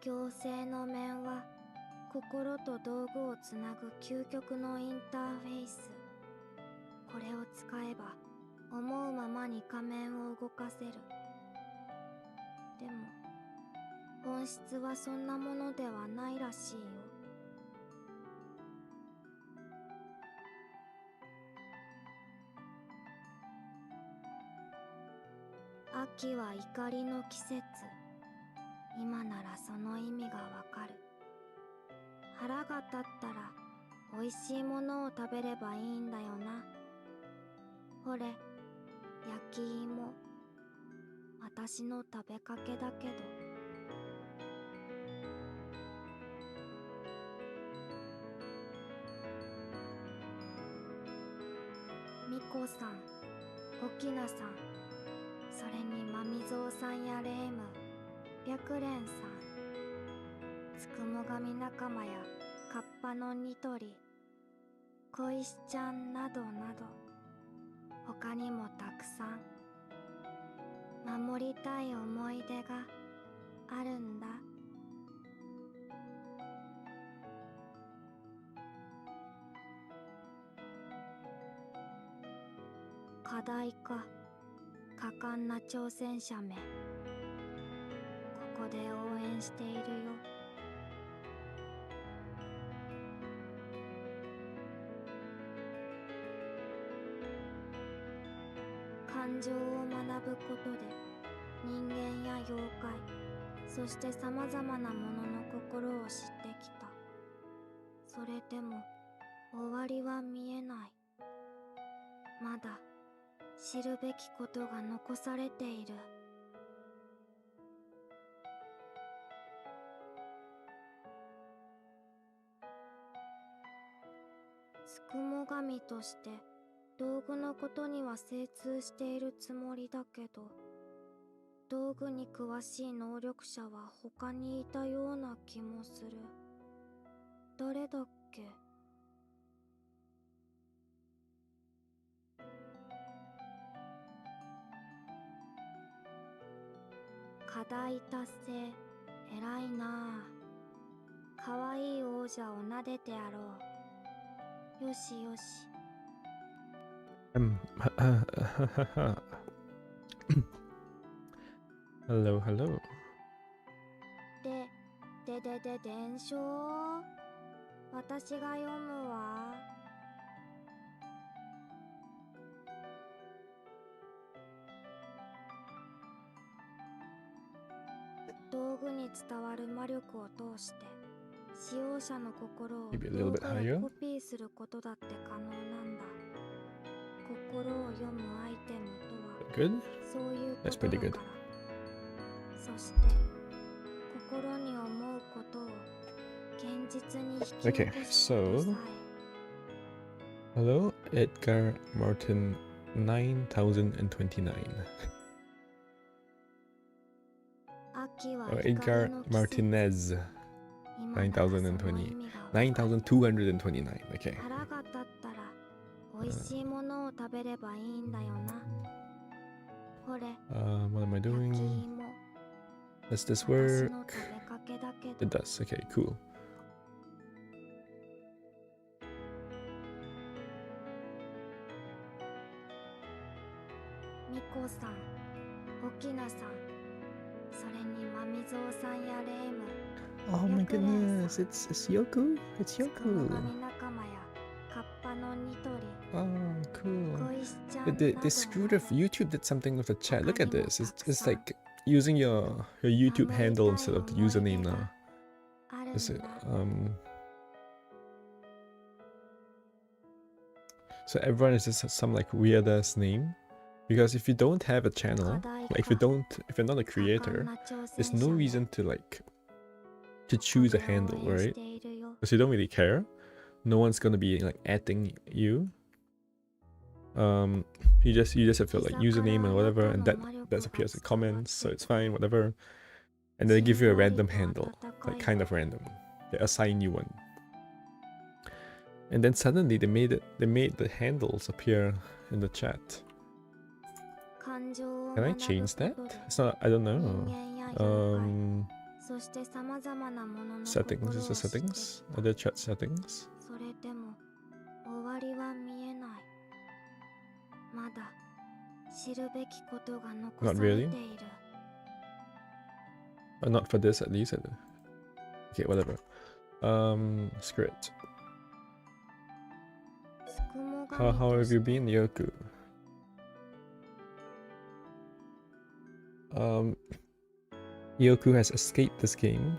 行性の面は心と道具をつなぐ究極のインターフェース。これを使えば思うままに仮面を動かせる。でも本質はそんなものではないらしいよ。秋は怒りの季節。今ならその意味がわかる。腹が立ったら美味しいものを食べればいいんだよな。ほれ、焼き芋。私の食べかけだけど。みこさん、おきなさん、それにまみぞうさんやレイム、白蓮さん、つくも神仲間やカッパのニトリ、小石ちゃんなどなど、他にもたくさん守りたい思い出があるんだ。課題か。果敢な挑戦者め。ここで応援しているよ。感情を学ぶことで人間や妖怪、そしてさまざまなものの心を知ってきた。それでも終わりは見えない。まだ知るべきことが残されている。つくも神として道具のことには精通しているつもりだけど、道具に詳しい能力者は他にいたような気もする。誰だっけ？課題達成、偉いなあ。かわいい王者を撫でてやろう。よしよし。Hello, hello. 伝承？私が読むわ。道具に伝わる魔力を通して使用者の心を Maybe a 道 little bit 具へ higher. コピーすることだって可能なんだ。心を読むアイテムとは Good? そういうこ That's と pretty だ good. から。そして心に思うことを現実に引き Okay, 起こすこと so さ hello, Edgar Martin 9029. え。秋は Oh, 怒り Edgar の季節。 Martinez 今ならその意 9020. 味がわかる。 9229. Okay. 腹が立ったら美味しいものを食べればいいんだよな。ほれ、 What am I 焼き doing? 芋。 Does this 私 work? の食べかけだけ It ど。 does. Okay, cool. みこさん、おきなさん、それにまみぞうさんやレイム、 Oh my Yakuren-san. goodness, it's Yoku. It's つくも Yoku. 神仲間やカッパのニトリ、 Oh, cool. 小石ちゃん The な the ど screwed of YouTube did something with the chat. Look at this. It's 他にも like using your YouTube 守り handle たい instead of the 思い出 username が now. ある Is ん it だ。 so everyone is just some like weird ass name? Because if you don't have a 課 channel, 題 like か。 if you're not a 果敢 creator, な挑 there's 戦 no 者め。 reason to like to ここ choose a で handle, 応援し right? ているよ。 Because you don't really care. No one's gonna be like adding you. You just have to like username and whatever, and that appears in comments, so it's fine, whatever. And then they give you a random handle, like kind of random. They assign you one. And then suddenly they made the handles appear in the chat. 感情を Can I 学ぶ change こ that? とで It's not, I don't 人 know. 間や妖怪、そ Settings, is the settings? Are there chat settings? それでも終わりは見えない。まだ知るべきことが残されている。 Not for this at least. Okay, whatever. Screw it. How have you been, Yoku? Yoku has escaped this game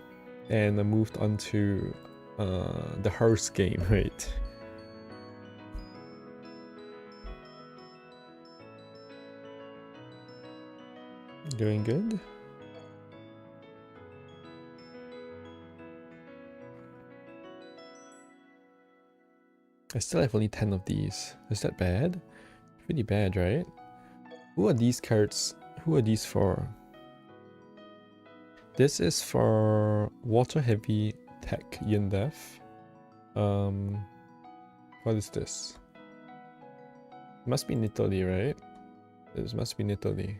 and moved on to the horse game, right? Doing good? I still have only 10 of these. Is that bad? Pretty bad, right? Who are these cards? Who are these for? This is for Water Heavy Tech Yindev. What is this? It must be in Italy, right? This must be in Italy.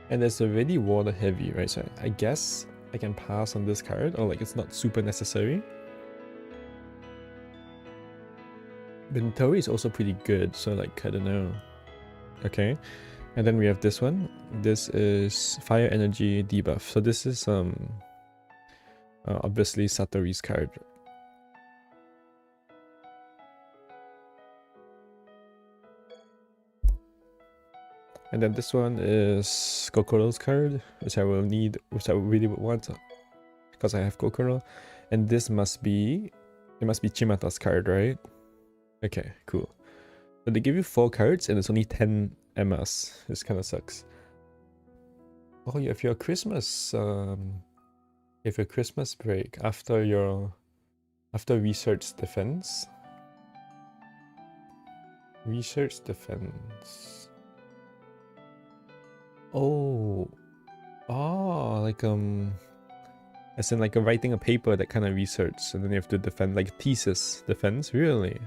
And there's already Water Heavy, right? So I guess I can pass on this card, or like it's not super necessary. But in theory it's also pretty good, so like I don't know. Okay, and then we have this one. This is Fire Energy Debuff. So this is obviously Satori's card. And then this one is Kokoro's card, which I will need, which I really would want, because I have Kokoro. And this must be, it must be Chimata's card, right? Okay, cool. So they give you 4 cards and it's only 10 MS. This kind of sucks. Oh, you have your Christmas, Christmas break after Research Defense. Research Defense. Oh, like as in like writing a paper, that kind of research, and then you have to defend, like thesis defense. Really?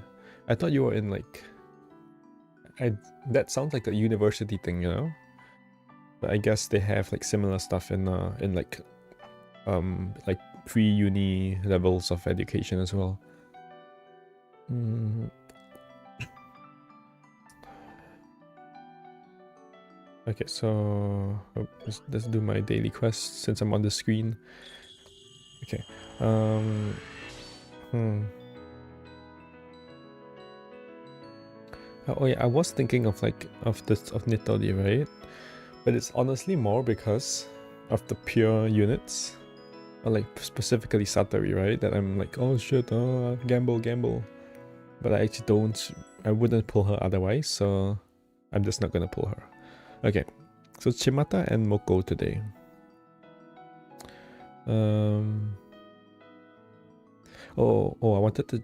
I thought you were in like, that sounds like a university thing, you know? But I guess they have like similar stuff in like pre-uni levels of education as well. Okay, so let's do my daily quest since I'm on the screen. Okay. Oh yeah, I was thinking of like of Nittoli, right? But it's honestly more because of the pure units, or like specifically Satori, right? That I'm like, oh shit, gamble. But I actually I wouldn't pull her otherwise, so I'm just not gonna pull her. Okay, so Chimata and Mokou today. I wanted to,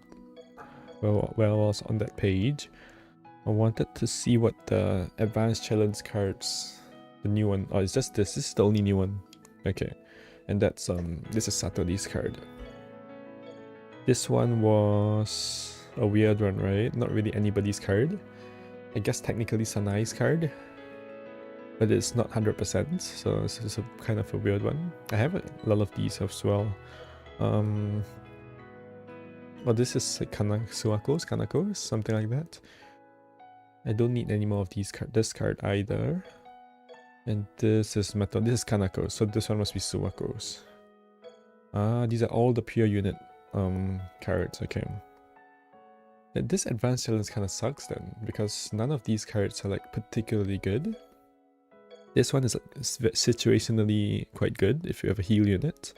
while I was on that page, I wanted to see what the advanced challenge cards, the new one. Oh, it's just this. This is the only new one. Okay, and that's this is Satori's card. This one was a weird one, right? Not really anybody's card. I guess technically Sanai's card, but it's not 100%, so it's a kind of a weird one. I have a lot of these as well. Well, this is like Kanakos, something like that. I don't need any more of this card either. And this is Metal. This is Kanako, so this one must be Suwako's. These are all the pure unit cards. Okay. This advanced challenge kind of sucks then, because none of these cards are like particularly good. This one is situationally quite good if you have a heal unit.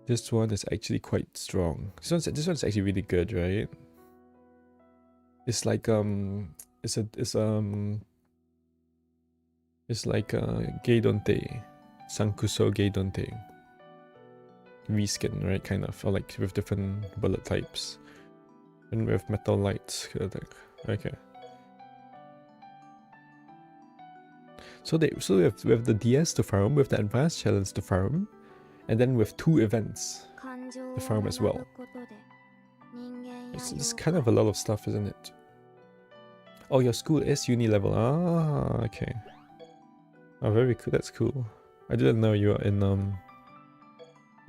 This one is actually quite strong. This one's actually really good, right? It's like it's like Geidonte, Sankuso Geidonte reskin, right? Kind of, or like with different bullet types, and with metal lights. Okay. So we have the DS to farm, with the advanced challenge to farm, and then with 2 events to farm as well. It's kind of a lot of stuff, isn't it? Oh, your school is uni level. Ah, okay. Oh, very cool. That's cool. I didn't know you were in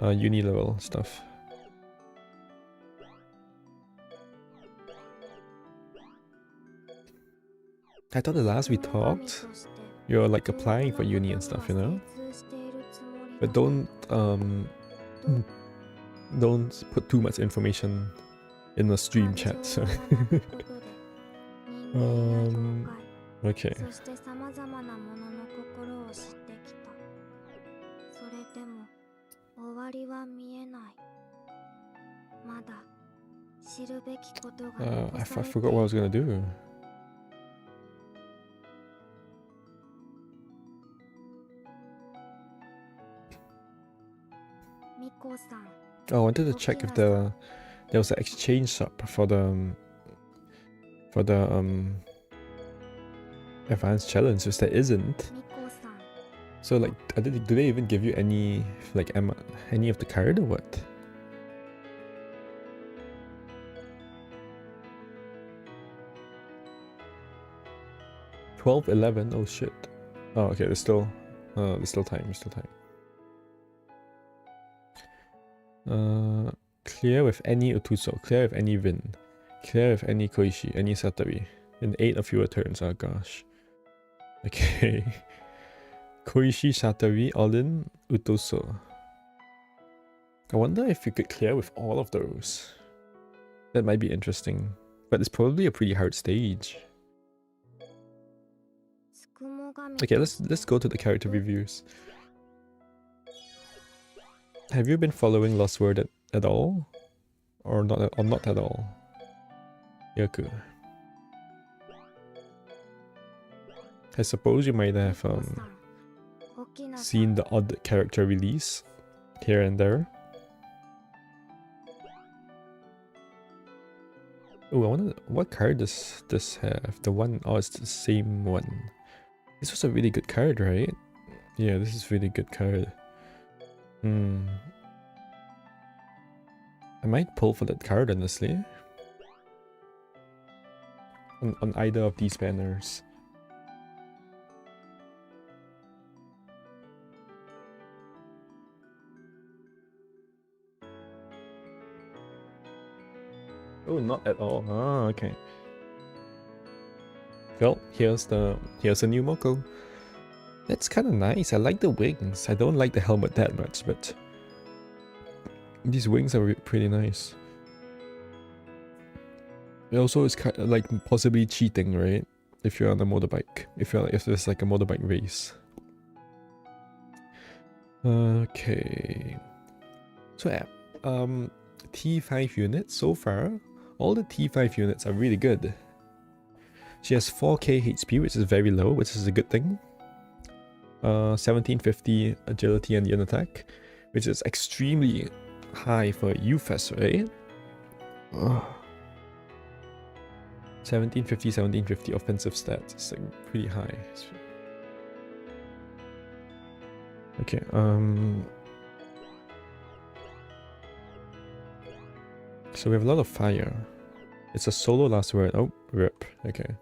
uni level stuff. I thought the last we talked, you're like applying for uni and stuff, you know? But don't put too much information in the stream chat. So okay. そして様々なものの心を知ってきた。それでも終わりは見えない。まだ知るべきことが残 I されてい forgot what I was gonna do. ミコさん。 Oh, I wanted to check if there was an exchange shop for the advanced challenge, which there isn't. ミコさん。 So like, do they even give you any like any of the card or what? $12.11. Oh shit. Oh, okay. There's still time. There's still time. Clear with any Utuso. Clear with any Vin. Clear with any Koishi. Any Satabi. In 8 or fewer turns. Oh gosh. Okay. Koishi, Satabi, Olin, Utoso. I wonder if you could clear with all of those. That might be interesting. But it's probably a pretty hard stage. Okay, let's go to the character reviews. Have you been following Lost Word at all? Or not at all? Yaku. I suppose you might have seen the odd character release here and there. Oh, I wonder what card does this have? The one, oh, it's the same one. This was a really good card, right? Yeah, this is really good card. I might pull for that card, honestly. On either of these banners. Oh, not at all. Ah, okay. Well, here's the new Mokou. That's kind of nice. I like the wings. I don't like the helmet that much, but these wings are pretty nice. It also is kind of like possibly cheating, right? If you're on a motorbike, if there's like a motorbike race. Okay. So yeah, T5 units so far. All the T5 units are really good. She has 4k HP, which is very low, which is a good thing. 1750 agility and yen attack, which is extremely high for UFES, right? 1750 offensive stats. It's like pretty high. Okay, so we have a lot of fire. It's a solo last word. Oh, rip. Okay.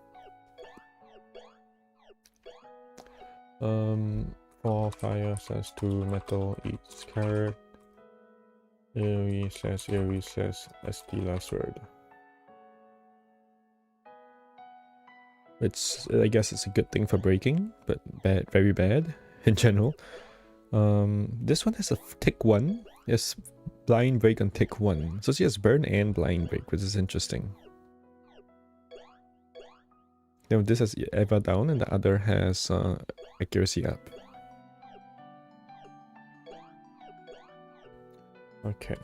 4 fire says 2 metal each card. AoE says SD last word. I guess it's a good thing for breaking, but bad, very bad in general. This one has a tick 1. Yes, blind break on tick 1. So she has burn and blind break, which is interesting. Now this has Eva down and the other has accuracy up. Okay,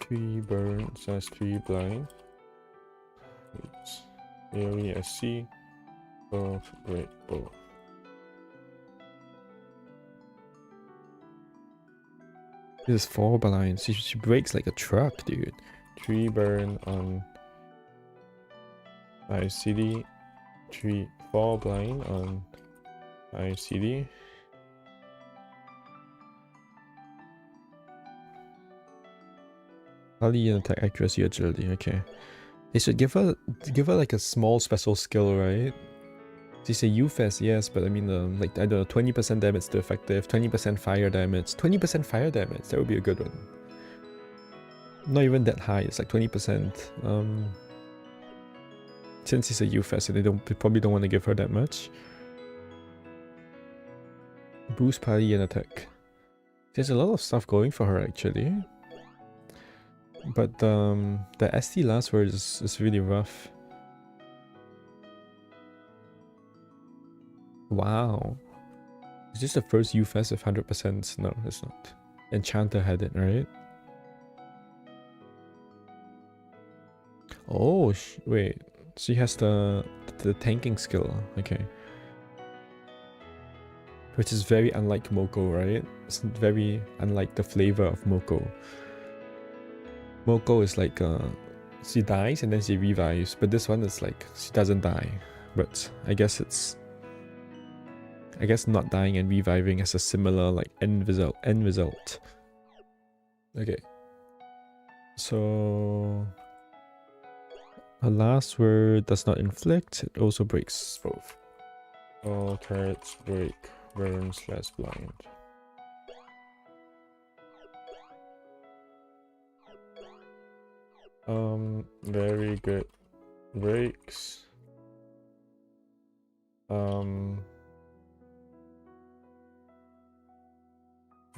3 burn says 3 blind. AoE SC. Oh, wait, oh. This is 4 blind. She breaks like a truck, dude. 3 burn on ICD. 4 blind on ICD. Only attack accuracy agility, okay. They should give her like a small special skill, right? She's a UFS, yes, but I mean, like, I don't know, 20% damage to effective, 20% fire damage. 20% fire damage, that would be a good one. Not even that high, it's like 20%. Since he's a UFS, they probably don't want to give her that much. Boost party and attack. There's a lot of stuff going for her, actually. But the ST last word is really rough. Wow. Is this the first UFS of 100%? No, it's not. Enchanter had it, right? Oh, wait. She has the tanking skill. Okay. Which is very unlike Mokou, right? It's very unlike the flavor of Mokou. Mokou is like, she dies and then she revives. But this one is like, she doesn't die. But I guess not dying and reviving has a similar like end result. Okay. So her last word does not inflict, it also breaks both. All carrots break, burns / blind. Very good. Breaks.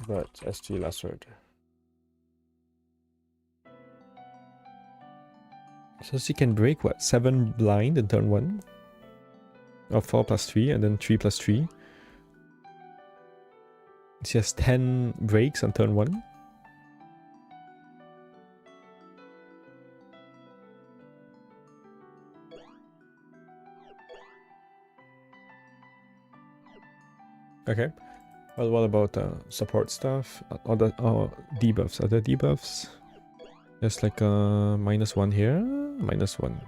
But ST last word. So she can break what? 7 blind in turn 1? Or 4 + 3 and then 3 + 3. She has 10 breaks on turn 1. Okay. Well, what about support stuff? Other debuffs. Are there debuffs? There's like a -1 here. -1.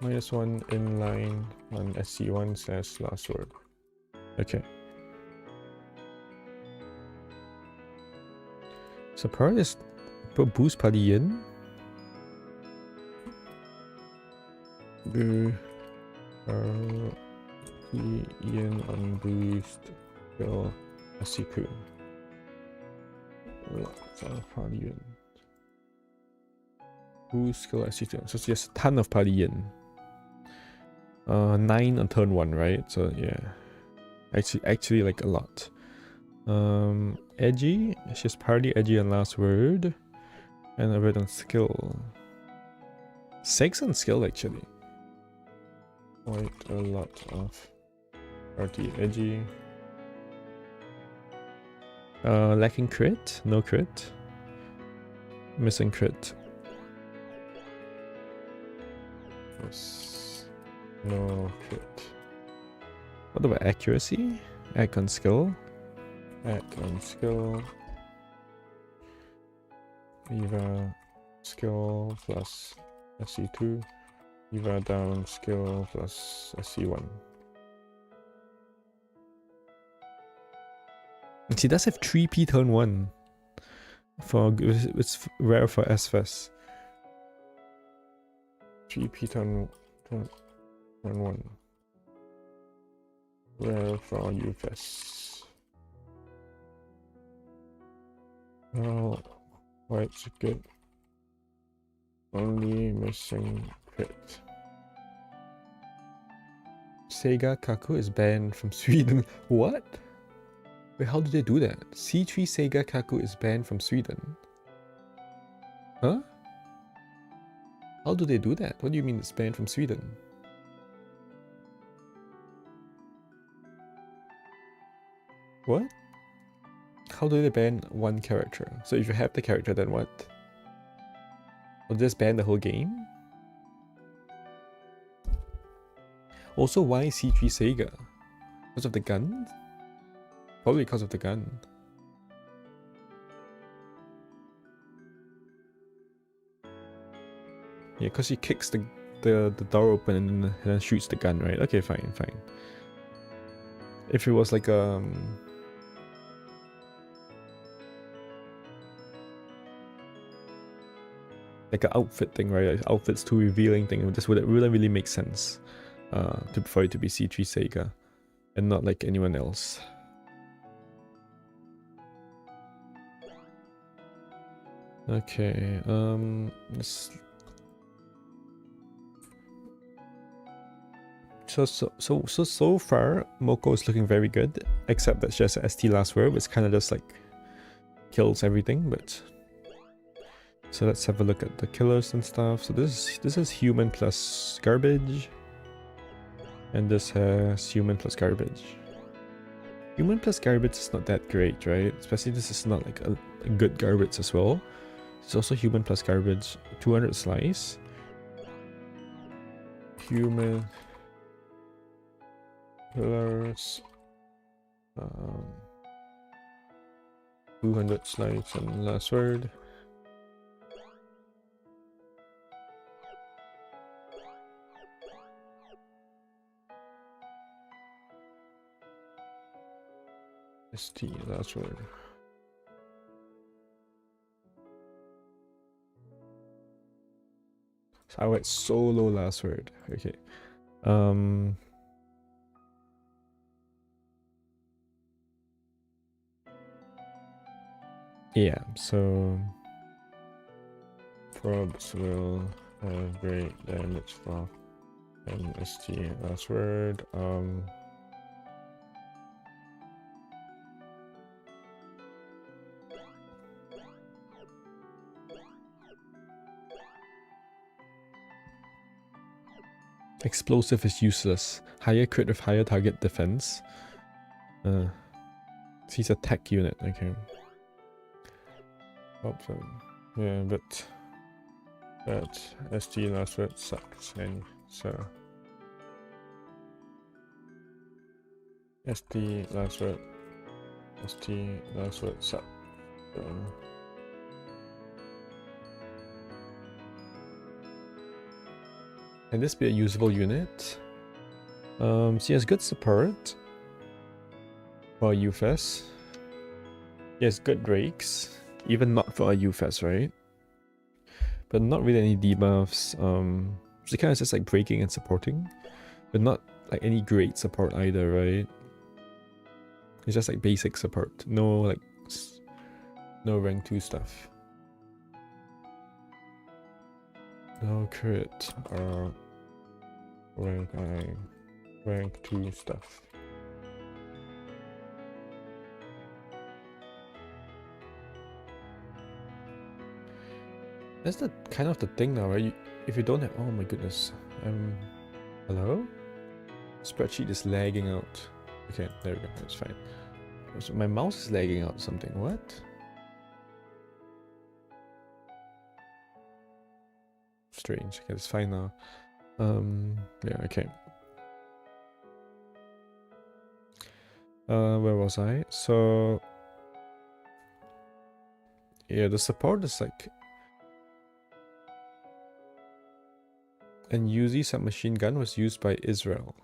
-1 inline on SC1 / last word. Okay. Support is boost party in. Ian on boost skill SC2. Lots of party in. Boost skill SC2. So she has a ton of party in. 9 on turn 1, right? So yeah. Actually like a lot. Edgy. She's party edgy on last word. And a bit on skill. 6 on skill actually. Quite a lot of party edgy. Lacking crit? No crit. Missing crit. Yes. No crit. What about accuracy? Act on skill. Act on skill. Eva skill plus SC2. Eva down skill plus SC1. She does have 3p turn 1. It's rare for SFS. 3p turn 1. Rare for UFS. Oh, quite good. Only missing crit. Sega Kaku is banned from Sweden. What? Wait, how do they do that? C3 Sega Kaku is banned from Sweden. Huh? How do they do that? What do you mean it's banned from Sweden? What? How do they ban one character? So if you have the character, then what? Will they just ban the whole game? Also, why C3 Sega? Because of the gun? Probably because of the gun. Yeah, because she kicks the door open and then shoots the gun, right? Okay, fine. If it was like like an outfit thing, right? Outfits too revealing thing. This would really make sense for it to be C3 Sega and not like anyone else. Okay, so far Mokou is looking very good, except that she has a ST last word, which kind of just like kills everything. But so let's have a look at the killers and stuff. So this is human plus garbage, and this has human plus garbage. Human plus garbage is not that great, right? Especially this is not like a good garbage as well. It's also human plus garbage, 200 slice. Human killers, 200 slice and last word. ST last word. So I went solo last word. Okay. Yeah, so probes will have great damage for ST last word. Explosive is useless. Higher crit with higher target defense. He's a tech unit, okay. Yeah, but that ST last word sucks, and so ST last word sucks. Can this be a usable unit? She has good support for UFS. He has good breaks, even not for a UFS, right? But not really any debuffs. She kind of just like breaking and supporting, but not like any great support either, right? It's just like basic support, no like no rank 2 stuff. No crit or rank 2 stuff. That's the kind of the thing now, right? If you don't have, oh my goodness, hello? Spreadsheet is lagging out. Okay, there we go, that's fine. So my mouse is lagging out something, what? Strange, okay, it's fine now. Yeah, okay. Where was I? So yeah, the support is like and Uzi submachine gun was used by Israel.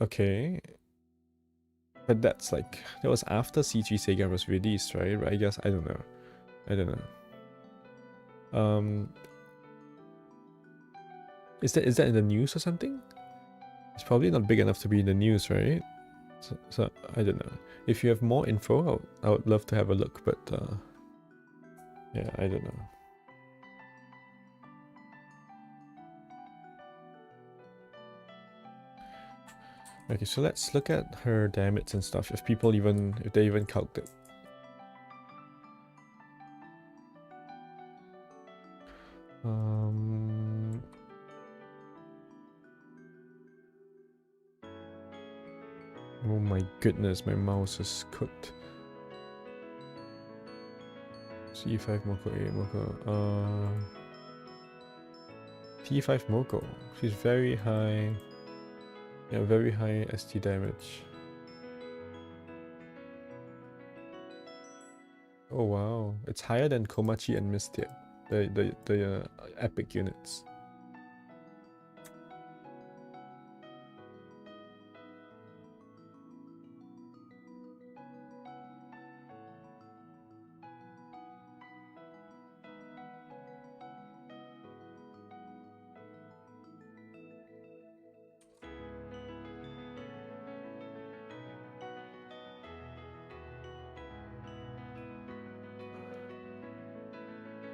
Okay. But that's like, that was after C3 Sega was released, right? I guess, I don't know. Is that in the news or something? It's probably not big enough to be in the news, right? So I don't know. If you have more info, I would love to have a look, but yeah, I don't know. Okay, so let's look at her damage and stuff. If they even calc it. Oh my goodness, my mouse is cooked. C5 Mokou, A Mokou. T5 Mokou. She's very high. Yeah, very high ST damage. Oh wow, it's higher than Komachi and Mystic, the epic units.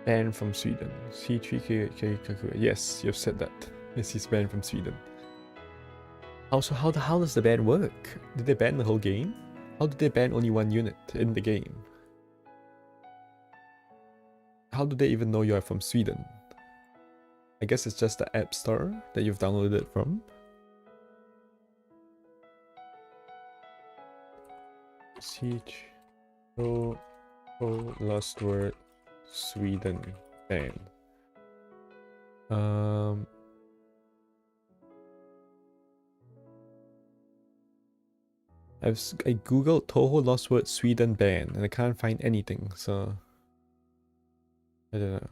Banned from Sweden. C3K. Yes, you've said that. Yes, he's banned from Sweden. Also, how the hell does the ban work? Did they ban the whole game? How did they ban only one unit in the game? How do they even know you are from Sweden? I guess it's just the app store that you've downloaded it from. Siege. Oh, last word. Sweden. Ban. I googled Touhou lost word Sweden ban and I can't find anything, so I don't know.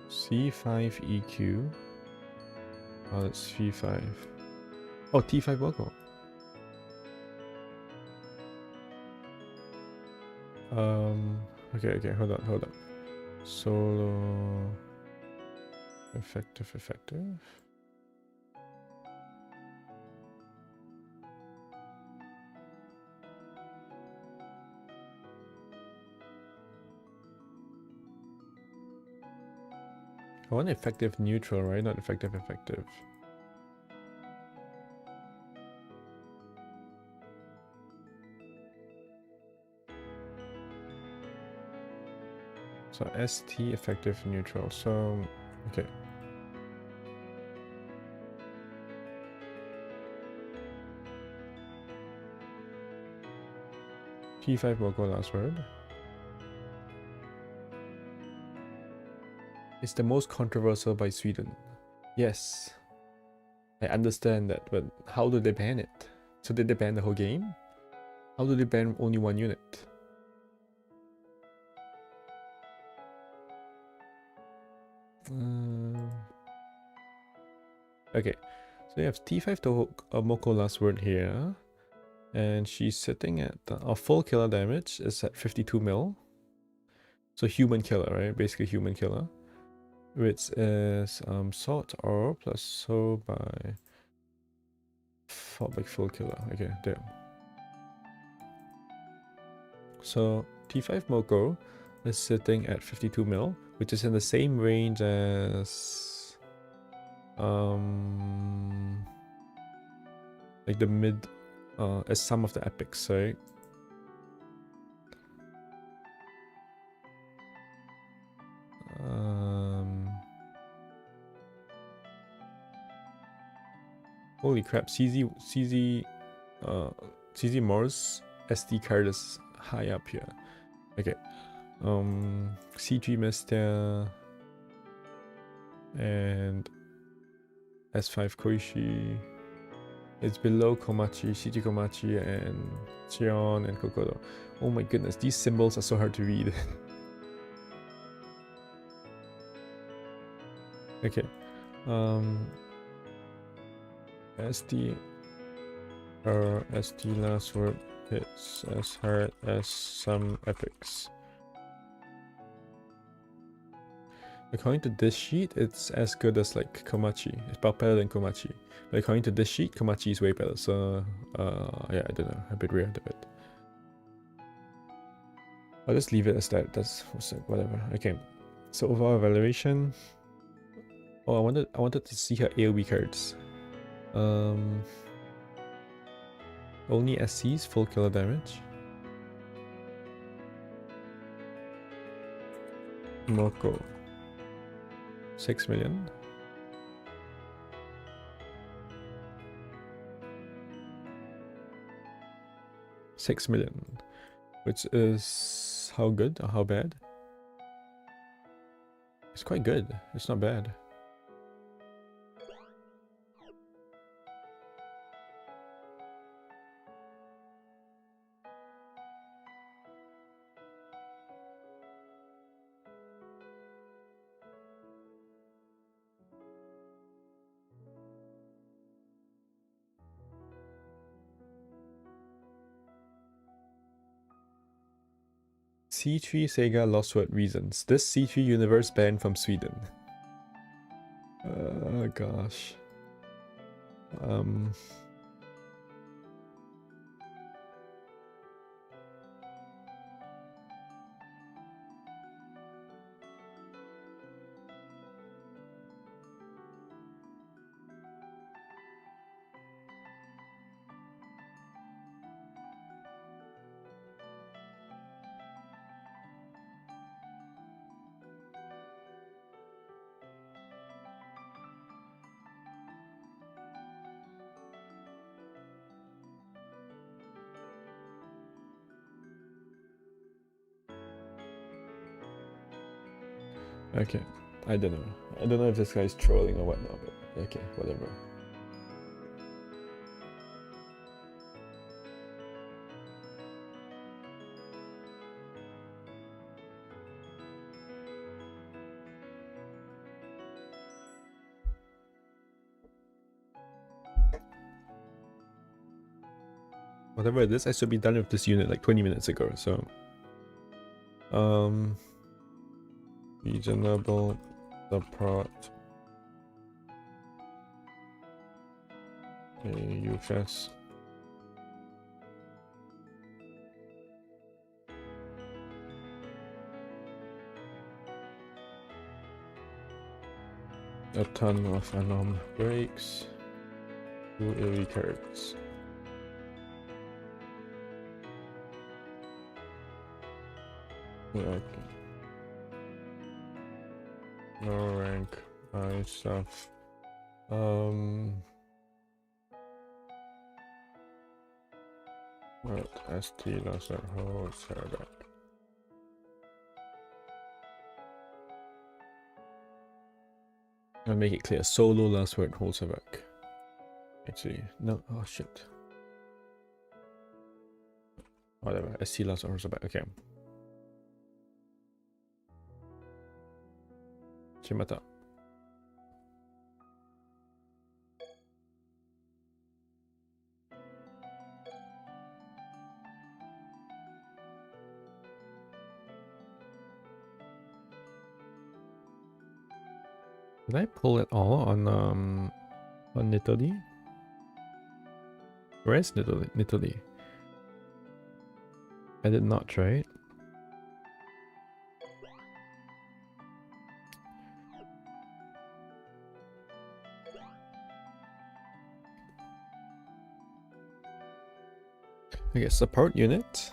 C5 EQ. Oh, that's C5. Oh, T5 Mokou. Okay, hold on. Solo. Effective. I want effective neutral, right? Not effective. So ST effective neutral. So okay. T5 Mokou last word. It's the most controversial by Sweden. Yes. I understand that, but how do they ban it? So did they ban the whole game? How do they ban only one unit? Okay, so we have T5 to Mokou last word here. And she's sitting at our full killer damage is at 52 mil. So human killer, right? Basically human killer. Which is salt or plus so by full killer. Okay, damn. So T5 Mokou is sitting at 52 mil, which is in the same range as like the mid as some of the epics, right? Holy crap, CZ Morse SD card is high up here. Okay. CG Mister and S5 Koishi. It's below Komachi, CG Komachi, and Chion and Kokodo. Oh my goodness, these symbols are so hard to read. Okay. SD or SD last word hits as hard as some epics. According to this sheet, it's as good as like Komachi. It's better than Komachi. But according to this sheet, Komachi is way better. So, yeah, I don't know. A bit weird, a bit. I'll just leave it as that. That's whatever. Okay. So overall evaluation. Oh, I wanted to see her AoE cards. Only SC's full killer damage. Mokou. 6 million. $6 million, which is how good or how bad? It's quite good. It's not bad. C3 Sega Lost Word Reasons. This C3 universe banned from Sweden. Oh gosh. Okay, I don't know. I don't know if this guy's trolling or whatnot, but okay, whatever. Whatever it is, I should be done with this unit like 20 minutes ago, so... Reasonable support. UFS. A ton of unarmed brakes. 2 eerie carrots. Okay. No rank, high stuff. What? ST lost that whole setup. I'll make it clear. Solo last word holds her back. Actually, no. Oh shit. Whatever. ST last word holds her back. Okay. Chimata. Did I pull it all on Nittoli? Where is Nittoli? I did not try it. Okay, support unit.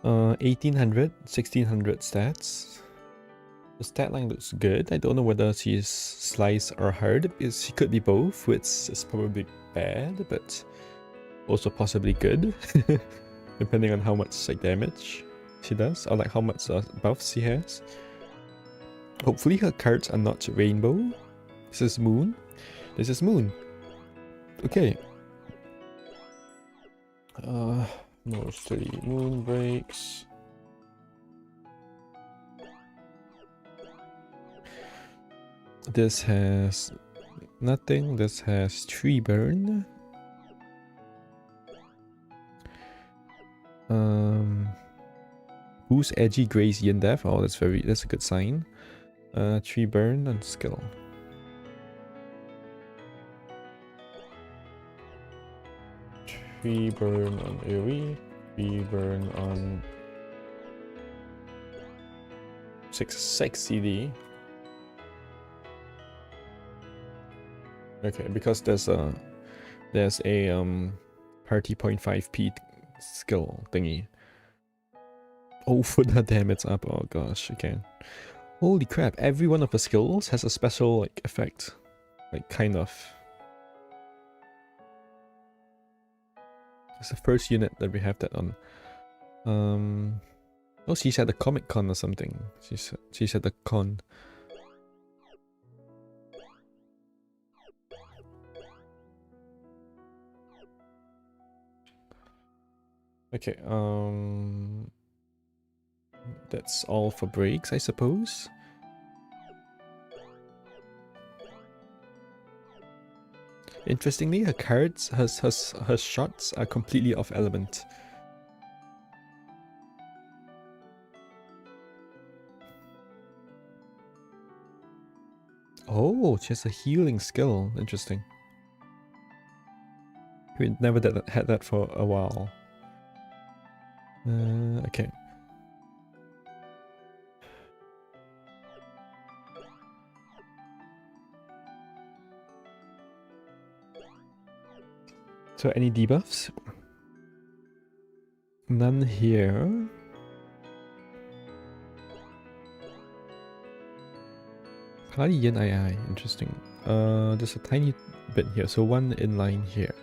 1800, 1600 stats. The stat line looks good. I don't know whether she's slice or hard, because she could be both, which is probably bad, but also possibly good, depending on how much like damage she does, or like how much buffs she has. Hopefully her cards are not rainbow. This is moon. This is moon. Okay. Mostly moon breaks. This has nothing. This has tree burn. Who's edgy grace yin death? Oh, that's a good sign. Tree burn and skill. Tree burn on AoE. Tree burn on 6 CD. Okay, because there's a party 0.5p skill thingy. Oh, for the damage up. Oh gosh, okay. Holy crap! Every one of the skills has a special like effect, like kind of. It's the first unit that we have that on. Oh, she's at the Comic Con or something. She's at the con. Okay, that's all for breaks, I suppose. Interestingly, her cards, her shots are completely off element. Oh, she has a healing skill. Interesting. We never had that for a while. Okay. So any debuffs? None here. Party Yin II, interesting. There's a tiny bit here, so one inline here.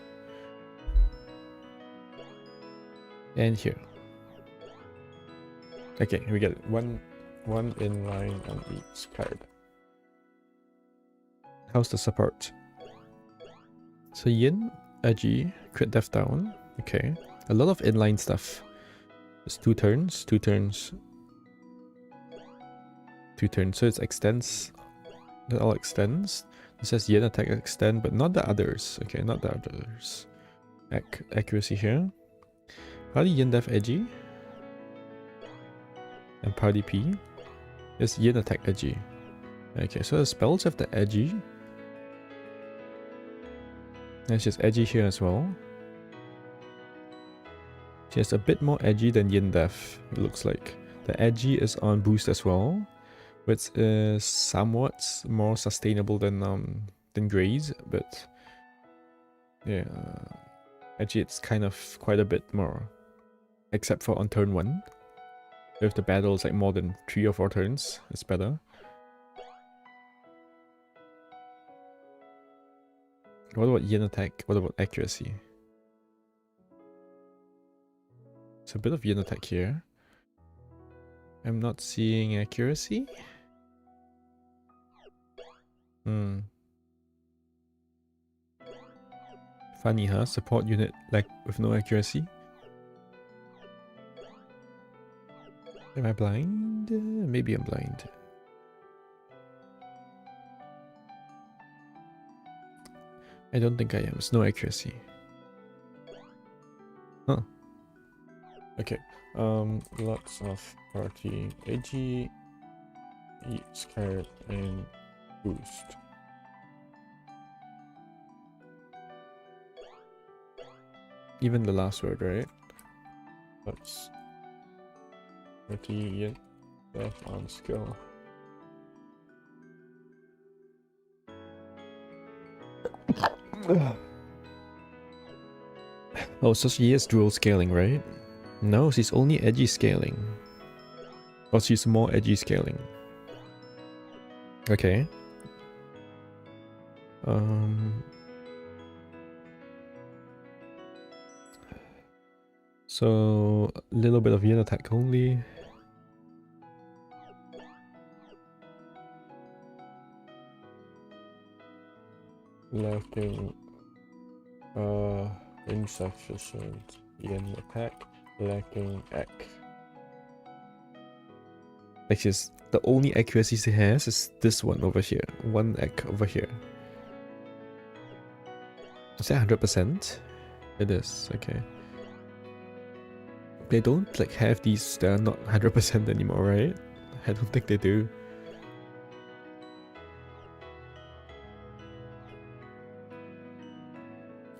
And here. Okay, we get one inline on each card. How's the support? So Yin, edgy, crit death down. Okay. A lot of inline stuff. It's 2 turns, 2 turns. 2 turns, so it extends. That all extends. It says Yin attack extend, but not the others. Okay, not the others. Accuracy here. Party Yin Def edgy. And Party P is Yin attack edgy. Okay, so the spells have the edgy. And she's edgy here as well. She has a bit more edgy than Yin Def, it looks like. The edgy is on boost as well, which is somewhat more sustainable than Grey's, but yeah, edgy it's kind of quite a bit more, except for on turn 1. If the battle is like more than 3 or 4 turns, it's better. What about Yin attack? What about accuracy? It's a bit of Yin attack here. I'm not seeing accuracy. Funny, huh? Support unit like with no accuracy. Am I blind? Maybe I'm blind. I don't think I am. It's no accuracy. Huh. Okay. Lots of party AG, each card, and boost. Even the last word, right? That's 30 yen death on skill. Oh, so she is dual scaling, right? No, she's only edgy scaling. Or she's more edgy scaling. Okay. So a little bit of yin attack only. Lacking insufficient yin attack, lacking ek. Like she's the only accuracy she has is this one over here. 1 ek over here. Is that 100%? It is, okay. They don't like have these that are not 100% anymore, right? I don't think they do.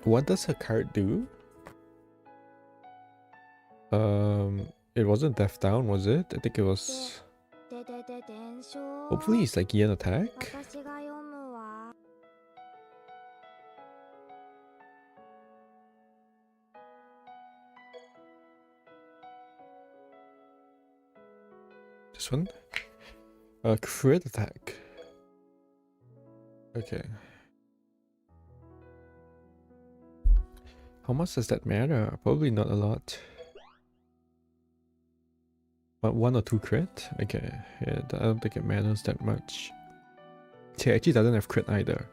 What does her card do? It wasn't death down, was it? I think it was... Hopefully it's like yin attack. This one? Crit attack. Okay. How much does that matter? Probably not a lot. 1 or 2 crit? Okay, yeah, I don't think it matters that much. She actually doesn't have crit either.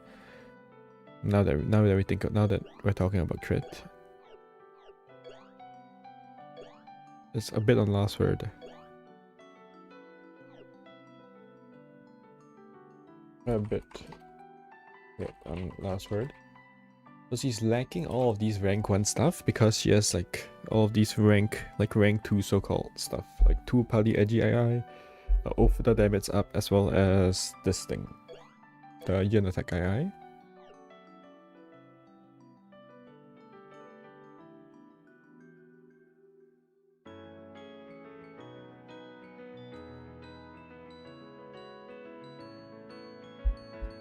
Now that we're talking about crit. It's a bit on last word. A bit. Yeah, on last word. So she's lacking all of these rank 1 stuff because she has like all of these rank 2 so-called stuff. Like 2 Pali Edgy II, over the damage up, as well as this thing. The Yin Attack II.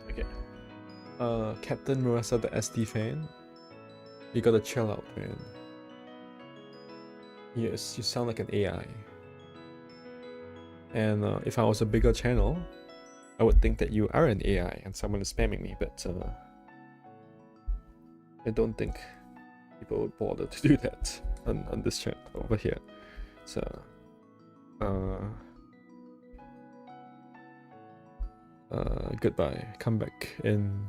Okay. Captain Marissa, the SD fan. You gotta chill out, man. Yes, you sound like an AI. And if I was a bigger channel, I would think that you are an AI and someone is spamming me, but I don't think people would bother to do that on this chat over here. So, goodbye. Come back in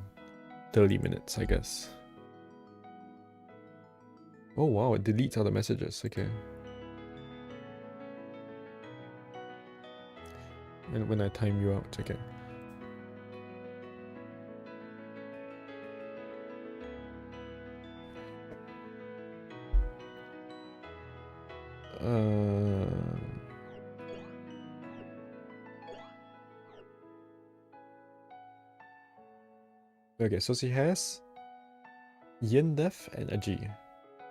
30 minutes, I guess. Oh wow, it deletes all the messages. Okay. And when I time you out, okay. Okay, so she has Yin Def and a G.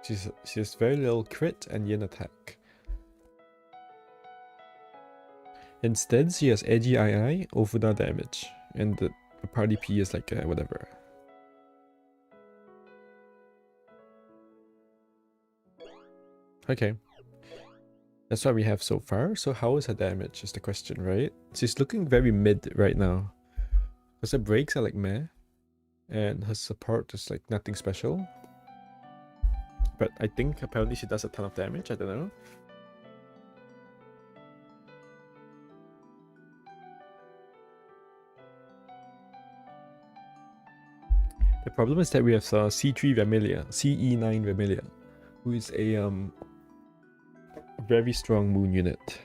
She has very little crit and Yin attack. Instead, she has Edgy II, Ofuda damage, and the party P is like whatever. Okay. That's what we have so far. So how is her damage is the question, right? She's looking very mid right now. Because her breaks are like meh. And her support is like nothing special. But I think apparently she does a ton of damage, I don't know. The problem is that we have C3 Vermilia, CE9 Vermilia, who is a very strong moon unit.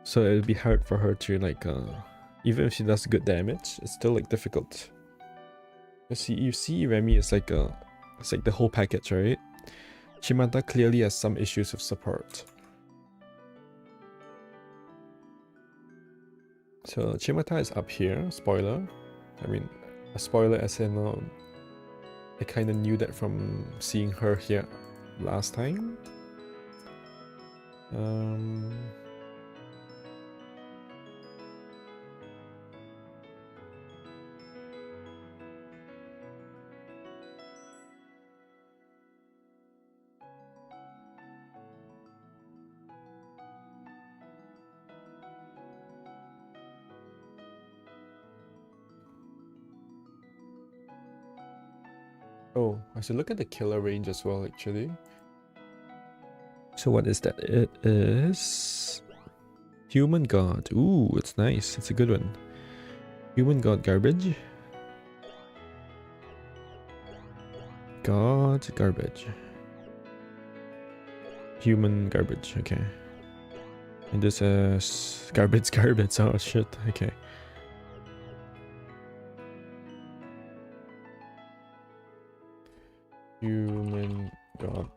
So it'll be hard for her to like, even if she does good damage, it's still like difficult. You see Remy is like it's like the whole package, right? Chimata clearly has some issues with support. So Chimata is up here, spoiler. I mean, a spoiler as in I kind of knew that from seeing her here last time. Oh, I should look at the killer range as well, actually. So what is that? It is Human God. Ooh, it's nice. It's a good one. Human God garbage. God garbage. Human garbage. Okay. And this is garbage. Oh shit. Okay. Human God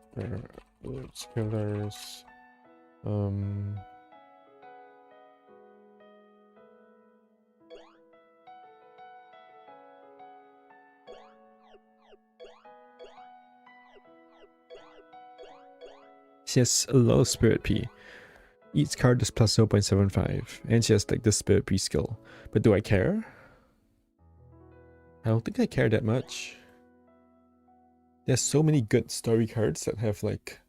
killers. She has a low spirit P. Each card is plus 0.75, and she has like the spirit P skill. But do I care? I don't think I care that much. There's so many good story cards that have like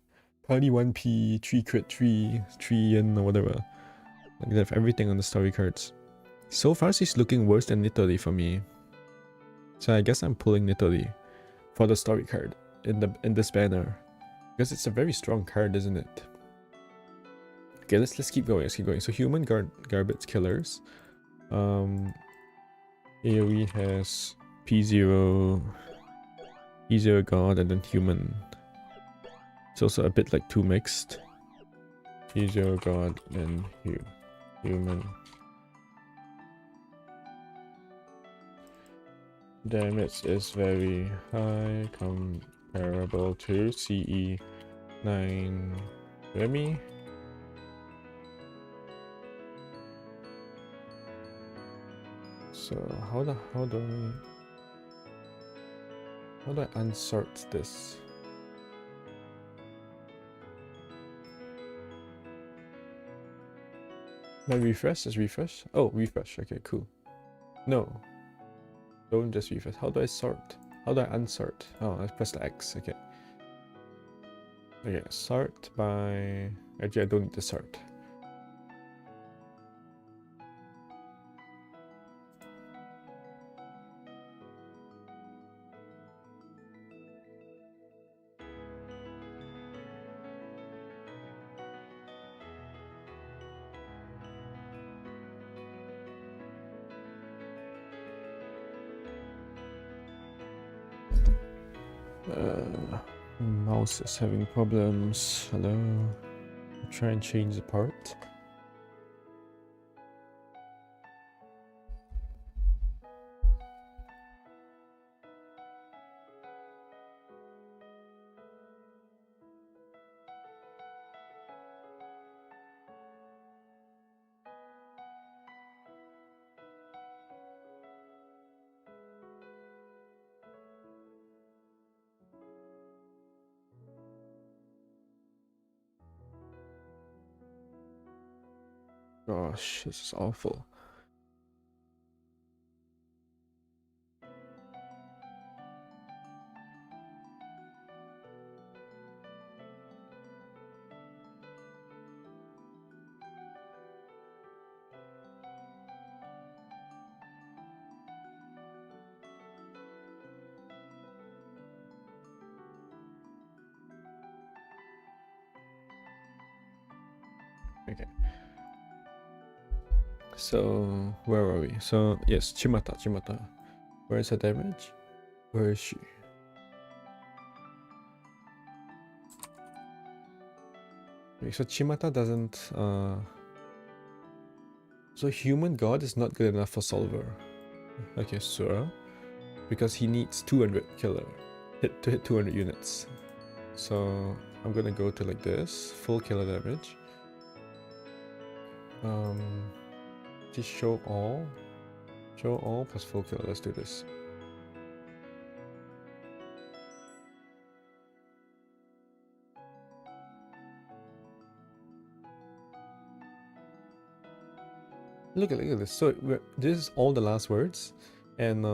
probably 1p, 3 crit, 3 yen or whatever. Like they have everything on the story cards. So far she's looking worse than Nitori for me. So I guess I'm pulling Nitori for the story card in this banner. Because it's a very strong card, isn't it? Okay, let's keep going. Let's keep going. So human garbage killers. AoE has P0, P0 god, and then human. It's also a bit like 2 mixed. P0 god and human. Damage is very high, comparable to CE9 Remy. So how do I unsort this? My refresh is refresh? Oh, refresh. Okay, cool. No. Don't just refresh. How do I sort? How do I unsort? Oh, I press the X. Okay. Okay, sort by... Actually, I don't need to sort. Mouse is having problems. Hello. I'll try and change the part. Gosh, this is awful. Okay. So, where are we? So, yes, Chimata. Where is her damage? Where is she? Okay, so Chimata doesn't, so human god is not good enough for Solver. Okay, Sura. Because he needs 200 killer. To hit 200 units. So, I'm gonna go to like this. Full killer damage. Just show all. Show all plus full killer. Let's do this. Look at this. So this is all the last words, and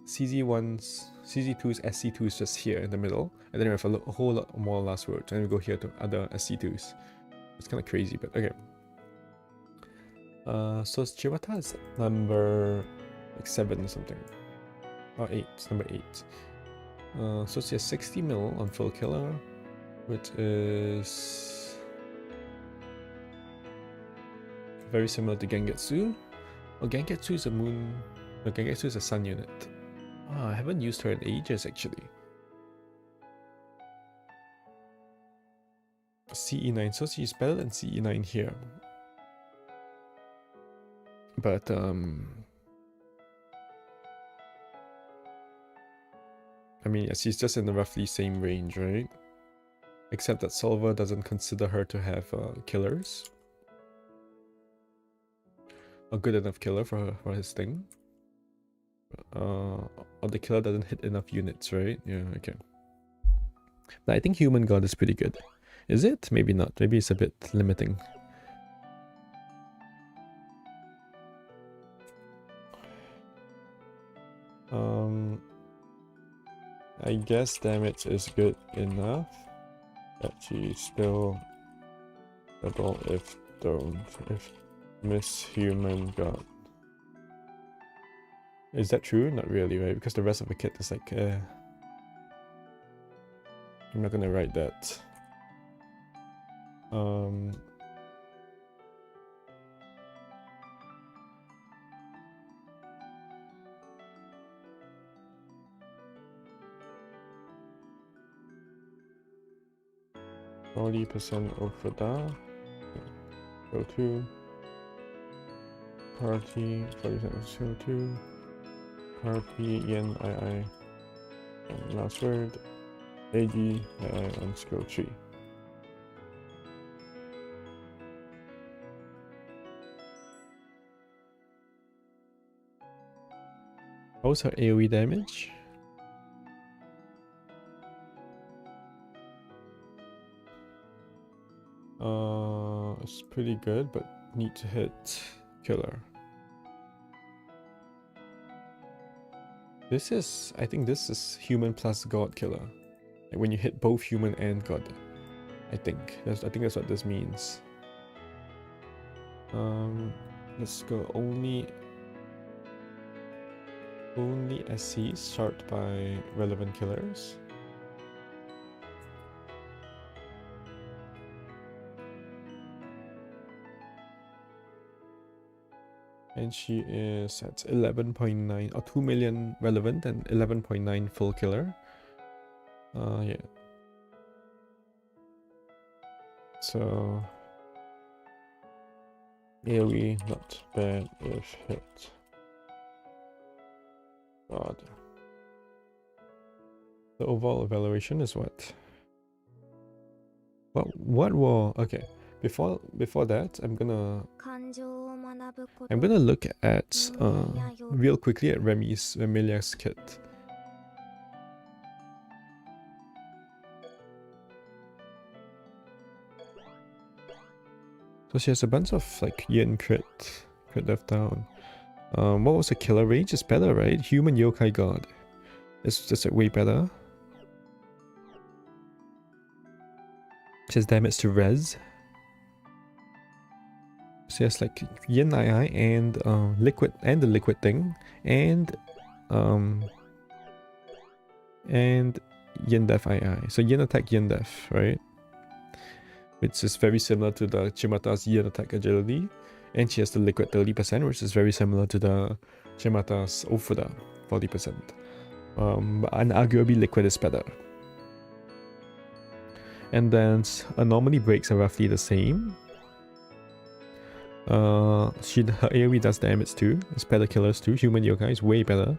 CZ1's, CZ2's SC2 is just here in the middle, and then we have a whole lot more last words, and we go here to other SC2s. It's kind of crazy, but okay. So Chimata is number like 7 or something. Oh, 8. It's number 8. So she has 60 mil on full killer, which is very similar to Gengetsu. Oh, Gengetsu is a moon. No, Gengetsu is a sun unit. Oh, I haven't used her in ages actually. CE9, so she's better than CE9 here. But I mean, yeah, she's just in the roughly same range, right? Except that Solver doesn't consider her to have killers. A good enough killer for his thing. Or the killer doesn't hit enough units, right? Yeah, okay. But I think Human God is pretty good. Is it? Maybe not. Maybe it's a bit limiting. I guess damage is good enough. Actually, still double if don't. If Miss Human God. Is that true? Not really, right? Because the rest of the kit is like, I'm not gonna write that. 40% Ofada. Go to party 40% CO2. Party yen II. And last word. AD II on skill 3. How's her AoE damage? It's pretty good, but need to hit killer. This is, I think this is human plus god killer. Like when you hit both human and god. I think that's what this means. Let's go only SCs start by relevant killers. And she is at 11.9 or 2 million relevant and 11.9 full killer. Yeah. So AoE not bad if hit. God. The overall evaluation is what? What will okay. Before that, I'm gonna look at real quickly at Remilia's kit. So she has a bunch of like yin crit left down. What was the killer range? It's better, right? Human yokai god. It's just like way better. She has damage to res. So yes, like yin II and liquid and the liquid thing and yin def II. So yin attack yin def, right? Which is very similar to the Chimata's yin attack agility. And she has the liquid 30%, which is very similar to the Chimata's Ofuda 40%. But arguably liquid is better. And then normally breaks are roughly the same. Her AoE does damage too. It's better killers too. Human yokai is way better.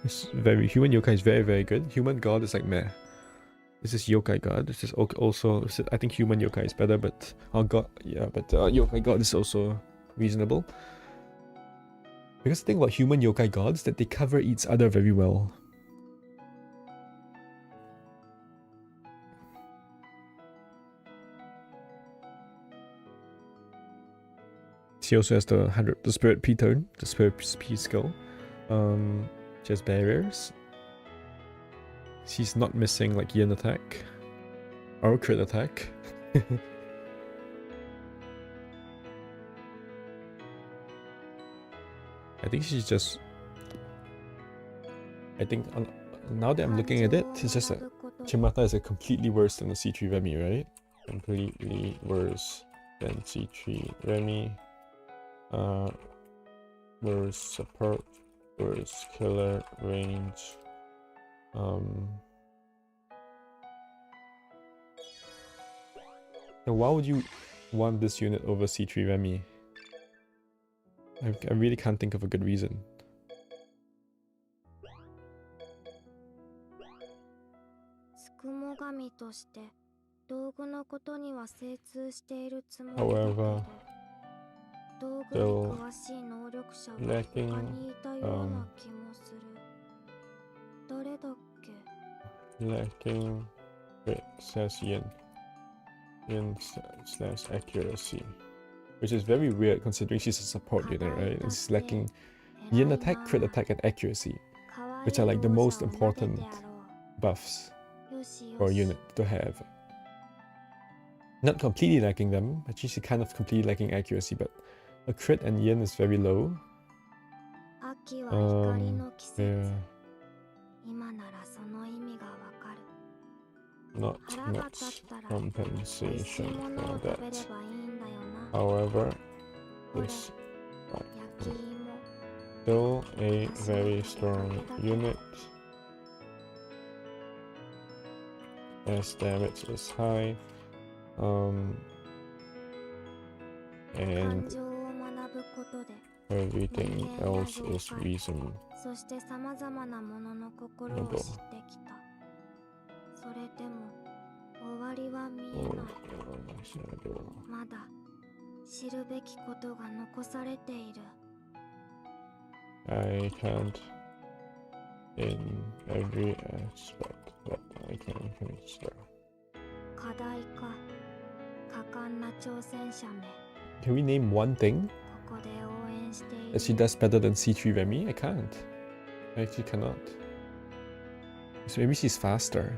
Human yokai is very, very good. Human god is like meh. This is yokai god. This is also I think human yokai is better, but yokai god is also reasonable. Because the thing about human yokai gods is that they cover each other very well. She also has the spirit P turn, the spirit P skill. She has barriers. She's not missing like yin attack or crit attack. I think she's just. I think now that I'm looking at it, it's just that Chimata is completely worse than the C3 Remy, right? Completely worse than C3 Remy. Worse support, worse killer range. Now why would you want this unit over C3 Remy? I really can't think of a good reason. However, still lacking says yin slash accuracy, which is very weird considering she's a support unit, right? It's lacking yin attack, crit attack, and accuracy, which are like the most important buffs for a unit to have. Not completely lacking them, actually she's kind of completely lacking accuracy, but a crit and yin is very low. Yeah. not 腹が much 立ったら美味しい compensation もの for を食べれ that. ばいいんだよな。 However, これ this 焼き芋。 still a very strong unit as damage is high. 感 And 情を学ぶことで everything else is reason. そしてさまざまなものの心を知ってきた。それでも終わりは見えない。まだ知るべきことが残されている。 I can't in every aspect that I can consider. 課題か果敢な挑戦者め。 Can we name one thing ここで応援してい that she る。 does better than C3 Remy? I can't. I actually cannot. So maybe she's faster.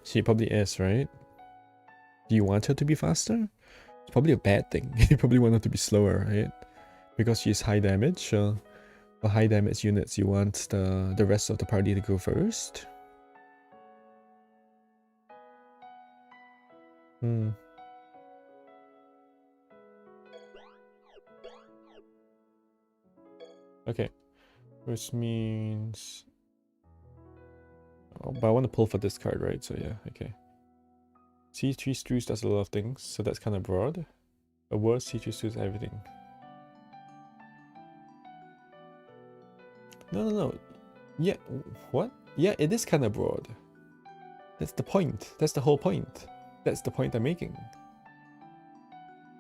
She probably is, right? Do you want her to be faster? It's probably a bad thing. You probably want her to be slower, right? Because she's high damage. For high damage units, you want the rest of the party to go first. Okay, which means... Oh, but I want to pull for this card, right? So yeah, okay. C3 Strews does a lot of things, so that's kind of broad. A worse C3 Strews everything. No. Yeah, what? Yeah, it is kind of broad. That's the point. That's the whole point. That's the point I'm making.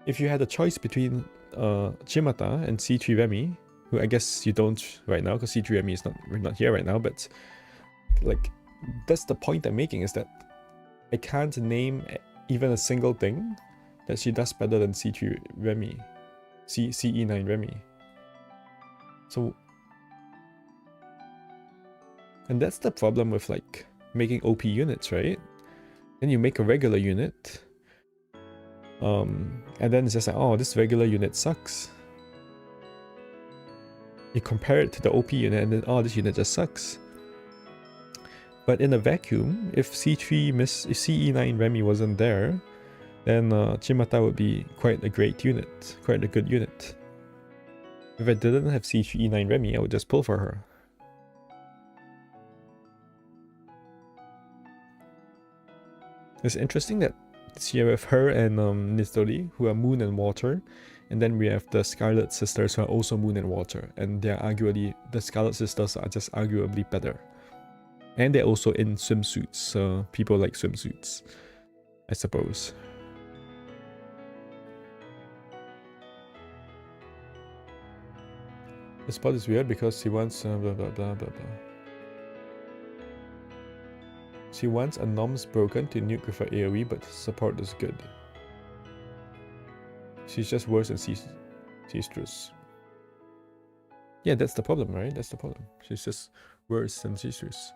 If you had a choice between Chimata and C3 Remy, who I guess you don't right now, because C3 Remy is not here right now, but like, that's the point I'm making, is that I can't name even a single thing that she does better than C3 Remy, CE9 Remy. So, and that's the problem with like making OP units, right? Then you make a regular unit, and then it's just like, oh, this regular unit sucks. You compare it to the OP unit, and then, oh, this unit just sucks. But in a vacuum, if CE9 Remy wasn't there, then Chimata would be quite a great unit, quite a good unit. If I didn't have CE9 Remy, I would just pull for her. It's interesting that here we have her and Nitori, who are moon and water, and then we have the Scarlet Sisters, who are also moon and water, and they're arguably, the Scarlet Sisters are just arguably better. And they're also in swimsuits, so people like swimsuits, I suppose. The spot is weird because he wants blah blah blah blah blah. She wants a Nom's broken to nuke with her AoE, but support is good. She's just worse than Seastress. Yeah, that's the problem, right? That's the problem. She's just worse than Seastress.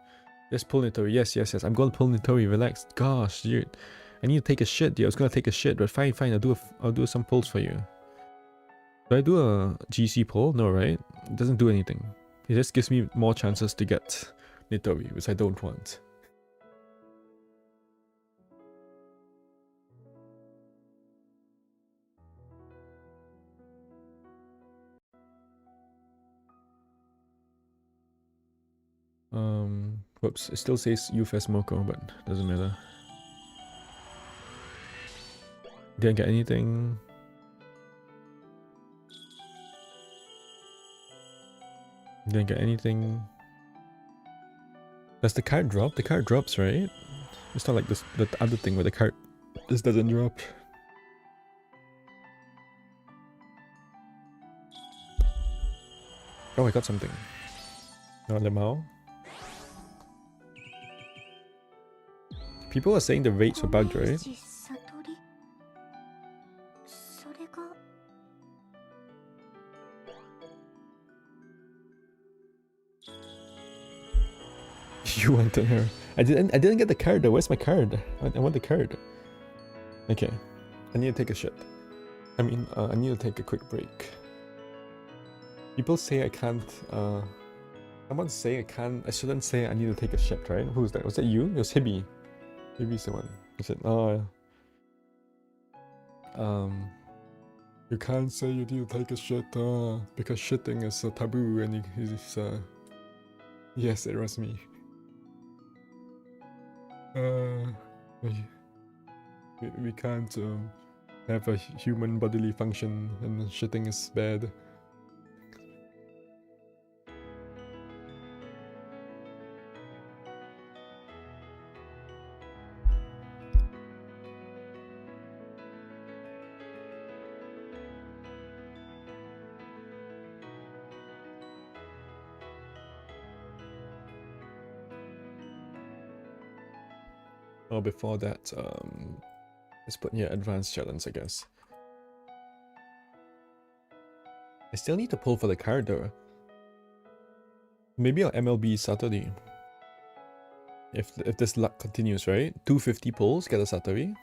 Just pull Nitori. Yes. I'm gonna pull Nitori. Relax. Gosh, dude. I need to take a shit, dude. I was gonna take a shit, but fine. I'll do some pulls for you. Do I do a GC pull? No, right? It doesn't do anything. It just gives me more chances to get Nitori, which I don't want. Whoops, it still says UFS Mokou, but doesn't matter. Didn't get anything. Didn't get anything. Does the card drop? The card drops, right? It's not like this, the other thing where the card just doesn't drop. Oh, I got something. No, Lemao. People are saying the rates were bugged, right? You wanted her. I didn't get the card though. Where's my card? I want the card. Okay. I need to take a shit. I mean, I need to take a quick break. People say I can't. Someone say I shouldn't say I need to take a shit, right? Who's that? Was that you? It was Hibby. Hibby's the one. He said, "Oh, you can't say you need to take a shit, because shitting is a taboo." And he's yes, it was me. We can't have a human bodily function, and shitting is bad. Oh, before that, let's put here advanced challenge, I guess. I still need to pull for the card though. Maybe I'll MLB Saturday. If this luck continues, right? 250 pulls, get a Saturday.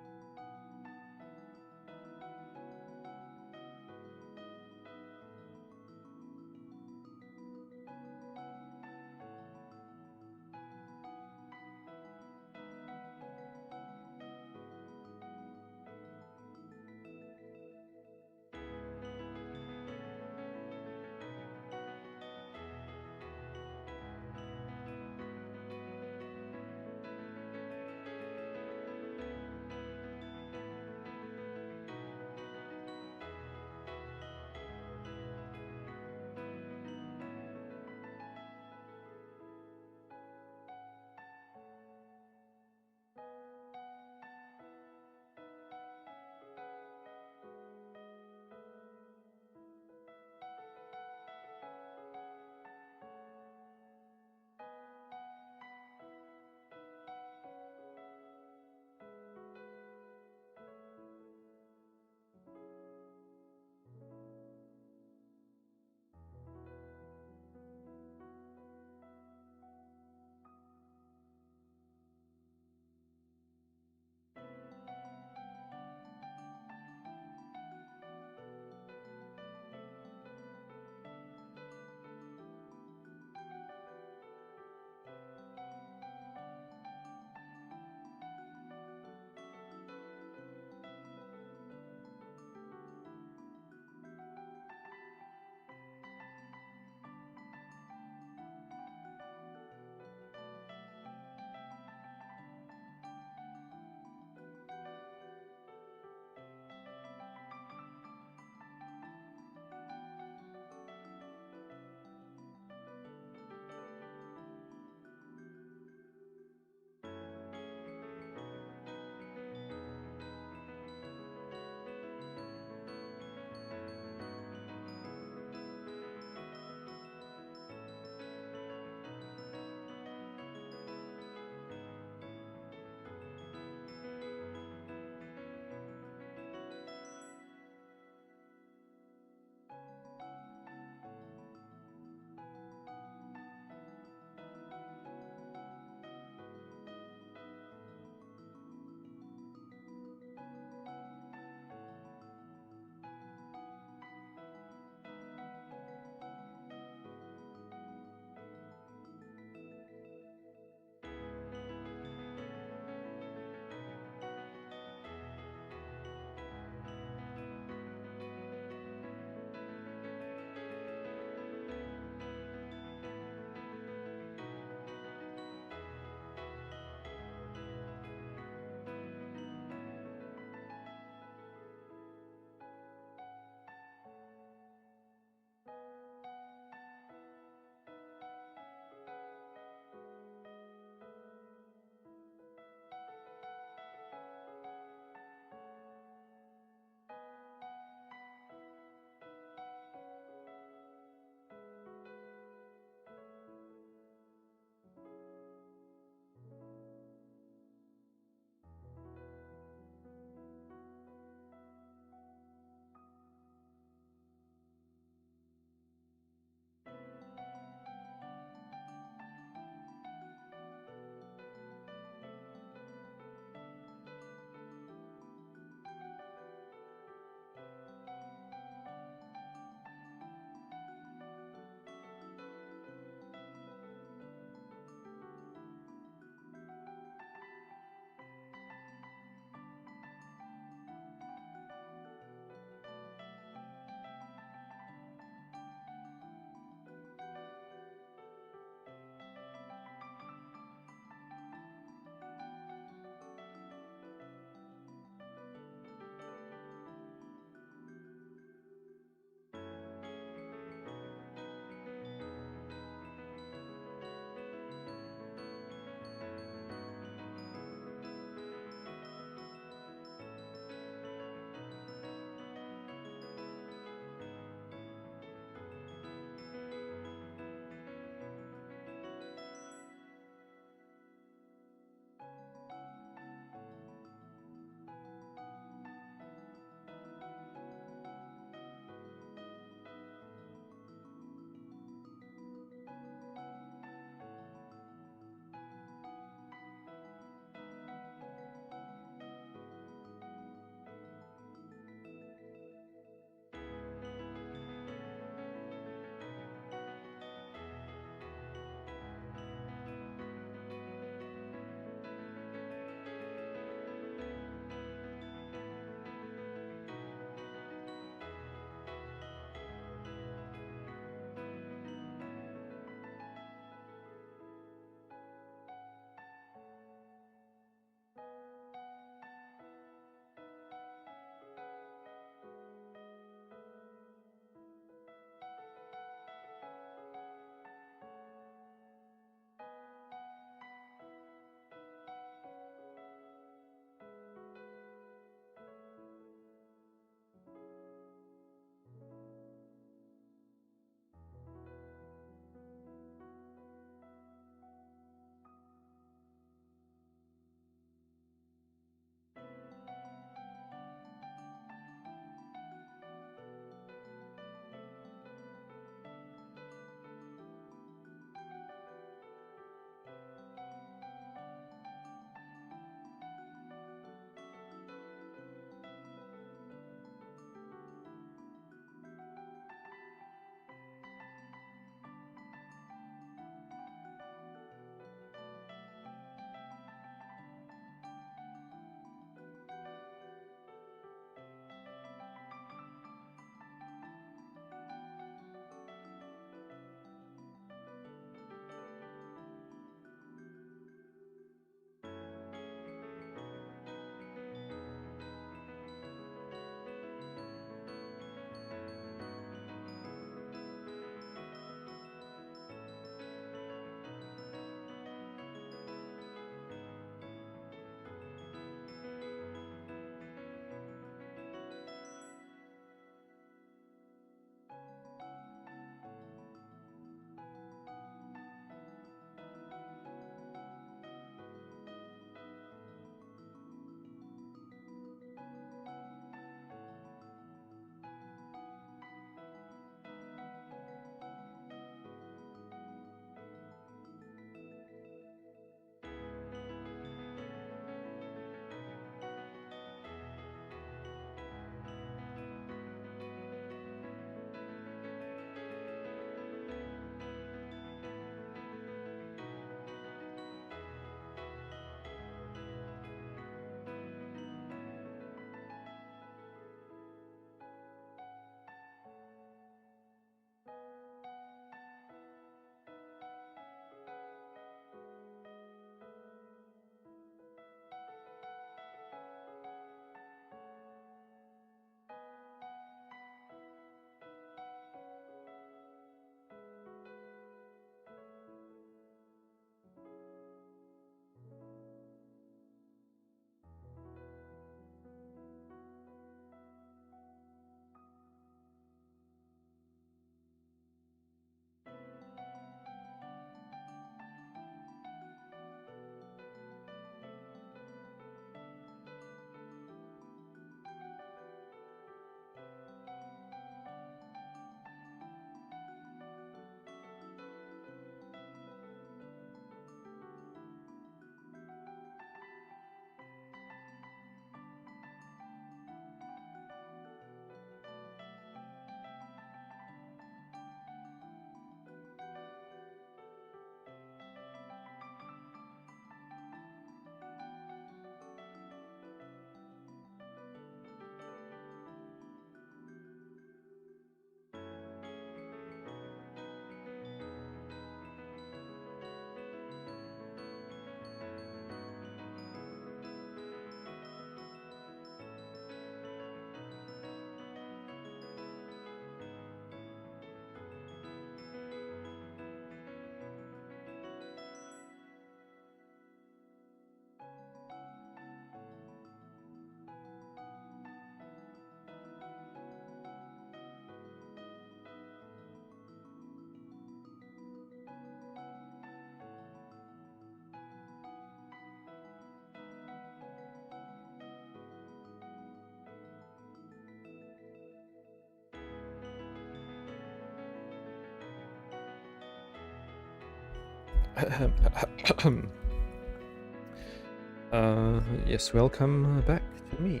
Yes, welcome back to me,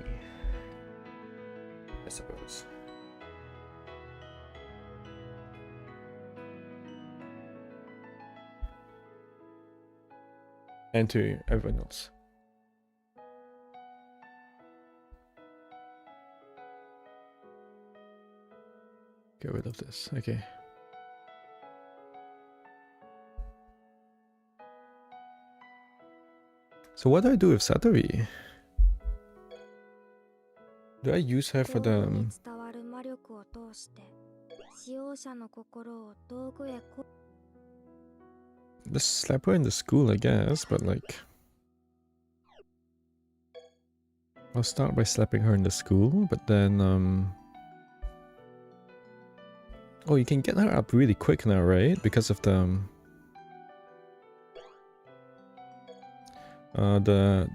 I suppose. And to everyone else. Get rid of this, okay. So what do I do with Satori? Do I use her for the... Just slap her in the school, I guess, but like... I'll start by slapping her in the school, but then, oh, you can get her up really quick now, right? Because of the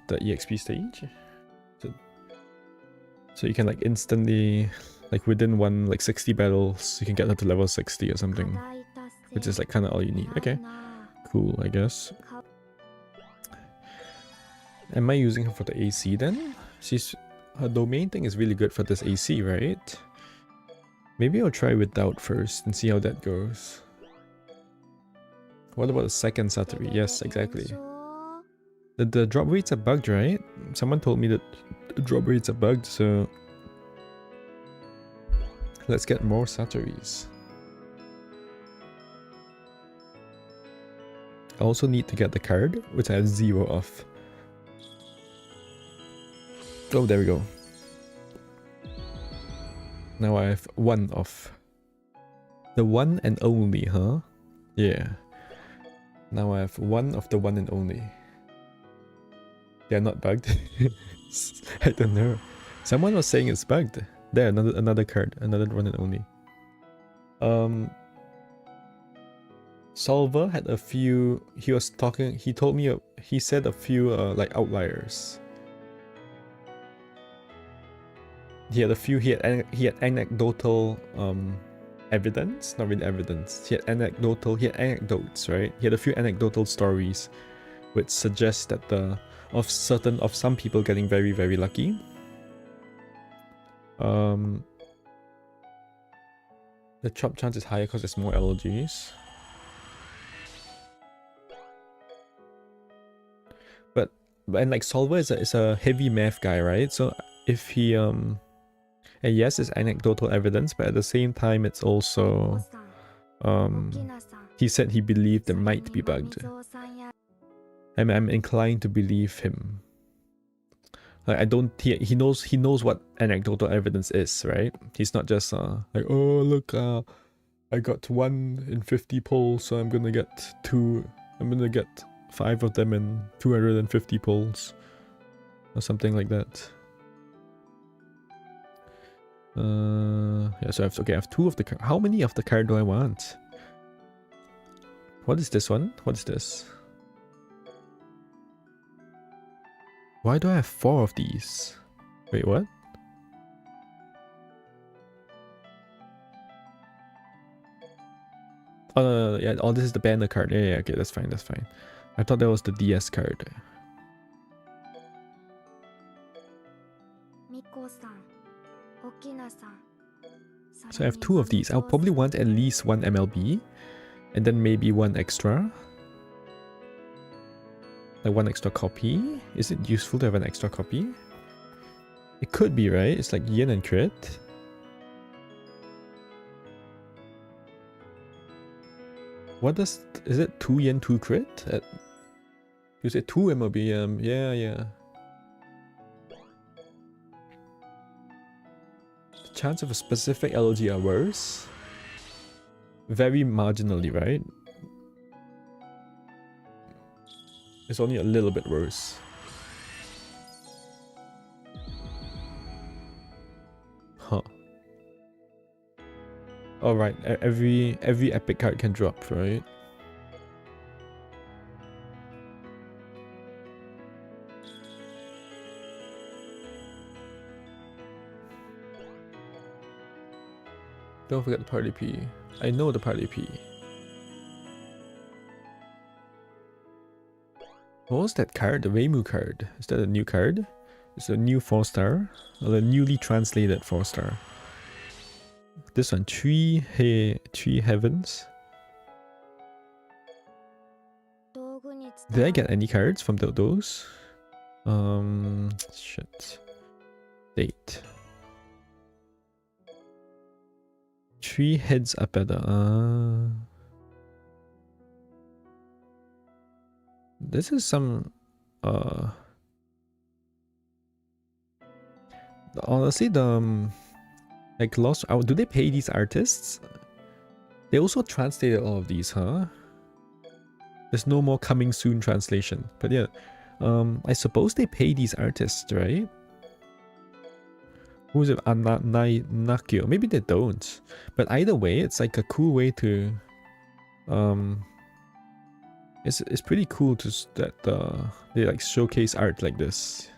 EXP stage. So you can like instantly, like within like 60 battles, you can get her to level 60 or something. Which is like kind of all you need. Okay, cool, I guess. Am I using her for the AC then? Her domain thing is really good for this AC, right? Maybe I'll try without first and see how that goes. What about the second Satori? Yes, exactly. The drop rates are bugged, right? Someone told me that the drop rates are bugged, so... Let's get more Satoris. I also need to get the card, which I have 0 of. Oh, there we go. Now I have 1 of. The one and only, huh? Yeah. Now I have 1 of the one and only. They're not bugged. I don't know. Someone was saying it's bugged. There, another card, another one and only. Solver had a few. He was talking. He told me. He said a few like outliers. He had a few. He had anecdotal evidence. Not really evidence. He had anecdotes, right? He had a few anecdotal stories, which suggest that of some people getting very, very lucky. The chop chance is higher because there's more allergies. And like Solver is a heavy math guy, right? So if he and yes, it's anecdotal evidence, but at the same time it's also he said he believed it might be bugged. I'm inclined to believe him. Like he knows what anecdotal evidence is, right? He's not just like, oh look, I got 1 in 50 polls, so I'm gonna get 5 of them in 250 polls. Or something like that. Yeah, so I have 2 of the card. How many of the card do I want? What is this one? What is this? Why do I have 4 of these? Wait, what? Oh, no, yeah, this is the banner card. Yeah, okay, that's fine, that's fine. I thought that was the DS card. So I have 2 of these. I'll probably want at least 1 MLB. And then maybe 1 extra. Like 1 extra copy. Is it useful to have an extra copy? It could be, right? It's like yin and crit. Is it 2 yen, 2 crit? You said 2 MLB, yeah. The chance of a specific LG are worse. Very marginally, right? It's only a little bit worse. Huh. Alright, every epic card can drop, right? Don't forget the party P. I know the party P. What was that card? The Weimu card. Is that a new card? It's a new 4-star. Or the newly translated 4-star. This one, Tree Heavens. Did I get any cards from those? Shit. Date. 3 heads are better. This is some honestly the like lost out. Do they pay these artists? They also translated all of these, huh? There's no more coming soon translation. But yeah, I suppose they pay these artists, right? Who's it? Nakio. Maybe they don't. But either way, it's like a cool way to it's pretty cool to that they like showcase art like this.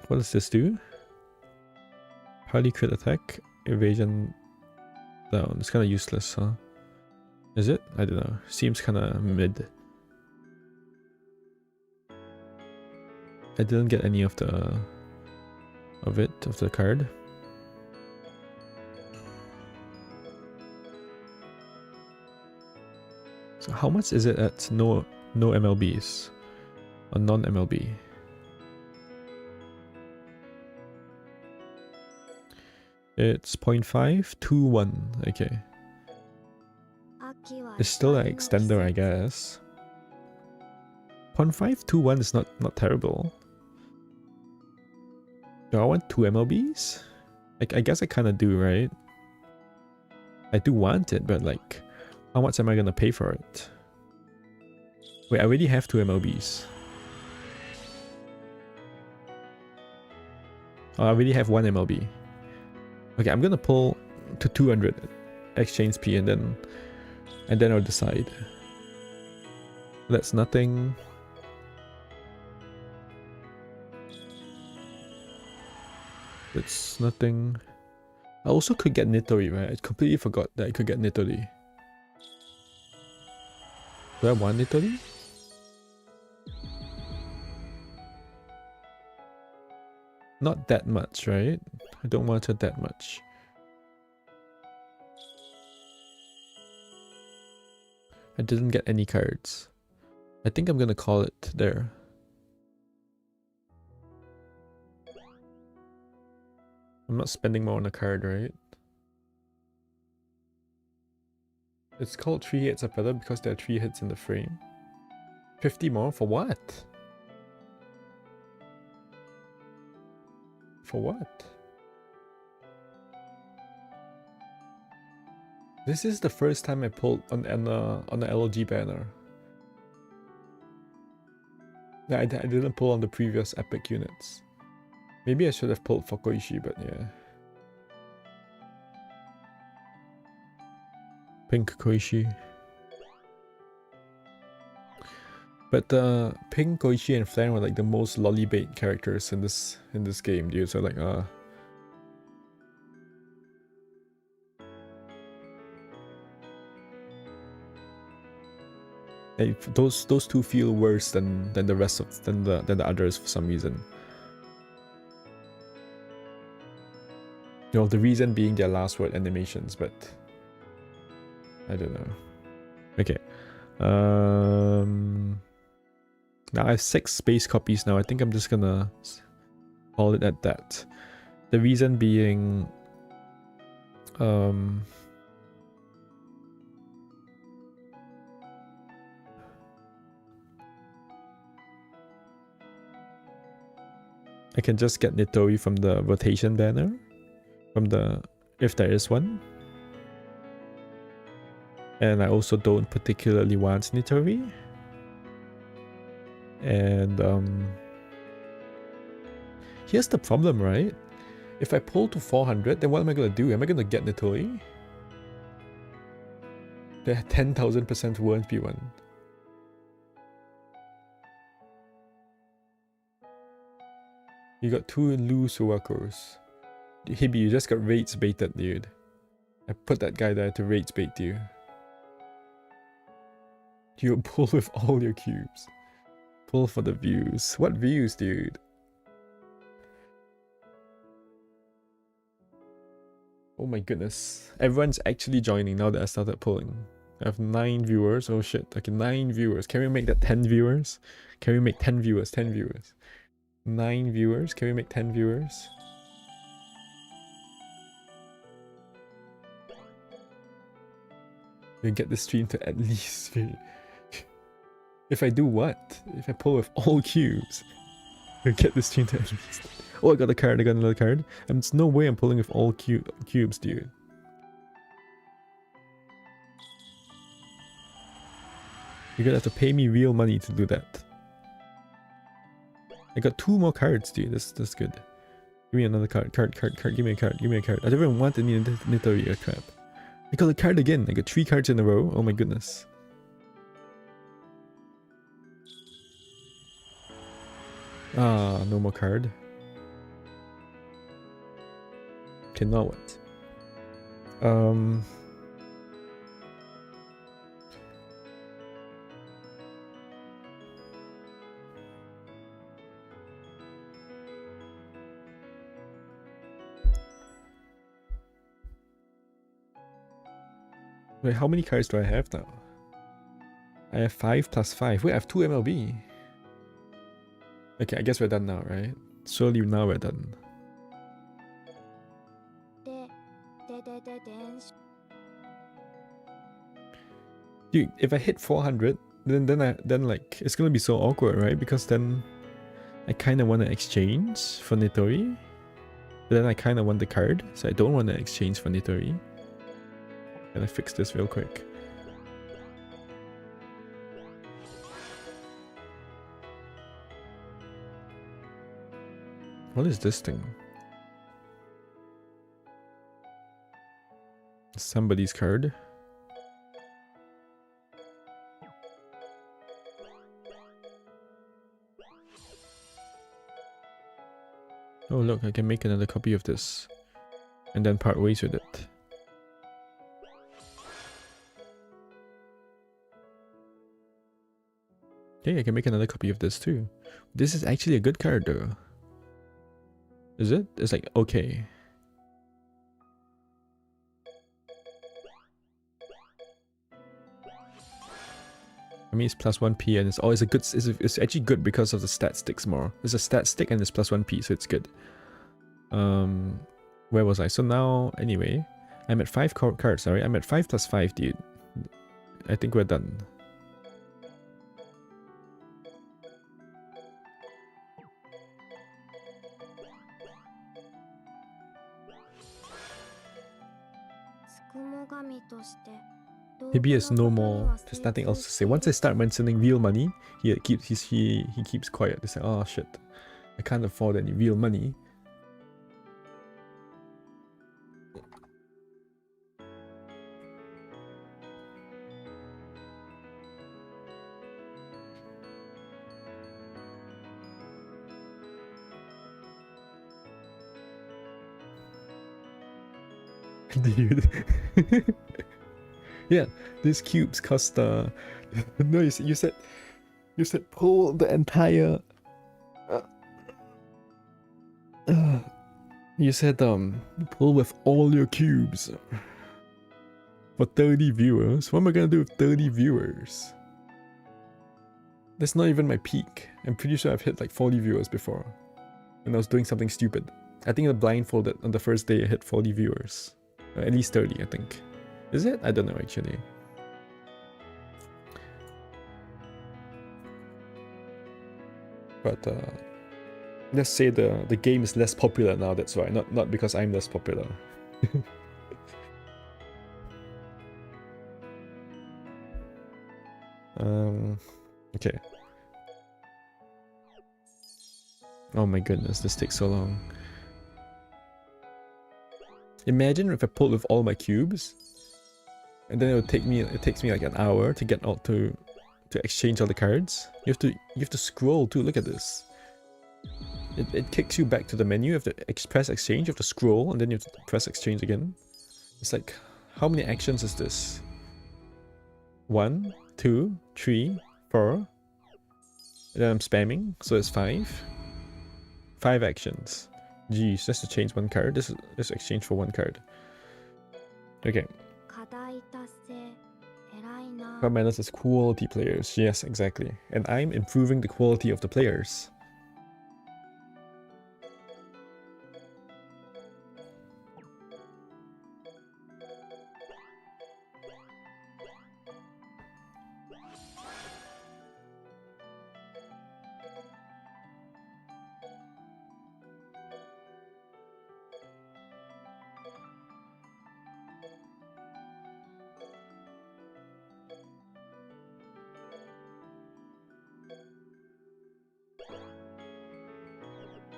What does this do? Highly crit attack, evasion down. It's kind of useless, huh? Is it? I don't know. Seems kind of mid. I didn't get any of the card. So how much is it at no MLBs or non MLB? It's 0.521. Okay. It's still an extender, I guess. 0.521 is not terrible. Do I want 2 MLBs? Like, I guess I kind of do, right? I do want it, but like, how much am I gonna pay for it? Wait, I already have 2 MLBs. Oh, I already have 1 MLB. Okay, I'm gonna pull to 200 exchange P and then I'll decide. That's nothing. It's nothing. I also could get Nitori, right? I completely forgot that I could get Nitori. Do I want Nitori? Not that much, right? I don't want it that much. I didn't get any cards. I think I'm gonna call it there. I'm not spending more on a card, right? It's called 3 hits are better because there are 3 hits in the frame. 50 more? For what? For what? This is the first time I pulled on the LG banner. Yeah, I didn't pull on the previous epic units. Maybe I should have pulled for Koishi, but yeah. Pink Koishi. But Pink Koishi and Flan were like the most lollybait characters in this game, dude. So like those two feel worse than the rest of than the others for some reason. You know, the reason being their last word animations, but I don't know. Okay. Now I have 6 space copies now. I think I'm just gonna call it at that. The reason being I can just get Nitori from the rotation banner. From the, if there is one. And I also don't particularly want Nitori. And here's the problem, right? If I pull to 400, then what am I gonna do? Am I gonna get Nitori? The 10,000% won't be one. You got 2 loose Suwakos. Hibi, you just got rates baited, dude. I put that guy there to rates bait you. You pull with all your cubes. Pull for the views. What views, dude? Oh my goodness. Everyone's actually joining now that I started pulling. I have 9 viewers. Oh shit. Okay, 9 viewers. Can we make that 10 viewers? Can we make 10 viewers? 10 viewers. 9 viewers. Can we make 10 viewers? We get the stream to at least... If I do what? If I pull with all cubes, we get the stream to at least... Oh, I got a card. I got another card. And there's no way I'm pulling with all cubes, dude. You're gonna have to pay me real money to do that. I got 2 more cards, dude. That's good. Give me another card. Card. Give me a card. Give me a card. I don't even want any Nitori crap. I got a card again. I got 3 cards in a row. Oh my goodness. Ah, no more card. Okay, now what? Wait, how many cards do I have now? I have 5 plus 5. Wait, I have 2 MLB. Okay, I guess we're done now, right? Surely now we're done. Dude, if I hit 400, then like it's gonna be so awkward, right? Because then I kind of want to exchange for Nitori, but then I kind of want the card, so I don't want to exchange for Nitori. Can I fix this real quick? What is this thing? Somebody's card. Oh look, I can make another copy of this and then part ways with it. Okay, I can make another copy of this too. This is actually a good card though. Is it? It's like, okay. I mean, it's plus 1p and it's always a good... It's actually good because of the stat sticks more. There's a stat stick and it's plus 1p, so it's good. Where was I? So now, anyway, I'm at 5 cards, sorry. I'm at 5 plus 5, dude. I think we're done. Maybe has no more. There's nothing else to say. Once I start mentioning real money, he keeps quiet. They say, "Oh shit, I can't afford any real money." Dude. Yeah, these cubes cost no, you said pull the entire you said pull with all your cubes for 30 viewers. What am I gonna do with 30 viewers? That's not even my peak. I'm pretty sure I've hit like 40 viewers before when I was doing something stupid. I think the blindfolded on the first day I hit 40 viewers. At least 30, I think. Is it? I don't know actually. But let's say the game is less popular now, that's why. Not because I'm less popular. Okay. Oh my goodness, this takes so long. Imagine if I pulled with all my cubes, and then it takes me like an hour to get out to exchange all the cards. You have to scroll too. Look at this. It kicks you back to the menu. You have to press exchange. You have to scroll, and then you have to press exchange again. It's like, how many actions is this? 1, 2, 3, 4. And then I'm spamming, so it's 5. 5 actions. Geez, just to change one card. This is exchange for one card. Okay. What matters is quality players. Yes, exactly. And I'm improving the quality of the players.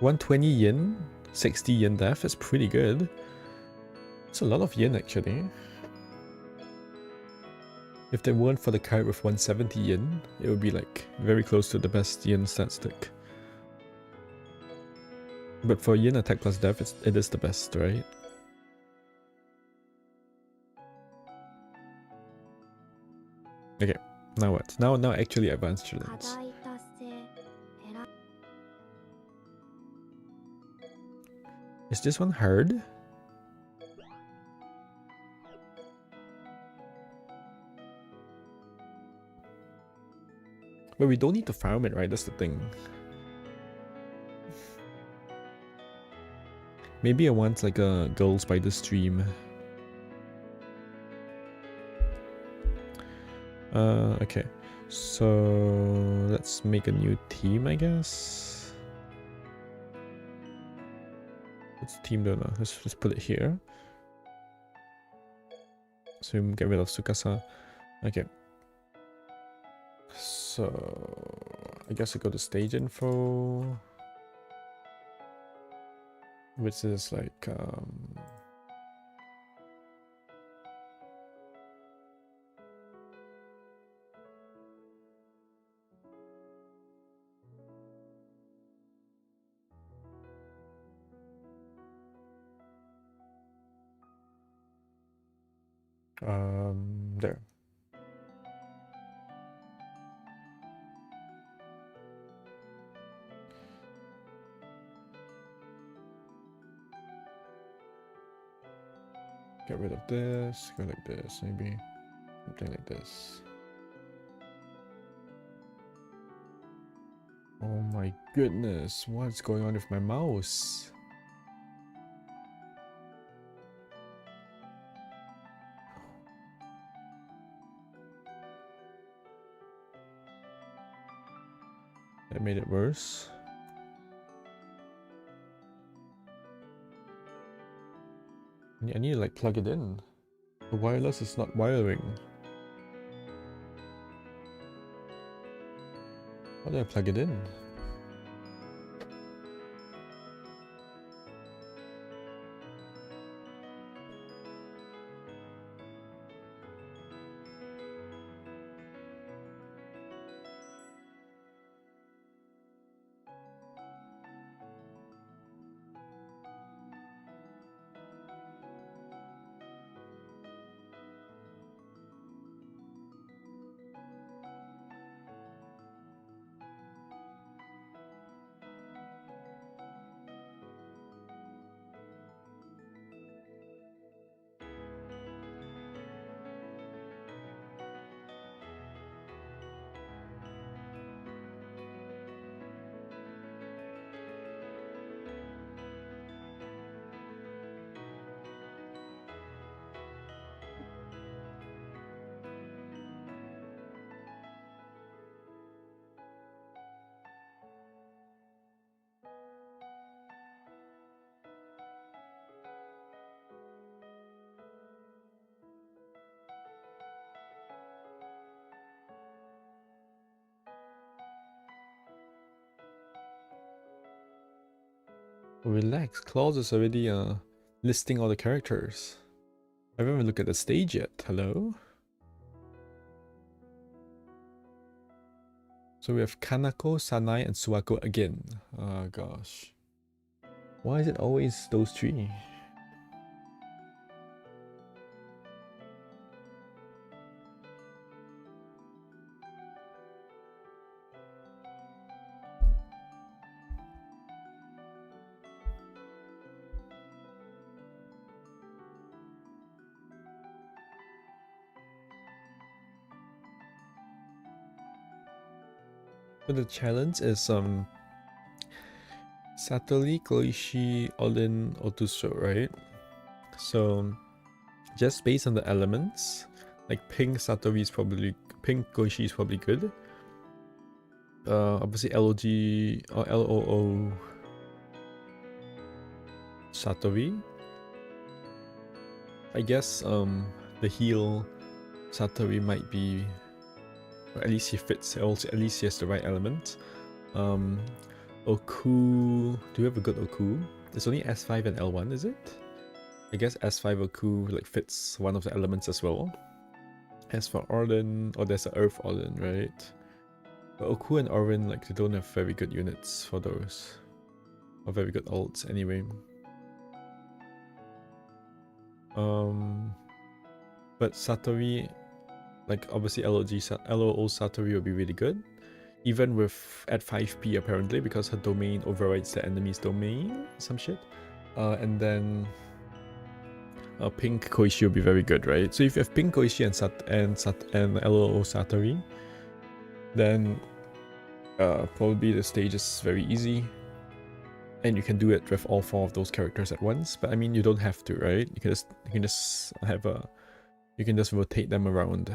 $120, 60 yen def is pretty good. It's a lot of yen actually. If they weren't for the card with 170 yen, it would be like very close to the best yen stat stick. But for yen attack plus def, it is the best, right? Okay, now what? Now actually advanced challenge. Is this one hard? But we don't need to farm it, right? That's the thing. Maybe I want like a girl spider stream. Okay. So let's make a new team, I guess. What's the team donor? Let's just put it here. So we get rid of Tsukasa. Okay. So I guess I go to stage info, which is like there. Get rid of this, go like this, maybe something like this. Oh my goodness, what's going on with my mouse? That made it worse. I need to like plug it in. The wireless is not wiring. How do I plug it in? Relax, Claus is already listing all the characters. I haven't even looked at the stage yet. Hello? So we have Kanako, Sanai, and Suwako again. Oh gosh. Why is it always those three? But the challenge is Satori, Koishi, Olin, Otuso, right? So just based on the elements, like pink Satori is probably pink Koishi is probably good. Obviously LOG or LOO Satori. I guess the heal Satori might be, or at least he fits. Also, at least he has the right element. Oku. Do we have a good Oku? It's only S5 and L1, is it? I guess S5 Oku like fits one of the elements as well. As for Orlin, oh, there's an Earth Orlin, right? But Oku and Orlin, like, they don't have very good units for those. Or very good ults anyway. But Satori, like, obviously LOO Satori will be really good. Even with at 5p apparently, because her domain overrides the enemy's domain, some shit. And then pink Koishi will be very good, right? So if you have pink Koishi and LOO Satori, then probably the stage is very easy. And you can do it with all 4 of those characters at once. But I mean, you don't have to, right? You can just rotate them around,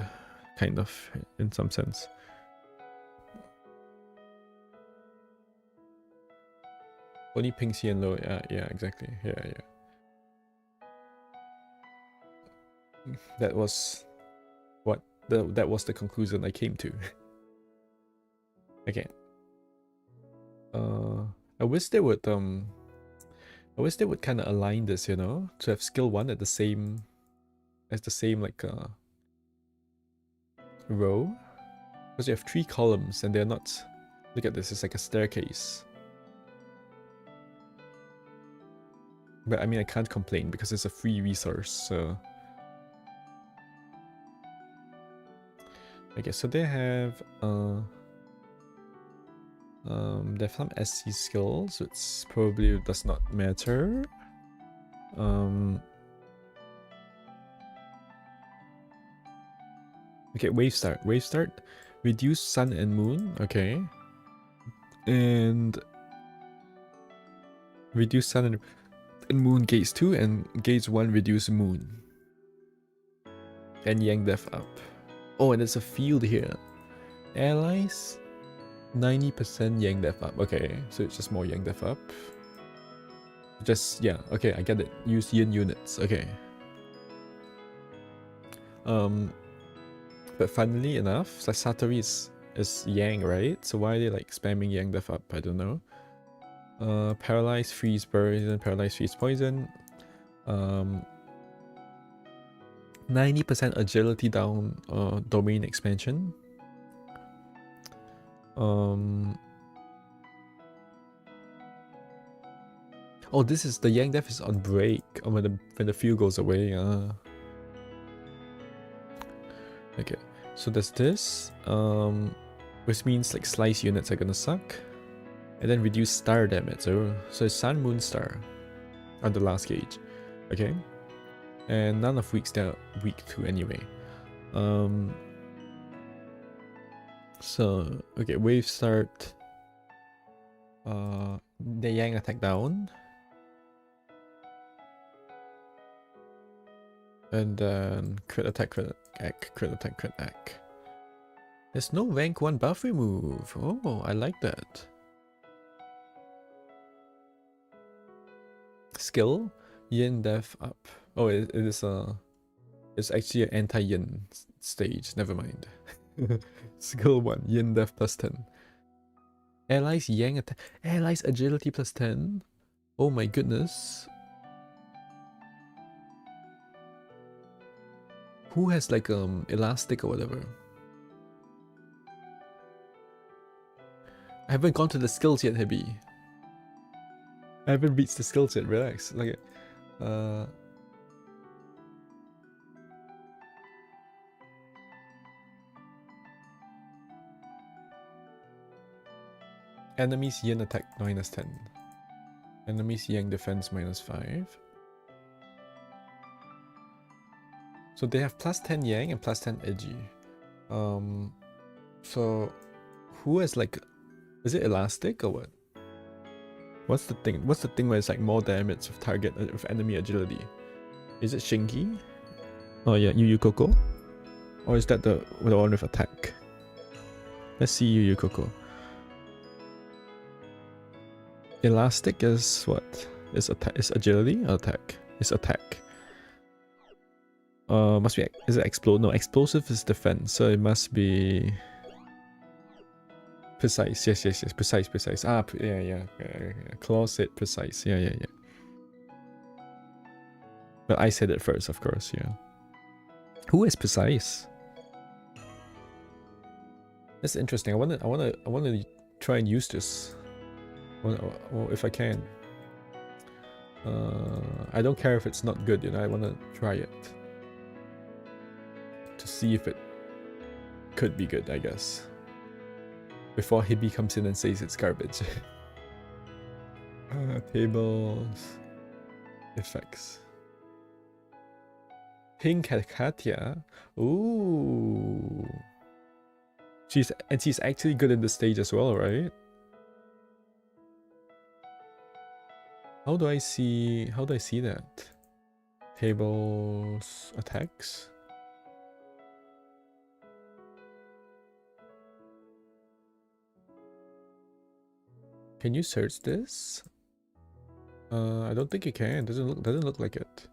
kind of, in some sense. Only pink C and low, yeah, exactly, yeah. That was that was the conclusion I came to. Okay. I wish they would kind of align this, you know, to have skill 1 at the same like row, because you have 3 columns and they're not. Look at this, it's like a staircase. But I mean, I can't complain because it's a free resource, so. Okay, so they have some SC skills, which probably does not matter. Okay, wave start, reduce sun and moon, okay, and reduce sun and moon gaze 2 and gaze 1 reduce moon, and yang def up. Oh, and there's a field here. Allies 90% yang def up. Okay, so it's just more yang def up. Just, yeah, okay, I get it. Use yin units, okay. But funnily enough, like Satori is yang, right? So why are they like spamming yang def up? I don't know. Paralyze, freeze, poison, paralyze, freeze, poison. 90% agility down, domain expansion. Oh, this is the yang def is on break. Oh, when the field goes away. Okay, so there's this, which means like slice units are gonna suck, and then reduce star damage. So it's Sun, Moon, Star on the last gauge. Okay, and none of weeks they're weak to anyway. So okay, wave start. The yang attack down. And then crit attack, crit attack, crit attack. There's no rank 1 buff remove. Oh, I like that. Skill, yin def up. Oh, it's actually an anti-yin stage. Never mind. Skill 1, yin def plus 10. Allies yang attack. Allies agility plus 10. Oh my goodness. Who has like elastic or whatever? I haven't gone to the skills yet, Hebi. I haven't reached the skills yet. Relax. Like, enemies yin attack minus 10. Enemies yang defense minus 5. So they have plus 10 yang and plus 10 edgy. So who has like Is it elastic or what? What's the thing? What's the thing where it's like more damage with target with enemy agility? Is it Shinki? Oh yeah, Yu Coco? Or is that the one with attack? Let's see Yu Coco. Elastic is what? Is attack? Is agility or attack? It's attack. Must be. Is it explode? No, explosive is defense. So it must be precise. Yes. Precise. Ah, yeah. Claw said precise. Yeah. But I said it first, of course. Yeah. Who is precise? That's interesting. I wanna try and use this. Well, if I can. I don't care if it's not good, you know. I wanna try it to see if it could be good, I guess. Before Hibby comes in and says it's garbage. Tables, effects. Pink Katya. Ooh. She's actually good in the stage as well, right? How do I see that? Tables, attacks. Can you search this? I don't think you can. Doesn't look like it.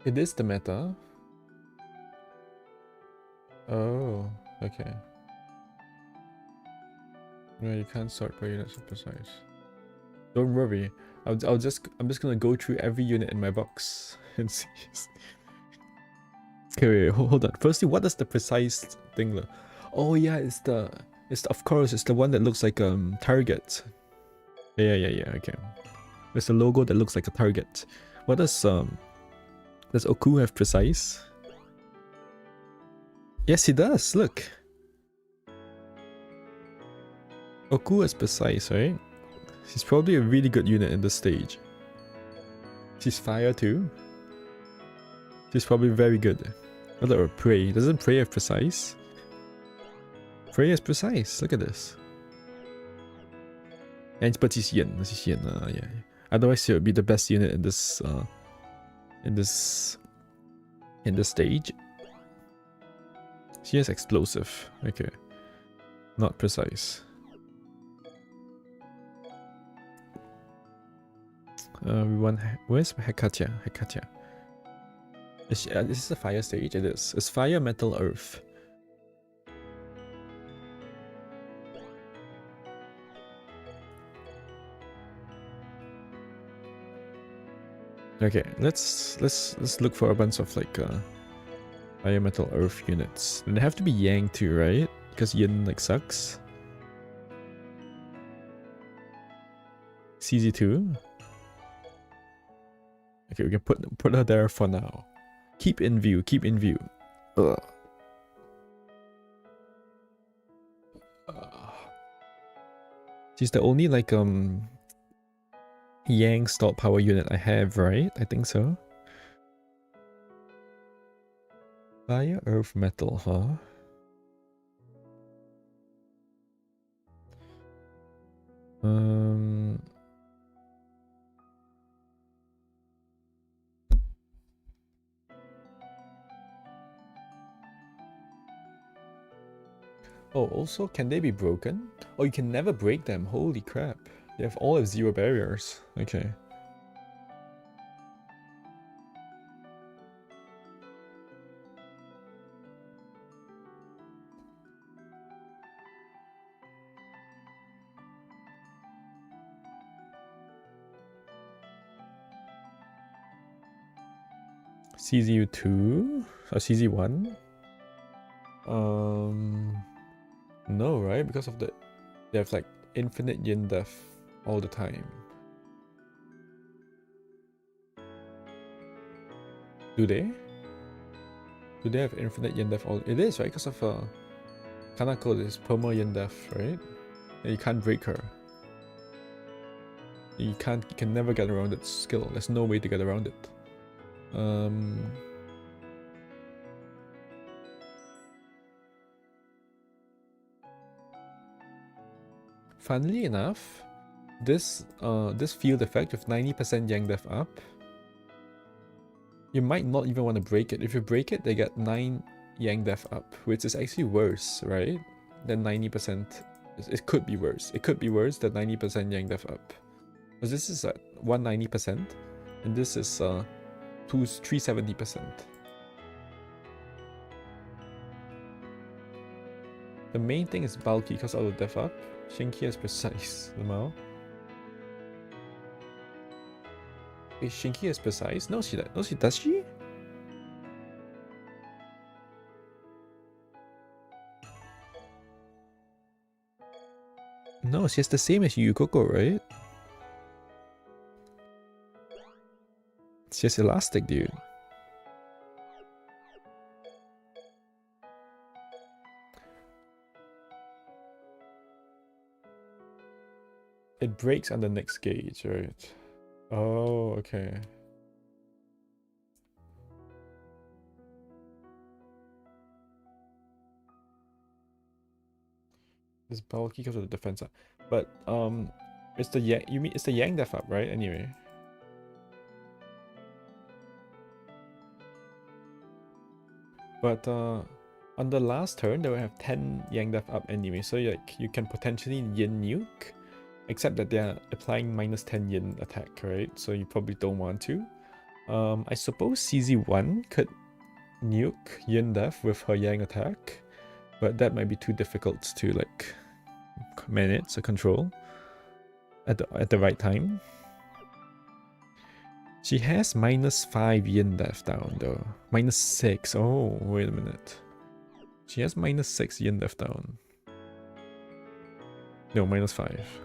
It is the meta. Oh, okay. No, you can't sort by units of precise. Don't worry. I'm just gonna go through every unit in my box and see. Okay, wait, hold on. Firstly, what does the precise thing look? Oh yeah, it's the one that looks like target. Yeah, okay. It's the logo that looks like a target. What does Mokou have precise? Yes, he does. Look. Mokou is precise, right? She's probably a really good unit in this stage. She's fire too. She's probably very good. What about Prey? Doesn't Prey have precise? Prey is precise. Look at this. And but she's Yin. Yeah. Otherwise, she would be the best unit in this stage. She has explosive. Okay. Not precise. We want. Where's Hekatia? Is this a fire stage? It is. It's fire, metal, earth. Okay, let's look for a bunch of like fire, metal, earth units. And they have to be Yang too, right? Because Yin like sucks. CZ2. Okay, we can put her there for now. Keep in view. Ugh. She's the only like Yang stock power unit I have, right? I think so. Fire, earth, metal, huh? Oh, also, can they be broken? Oh, you can never break them. Holy crap. They all have 0 barriers. Okay. CZU2 or CZ1? No, right? Because of they have like infinite yin def all the time. Do they? Do they have infinite yin def all? It is, right? Because of Kanako is perma yin def, right? And you can't break her. You can never get around its skill. There's no way to get around it. Funnily enough, this field effect with 90% Yang Def up, you might not even want to break it. If you break it, they get 9 Yang Def up, which is actually worse, right? Than 90%. It could be worse. It could be worse than 90% Yang Def up. Because this is at 190%, and this is 370%. The main thing is bulky because of the def up. Shinki is precise. Lamau. Wait, Shinki is precise? No, does she? No, she has the same as Yukoko, right? It's just elastic, dude. It breaks on the next gauge, right? Oh, okay. This bulky because of the defense up. But it's the Yang, you mean it's the Yang def up, right? Anyway. But on the last turn they will have 10 Yang def up anyway, so like you can potentially yin nuke, except that they're applying -10 yin attack, right? So you probably don't want to. I suppose CZ1 could nuke yin def with her Yang attack, but that might be too difficult to like manage or control at the right time. She has -5 yin def down though. -6. Oh, wait a minute. She has -6 yin def down. No, -5.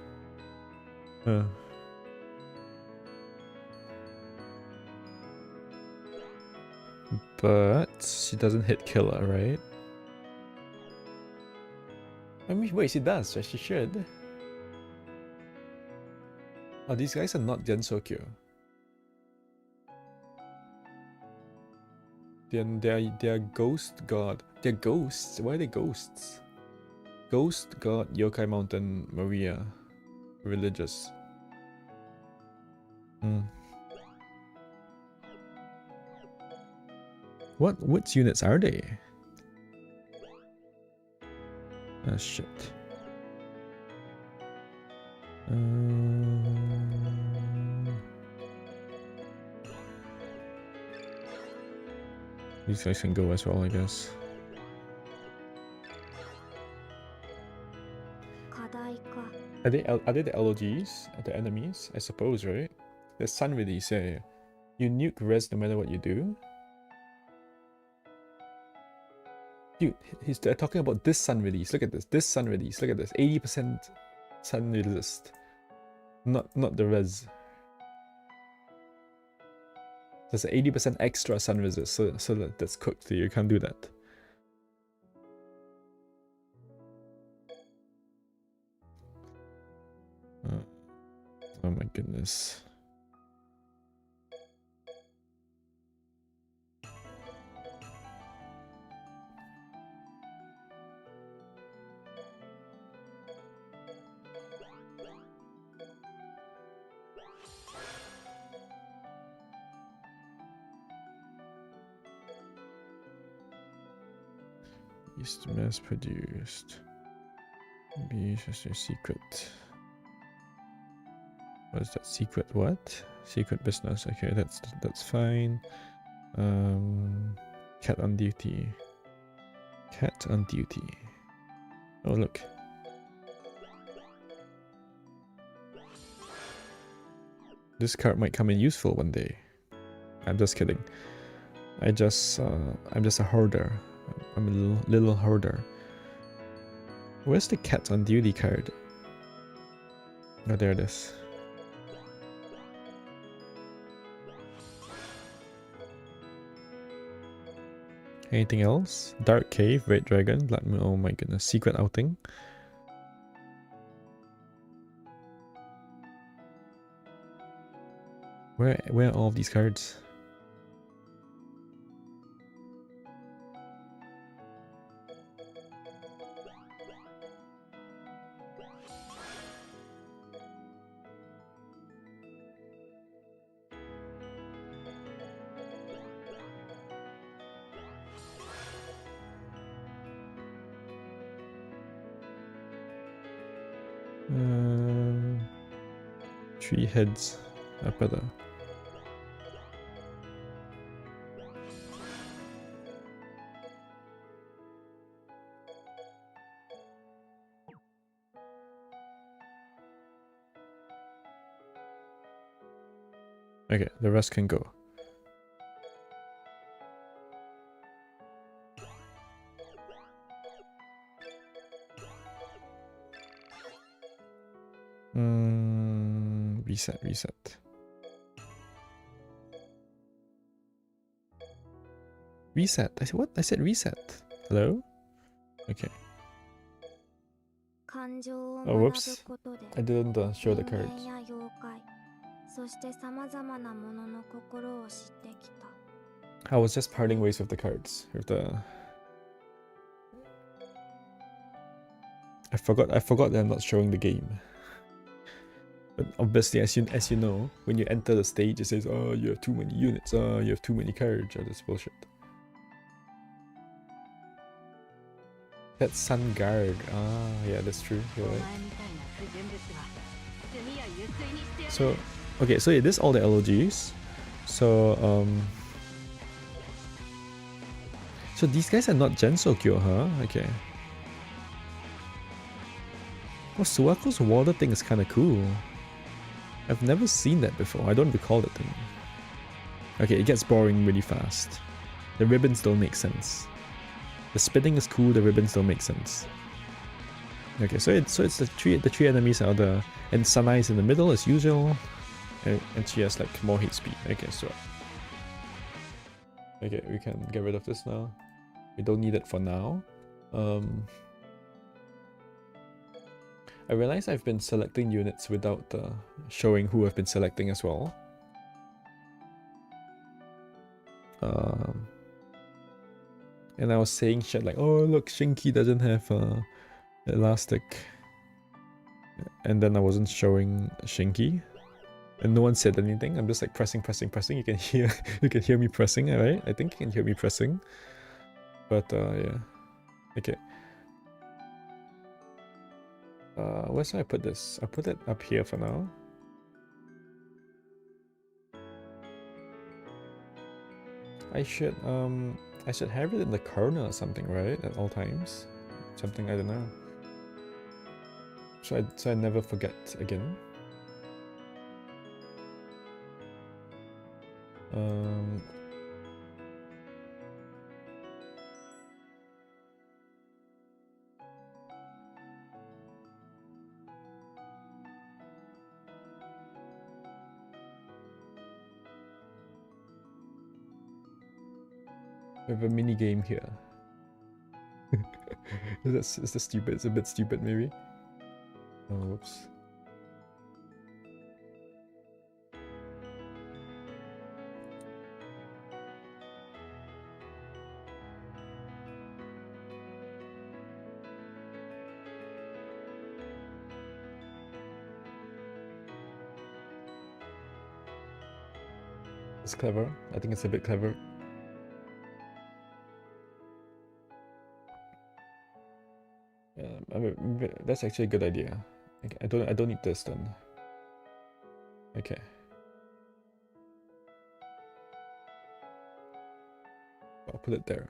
But she doesn't hit killer, right? I mean, wait, she does, right? She should. Oh, these guys are not Gensokyo. They're ghost god. They're ghosts. Why are they ghosts? Ghost god, Yokai Mountain, Maria. Religious. Which units are they? Ah, shit. These guys can go as well, I guess. Are they the LOGs? Are the enemies? I suppose, right? The sun release, yeah. You nuke res no matter what you do. Dude, they're talking about this sun release. Look at this. This sun release. Look at this. 80% sun resist. Not the res. There's 80% extra sun resist, so that's cooked. So you can't do that. Oh my goodness. East mass produced. Be just a secret. What is that? Secret what? Secret business. Okay, that's fine. Cat on duty. Cat on duty. Oh look. This card might come in useful one day. I'm just kidding. I'm just a hoarder. I'm a little hoarder. Where's the cat on duty card? Oh, there it is. Anything else? Dark Cave, Red Dragon, Black Moon. Oh my goodness, secret outing. Where are all of these cards? Three heads. Apa dah? Okay, the rest can go. Reset. Reset. I said what? I said reset. Hello? Okay. Oh, whoops. I didn't show the cards. I was just parting ways with the cards. With the I forgot that I'm not showing the game. But obviously, as you know, when you enter the stage, it says, "Oh, you have too many units. Oh, you have too many cards." All this bullshit. That's Sun Guard. Ah, yeah, that's true. You're right. So, okay, so it is all the LOGs. So, so these guys are not Gensokyo, huh? Okay. Oh, Suwako's water thing is kind of cool. I've never seen that before. I don't recall that thing. Okay, it gets boring really fast. The ribbons don't make sense. The spinning is cool, the ribbons don't make sense. Okay, so it's the three enemies are the and Sanai is in the middle as usual. And she has like more hit speed. Okay, so okay, we can get rid of this now. We don't need it for now. I realize I've been selecting units without showing who I've been selecting as well. And I was saying shit like, oh look, Shinki doesn't have elastic. And then I wasn't showing Shinki. And no one said anything. I'm just like pressing. You can hear me pressing, right? I think you can hear me pressing. But yeah. Okay. Where should I put this? I'll put it up here for now. I should have it in the corner or something, right? At all times. Something, I don't know. So I never forget again. We have a mini game here. Is this stupid? It's a bit stupid, maybe. Oh, whoops. It's clever. I think it's a bit clever. I mean, that's actually a good idea. Okay, I don't need this then. Okay. I'll put it there.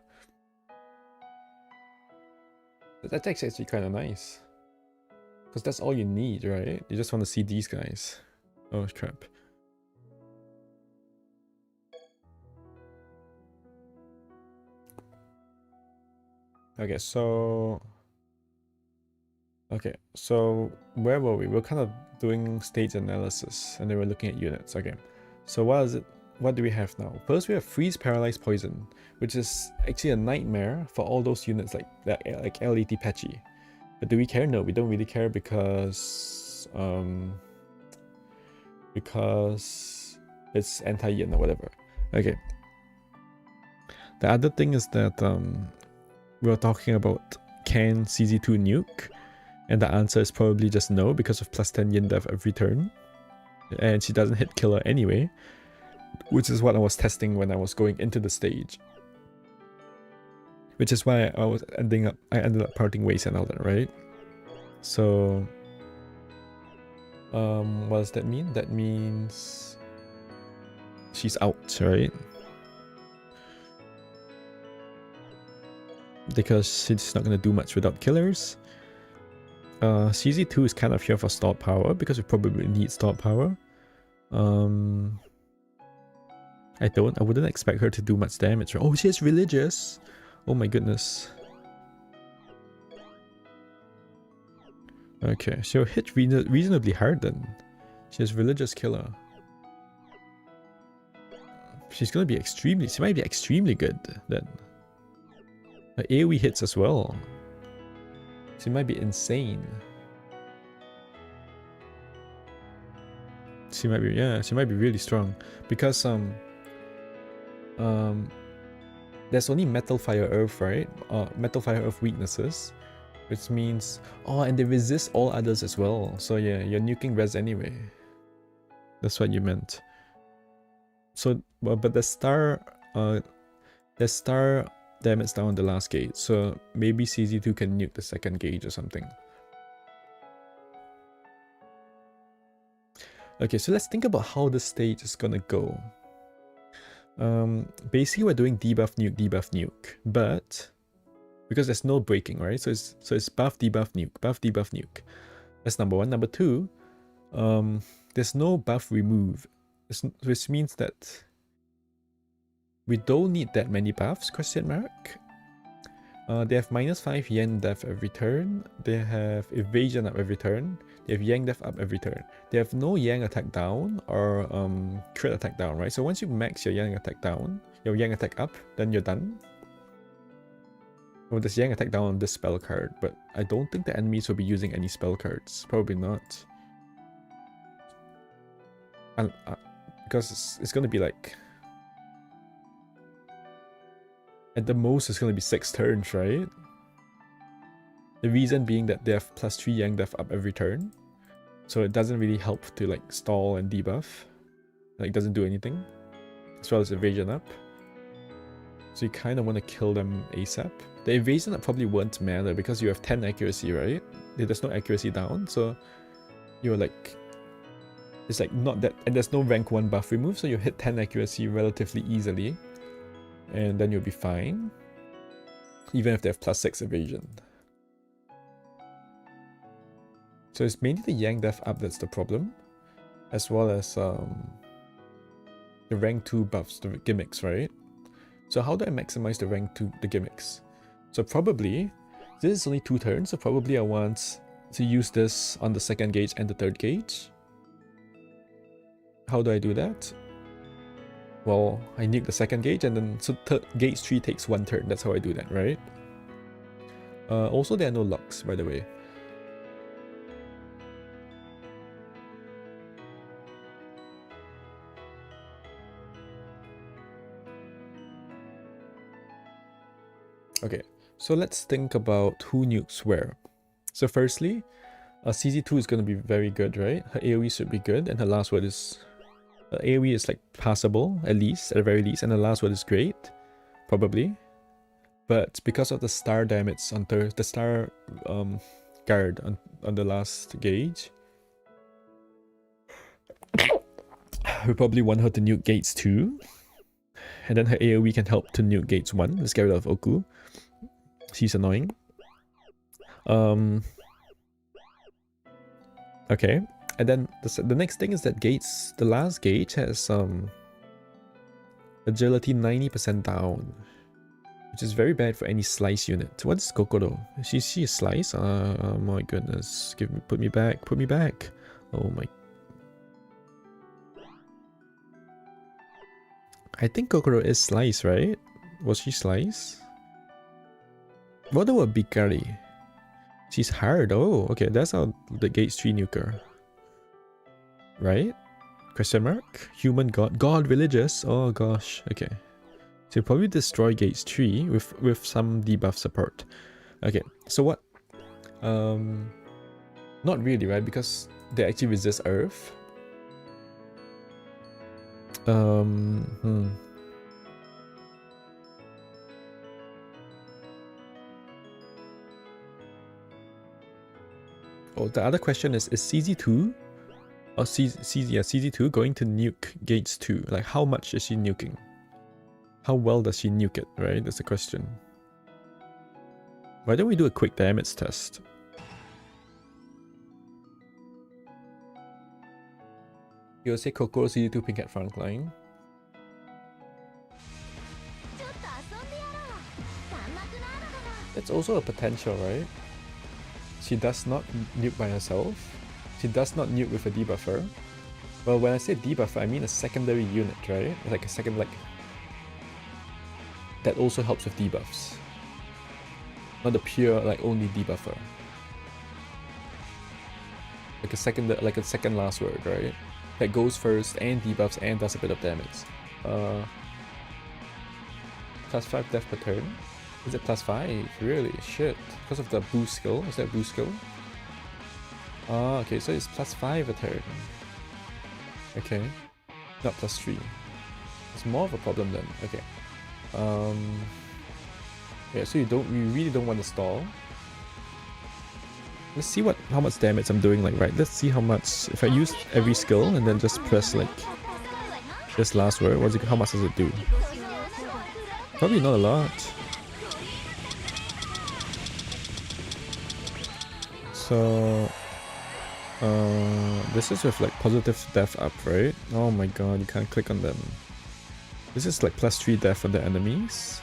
That's actually kind of nice. Because that's all you need, right? You just want to see these guys. Oh, crap. Okay, so... Okay, so where were we? We're kind of doing stage analysis, and then we're looking at units. Okay, so what do we have now? First, we have freeze, paralyze, poison, which is actually a nightmare for all those units like LET patchy. But do we care? No, we don't really care because It's anti-yin or whatever. Okay. The other thing is that we were talking about can CZ2 nuke? And the answer is probably just no, because of plus 10 yin def every turn. And she doesn't hit killer anyway, which is what I was testing when I was going into the stage. Which is why I ended up parting ways and all that, right? So what does that mean? That means she's out, right? Because she's not gonna do much without killers. CZ2 is kind of here for stall power because we probably need stall power. I wouldn't expect her to do much damage. Oh, she has religious. Oh my goodness. Okay, she'll hit reasonably hard then. She has religious killer. She might be extremely good then. Her AoE hits as well. She might be insane. She might be really strong. Because there's only metal, fire, earth, right? Metal, fire, earth weaknesses. Which means, and they resist all others as well. So yeah, you're nuking res anyway. That's what you meant. So, but the star damage down the last gauge. So maybe CZ2 can nuke the second gauge or something. Okay, so let's think about how the stage is gonna go. Basically we're doing debuff nuke, but because there's no breaking, right? So it's buff debuff nuke. That's number one. Number two, there's no buff remove, which means that we don't need that many buffs, question mark. They have -5 yen def every turn. They have evasion up every turn. They have yang def up every turn. They have no yang attack down or crit attack down, right? So once you max your yang attack down, your yang attack up, then you're done. Oh, there's yang attack down on this spell card, but I don't think the enemies will be using any spell cards. Probably not. And, because it's gonna be like, at the most it's gonna be 6 turns, right? The reason being that they have +3 yang def up every turn. So it doesn't really help to like stall and debuff. Like it doesn't do anything. As well as evasion up. So you kind of want to kill them ASAP. The evasion up probably won't matter because you have 10 accuracy, right? There's no accuracy down, so you're like, it's like not that, and there's no rank 1 buff remove, so you hit 10 accuracy relatively easily. And then you'll be fine. Even if they have +6 evasion. So it's mainly the yang def up that's the problem. As well as the rank 2 buffs, the gimmicks, right? So how do I maximize the rank 2, the gimmicks? So probably, this is only 2 turns, so probably I want to use this on the second gauge and the third gauge. How do I do that? Well, I nuke the second gauge and then, so gauge 3 takes 1 turn, that's how I do that, right? Also there are no locks, by the way. Okay, so let's think about who nukes where. So firstly, CZ2 is going to be very good, right? Her AoE should be good, and her last word is... AoE is like passable, at the very least, and the last word is great, probably. But because of the star damage on the star guard on the last gauge, we probably want her to nuke gates 2. And then her AoE can help to nuke gates 1. Let's get rid of Mokou. She's annoying. Okay. And then the next thing is that the last gauge has agility 90% down. Which is very bad for any slice unit. What is Kokoro? Is she a slice? Oh my goodness. Put me back. Oh my. I think Kokoro is slice, right? Was she slice? What about Bikari? She's hard. Oh, okay. That's how the gauge 3 nuker. Right? Question mark? Human god. God religious? Oh gosh. Okay. So you probably destroy Gates 3 with some debuff support. Okay, so what? Not really, right? Because they actually resist Earth. Oh, the other question is CZ2 or CZ2 going to nuke Gates 2? Like, how much is she nuking? How well does she nuke it, right? That's the question. Why don't we do a quick damage test? You'll say Kokoro CZ2 pink at frontline. That's also a potential, right? She does not nuke by herself. She does not nuke with a debuffer. Well, when I say debuffer, I mean a secondary unit, right? Like a second, like... that also helps with debuffs. Not a pure, like, only debuffer. Like a second last word, right? That goes first and debuffs and does a bit of damage. +5 death per turn? Is it +5? Really? Shit. Because of the boost skill? Is that boost skill? Ah, okay, so it's +5 a turn. Okay. Not +3. It's more of a problem then. Okay. Yeah, so you really don't want to stall. Let's see how much damage I'm doing, like, right? Let's see how much, if I use every skill and then just press, like, this last word, how much does it do? Probably not a lot. So, this is with, like, positive death up, right? Oh my god, you can't click on them. This is, like, +3 death on the enemies.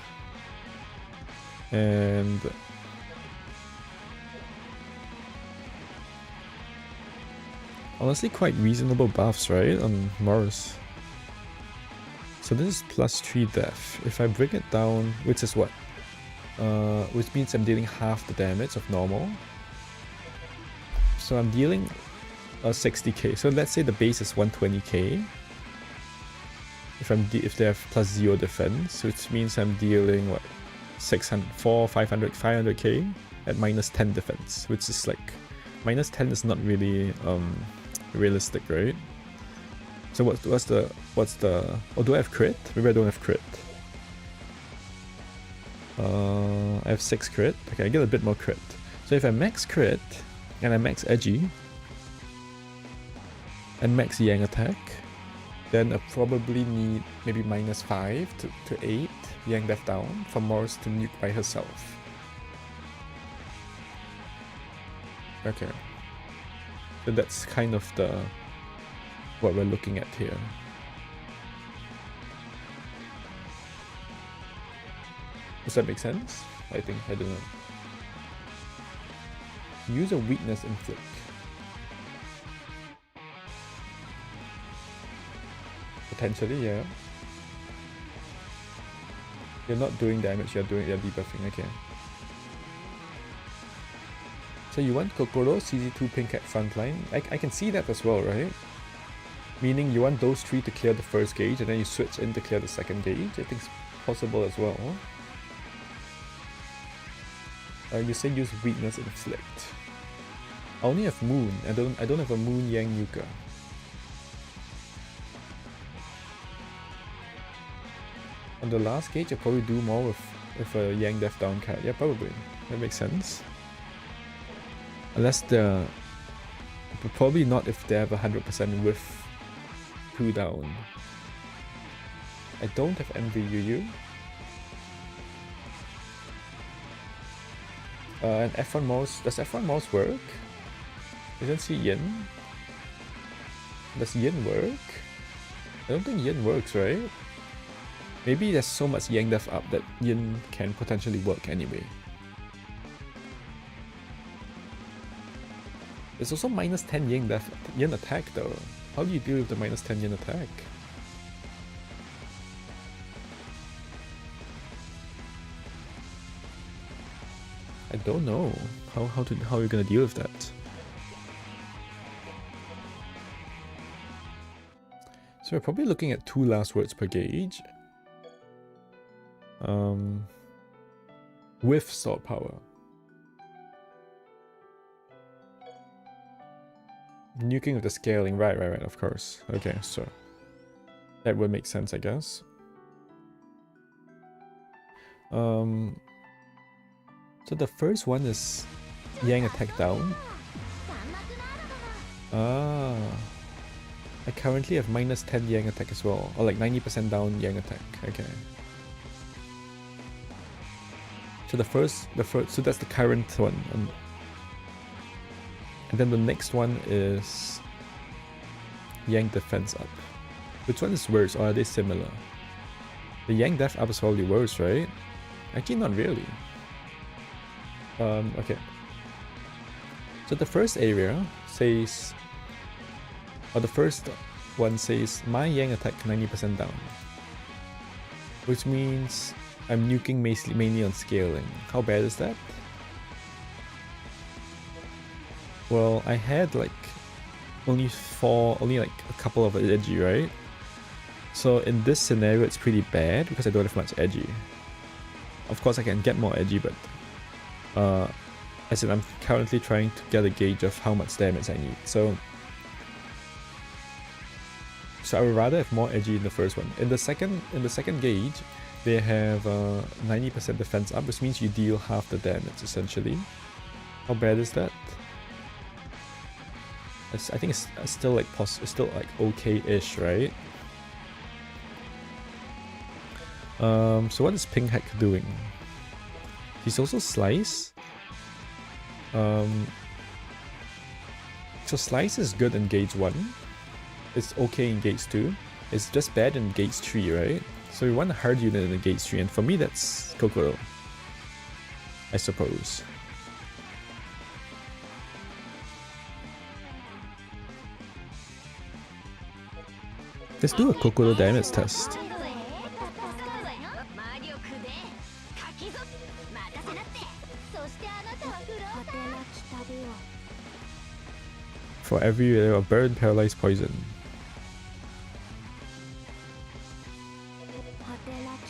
And... honestly, quite reasonable buffs, right, on Morris. So this is +3 death. If I bring it down, which is what? Which means I'm dealing half the damage of normal. So I'm dealing 60k. So let's say the base is 120k. If they have +0 defense, which means I'm dealing what? 500k at -10 defense, which is like -10 is not really realistic, right? So what's the oh, do I have crit? Maybe I don't have crit. I have 6 crit. Okay, I get a bit more crit. So if I max crit and I max edgy and max yang attack, then I probably need maybe -5 to 8 yang death down for Morris to nuke by herself. Okay. So that's kind of what we're looking at here. Does that make sense? I don't know. Use a weakness inflict. Potentially, yeah. You're not doing damage, you're debuffing, okay. So you want Kokoro, CZ2 pink at frontline. I can see that as well, right? Meaning you want those 3 to clear the first gauge and then you switch in to clear the second gauge. I think it's possible as well. You say use weakness inflict. I only have moon. I don't have a moon yang yuka. On the last gauge, I probably do more with a yang death down card. Yeah, probably. That makes sense. Unless but probably not if they have 100% with 2 down. I don't have MVUU. And F1 mouse, does F1 mouse work? I don't see Yin. Does Yin work? I don't think Yin works, right? Maybe there's so much yang death up that Yin can potentially work anyway. There's also -10 yin attack though. How do you deal with the -10 yin attack? I don't know. How are you gonna deal with that? So we're probably looking at 2 last words per gauge. With sword power. Nuking with the scaling, right, of course. Okay, so that would make sense, I guess. So the first one is Yang attack down. Ah, I currently have -10 Yang attack as well, or like 90% down Yang attack. Okay. So the first, so that's the current one. And then the next one is Yang defense up. Which one is worse, or are they similar? The Yang def up is probably worse, right? Actually, not really. Okay. So the first area says, or the first one says, my Yang attack 90% down. Which means I'm nuking mainly on scaling. How bad is that? Well, I had like only like a couple of edgy, right? So in this scenario, it's pretty bad because I don't have much edgy. Of course, I can get more edgy, but as in I'm currently trying to get a gauge of how much damage I need. So I would rather have more edgy in the first one. In the second gauge, they have 90% defense up, which means you deal half the damage essentially. How bad is that? I think it's still like okay-ish, right? So what is Pink Hack doing? He's also Slice. So Slice is good in gauge 1. It's okay in gauge 2. It's just bad in gauge 3, right? So we want a hard unit in the gauge 3, and for me that's Kokoro, I suppose. Let's do a Kokoro damage test. For every layer of burn, paralyze, poison.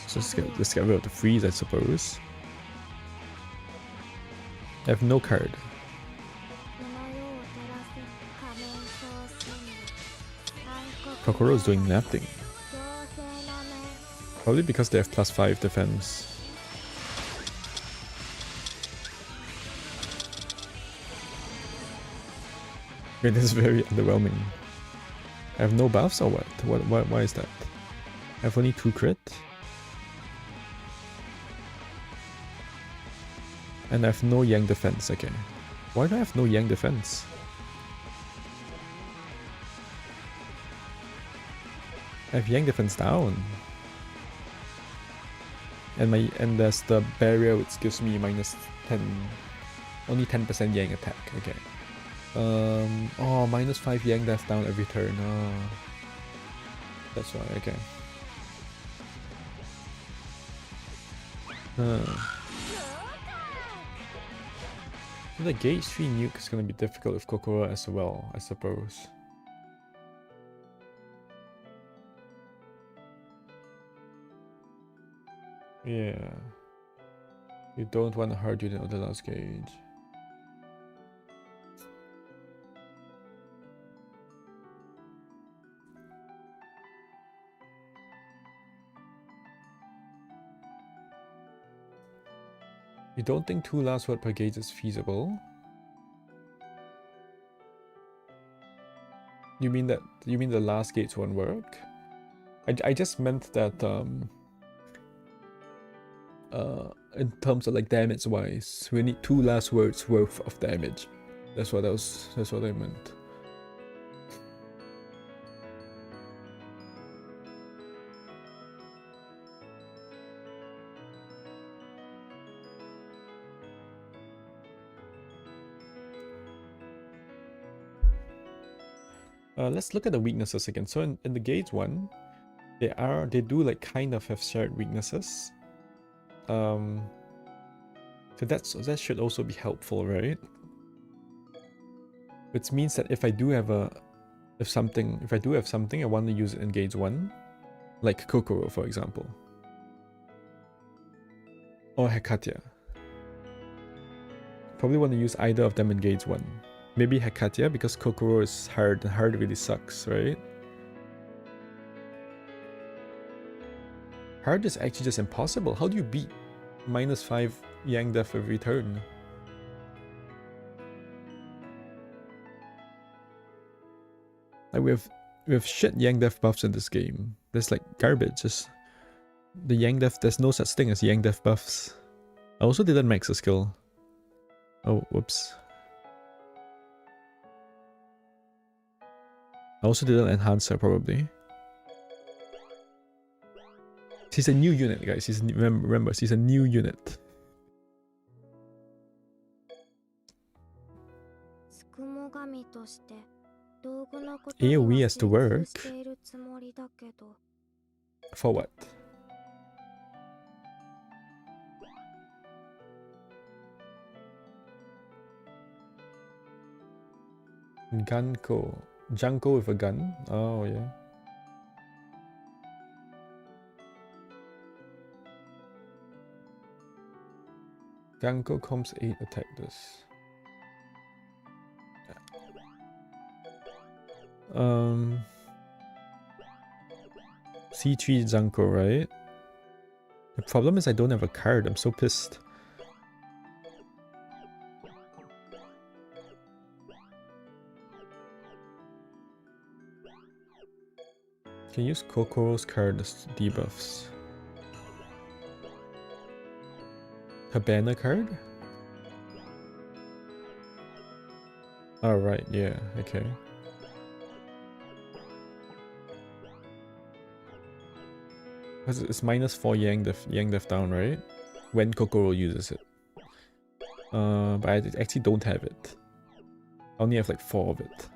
So let's get rid of the freeze, I suppose. I have no card. Kokoro is doing nothing. Probably because they have +5 defense. It is very underwhelming. I have no buffs or what? Why is that? I have only 2 crit. And I have no Yang defense, okay. Why do I have no Yang defense? I have Yang defense down. And there's the barrier which gives me -10, only 10% Yang attack, okay. Oh, -5 Yang def down every turn. Oh. That's why, okay. So the gauge 3 nuke is gonna be difficult with Kokoro as well, I suppose. Yeah. You don't want a hard unit on the last gauge. You don't think 2 last word per gauge is feasible? You mean the last gauge won't work? I just meant that in terms of like damage wise, we need 2 last words worth of damage. That's what I meant. Let's look at the weaknesses again. So in the gauge 1, they do like kind of have shared weaknesses. So that should also be helpful, right? Which means that if I do have a If I do have something, I want to use it in gauge 1. Like Kokoro, for example. Or Hekatia. Probably want to use either of them in gauge 1. Maybe Hekatia, because Kokoro is hard, and hard really sucks, right? Hard is actually just impossible. How do you beat -5 Yang Def every turn? Like we have shit Yang Def buffs in this game. There's like garbage. Just the Yang Def, there's no such thing as Yang Def buffs. I also didn't max a skill. Oh, whoops. I also didn't enhance her probably. She's a new unit, guys. Remember, she's a new unit. AoE has to work. For what? Ganko. Janko with a gun? Oh, yeah. Ganko comes 8 attack this. C3 Janko, right? The problem is I don't have a card. I'm so pissed. Can use Kokoro's card as debuffs. Her banner card? Alright, yeah, okay. It's -4 Yang Def down, right? When Kokoro uses it. But I actually don't have it. I only have like 4 of it.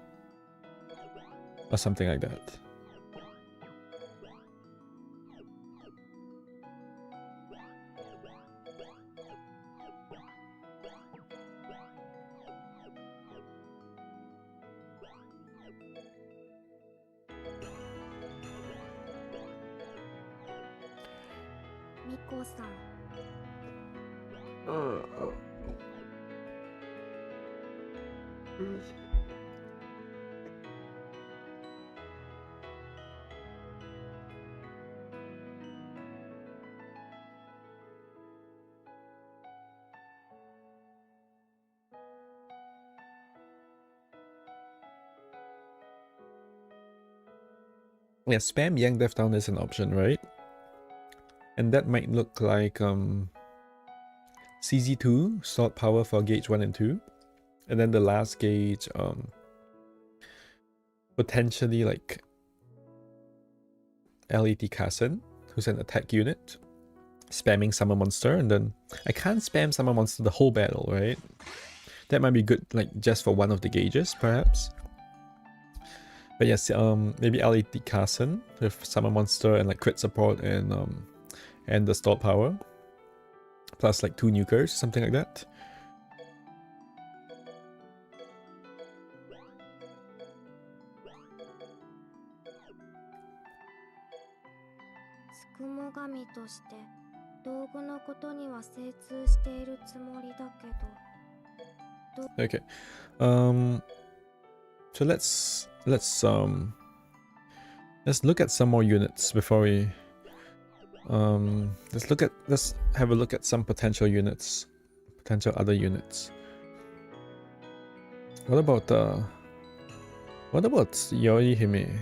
Or something like that. Yeah, spam Yang Def down is an option, right? And that might look like CZ2, slot power for gauge 1 and 2. And then the last gauge, potentially like LAT Kassen, who's an attack unit, spamming Summer Monster, and then I can't spam Summer Monster the whole battle, right? That might be good, like just for one of the gauges, perhaps. But yes, maybe LAT Kassen with Summer Monster and like crit support and the stall power, plus like 2 nukers, something like that. Okay, so let's look at some more units before we let's have a look at some potential units, potential other units. What about Yorihime?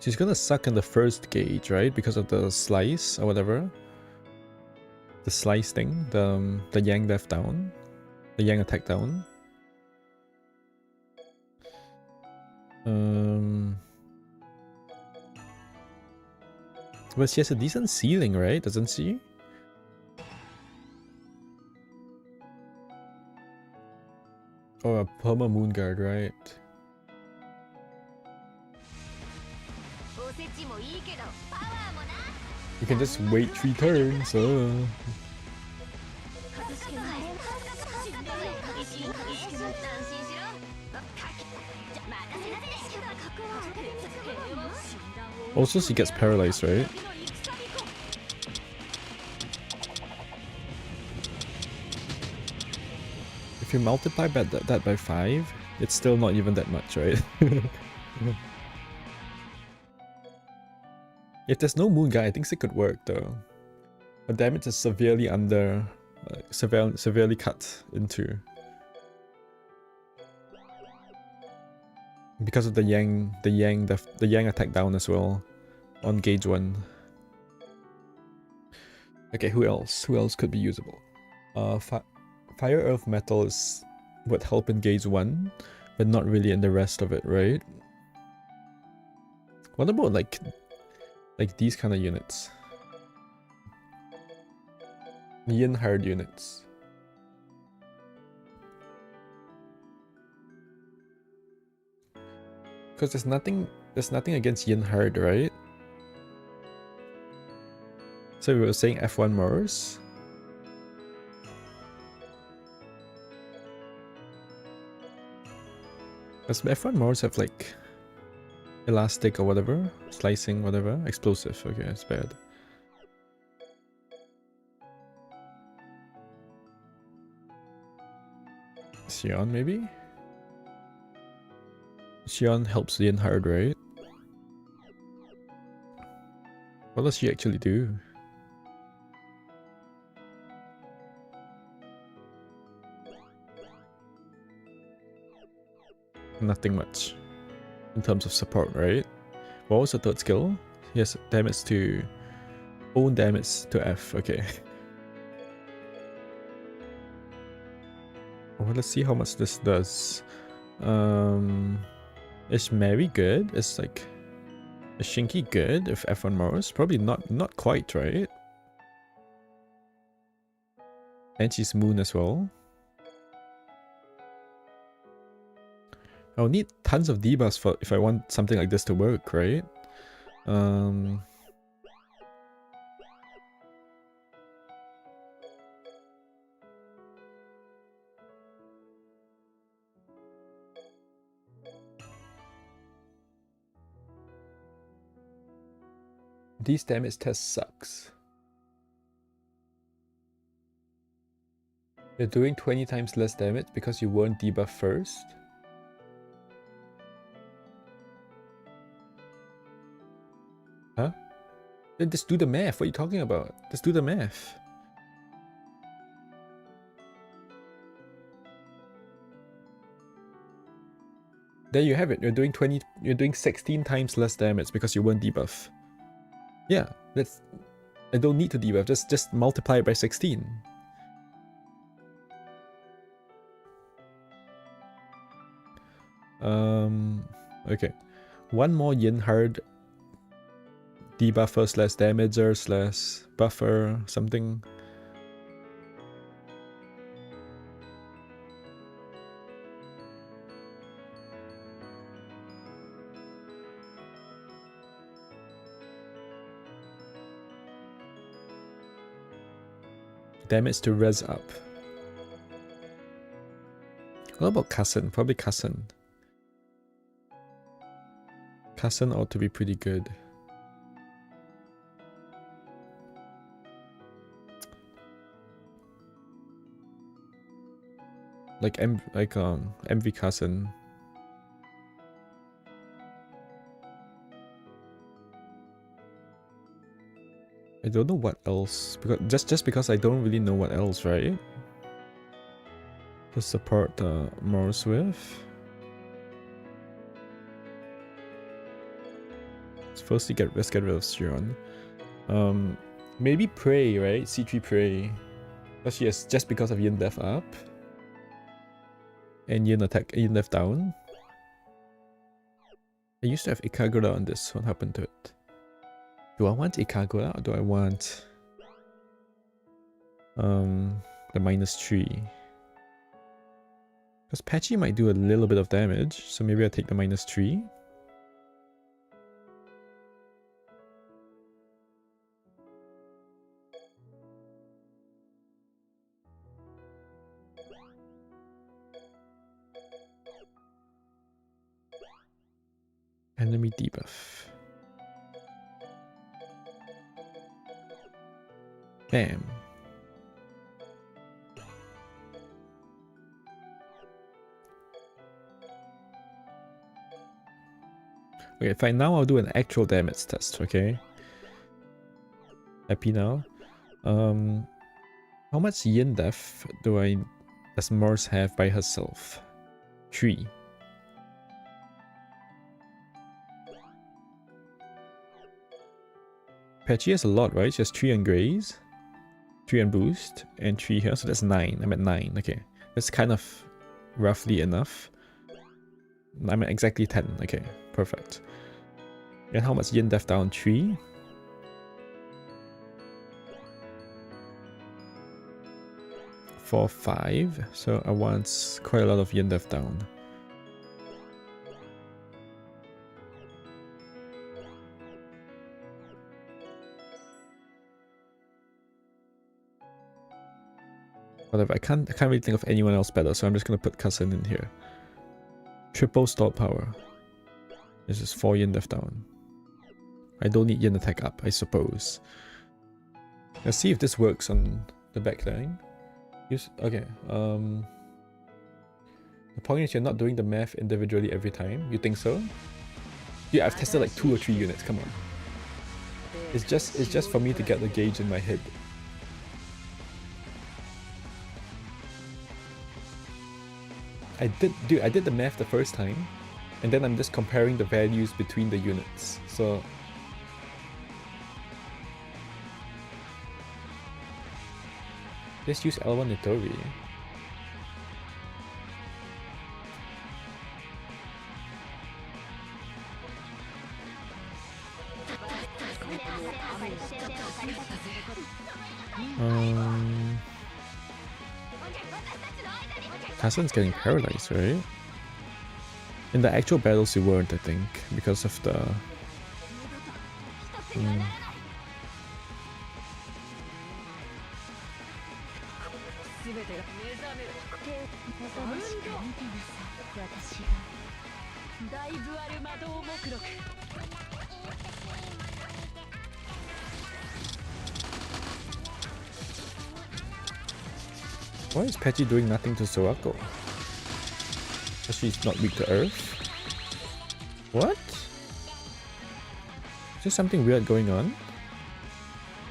She's gonna suck in the first gauge, right? Because of the slice or whatever. The slice thing, the Yang Def down, the Yang attack down. But she has a decent ceiling, right? Doesn't she? Oh, a Perma Moon Guard, right? You can just wait 3 turns. Also, she gets paralyzed, right? If you multiply that by 5, it's still not even that much, right? If there's no moon guy, I think it could work though. But damage is severely severely cut into. Because of the yang attack down as well on gauge 1. Okay, who else? Who else could be usable? Fire, Earth, Metal would help in gauge 1, but not really in the rest of it, right? What about like these kind of units? Yin hard units. Because there's nothing against Yin hard, right? So we were saying F1 Mars. Does F1 Mars have like elastic or whatever? Slicing, whatever? Explosive. Okay, it's bad. Xion, maybe? Xion helps Yin hard, right? What does she actually do? Nothing much in terms of support, right? What was the third skill? Yes, damage to own damage to F. Okay. Well, let's see how much this does. Is Mary good? Is Shinky good if F1 Mars? Probably not quite, right? And she's Moon as well. I'll need tons of debuffs if I want something like this to work, right? These damage tests sucks. You're doing 20 times less damage because you weren't debuffed first. Huh? Then just do the math. What are you talking about? Just do the math. There you have it. You're doing 16 times less damage because you weren't debuffed. Yeah, I don't need to debuff. Just multiply it by 16. Okay. One more Yin hard debuffer slash damager slash buffer something. Damage to res up. What about Kassen? Probably Kassen. Kassen ought to be pretty good. Like MV Kassen. I don't know what else, because just because I don't really know what else, right? To support Morse with. Firstly, let's get rid of Xion. Maybe Prey, right? C3 Prey. Because yes, just because of Yin Def up. And Yin Def down. I used to have Ikagura on this. What happened to it? Do I want Ikagura or do I want the -3? Because Patchy might do a little bit of damage, so maybe I take the -3. Enemy debuff. Bam. Okay, fine. Now I'll do an actual damage test, okay? Happy now? How much yin def does Morse have by herself? 3. Patchy has a lot, right? She has 3 on Graze, 3 on Boost, and 3 here, so that's 9. I'm at 9, okay. That's kind of roughly enough. I'm at exactly 10, okay, perfect. And how much yin def down? 3. 4, 5. So I want quite a lot of yin def down. Whatever, I can't really think of anyone else better, so I'm just gonna put Cousin in here. Triple stall power. This is 4 yin def down. I don't need yin attack up, I suppose. Let's see if this works on the backline. Okay, the point is you're not doing the math individually every time. You think so? Yeah, I've tested like 2 or 3 units, come on. It's just for me to get the gauge in my head. I did the math the first time, and then I'm just comparing the values between the units. So just use L1 Nitori. Hassan's getting paralyzed, right? In the actual battles you weren't, I think, because of the... Why is Peggy doing nothing to Soako? Because she's not weak to Earth? What? Is there something weird going on?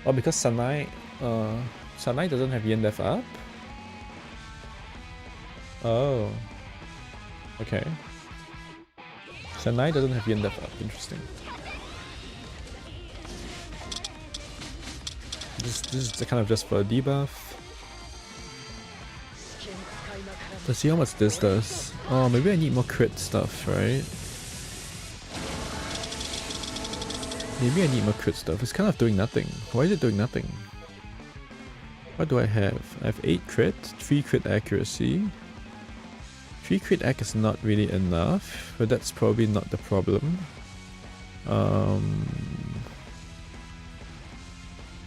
Oh, because Sanai doesn't have yin def up? Oh. Okay. Sanai doesn't have yin def up, interesting. This is kind of just for a debuff. Let's see how much this does. Oh, maybe I need more crit stuff, right? Maybe I need more crit stuff. It's kind of doing nothing. Why is it doing nothing? What do I have? I have 8 crit, 3 crit accuracy. 3 crit ac is not really enough, but that's probably not the problem. I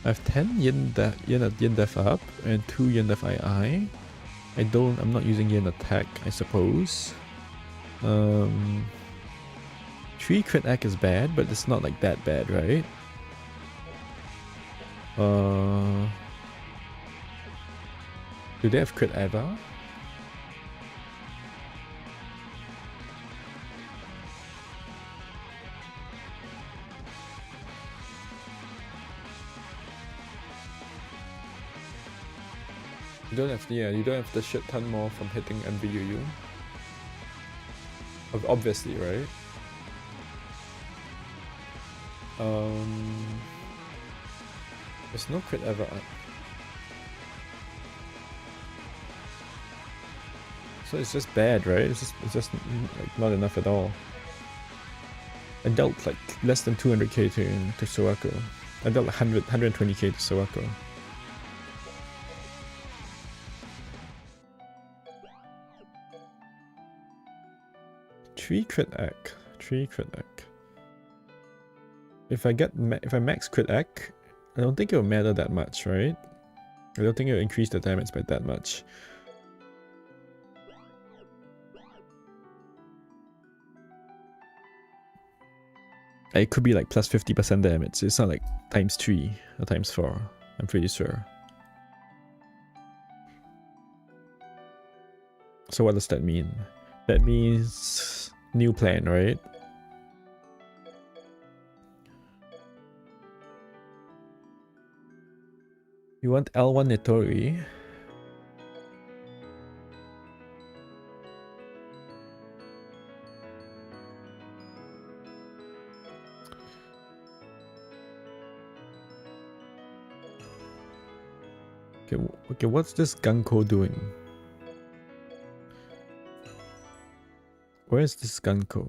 have 10 yin def up and 2 yin def II. I'm not using yin attack, I suppose. 3 crit ac is bad, but it's not like that bad, right? Do they have crit Eva? You don't have the shit ton more from hitting MVUU. Obviously, right? There's no crit ever up. So it's just bad, right? It's just like not enough at all. I dealt like less than 200k to Soako. I dealt like 120k to Soako. Three crit ac. If I max crit ac, I don't think it will matter that much, right? I don't think it will increase the damage by that much. It could be like plus 50% damage. It's not like times 3 or times 4. I'm pretty sure. So what does that mean? That means new plan, right? You want L1 Nitori. Okay, what's this Ganko doing? Where is this Ganko?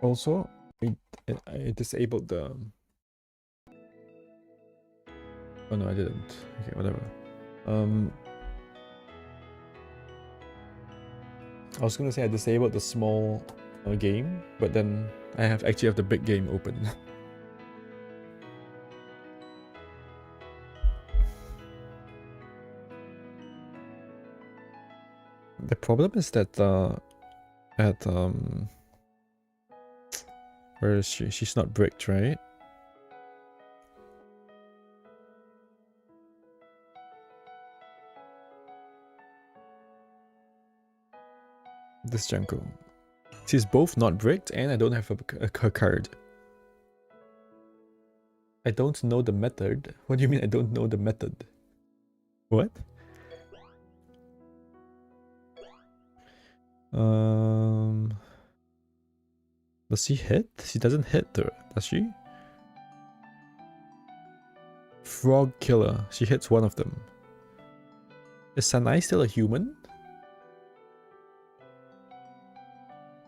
Also, I disabled the... Oh no, I didn't. Okay, whatever. I was gonna say I disabled the small game, but then I actually have the big game open. The problem is that where is she? She's not bricked, right? This jungle. She's both not bricked, and I don't have a card. I don't know the method. What do you mean I don't know the method? What? Does she hit? She doesn't hit her, does she? Frog Killer. She hits one of them. Is Sanai still a human?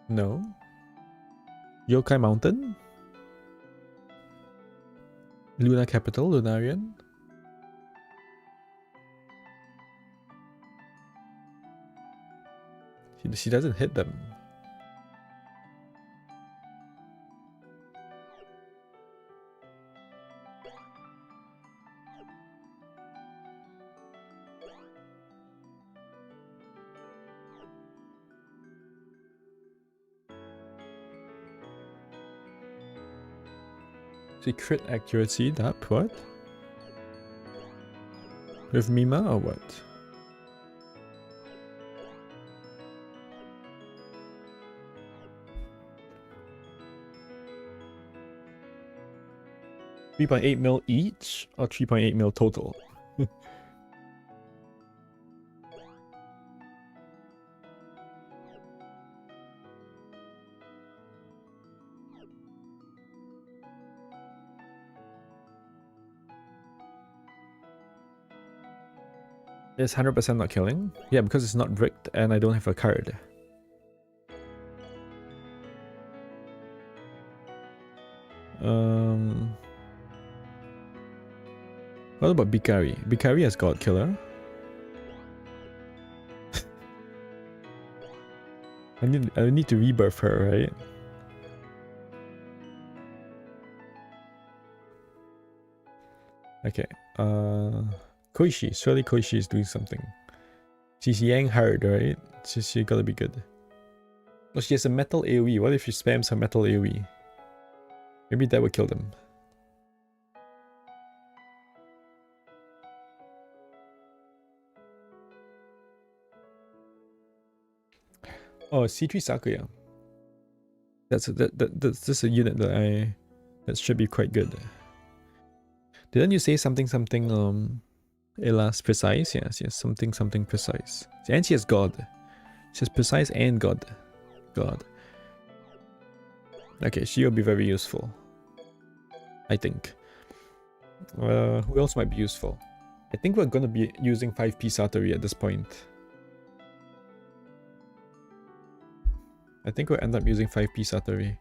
No. Yokai Mountain? Luna Capital, Lunarian? She doesn't hit them. She crit accuracy up, what? With Mima or what? $3.8 mil each or 3.8 mil total? It's 100% not killing? Yeah, because it's not bricked and I don't have a card. What about Bikari? Bikari has God Killer. I need to rebirth her, right? Okay. Koishi. Surely Koishi is doing something. She's Yang hard, right? She gotta be good. Oh, she has a metal AoE. What if she spams her metal AoE? Maybe that would kill them. Oh, C3 Sakuya. That's just a unit that should be quite good. Didn't you say something Elas precise? Yes, something precise. And she has God. She has precise and God. Okay, she'll be very useful. I think. Who else might be useful? I think we're gonna be using 5p Satori at this point. I think we'll end up using 5p Satori.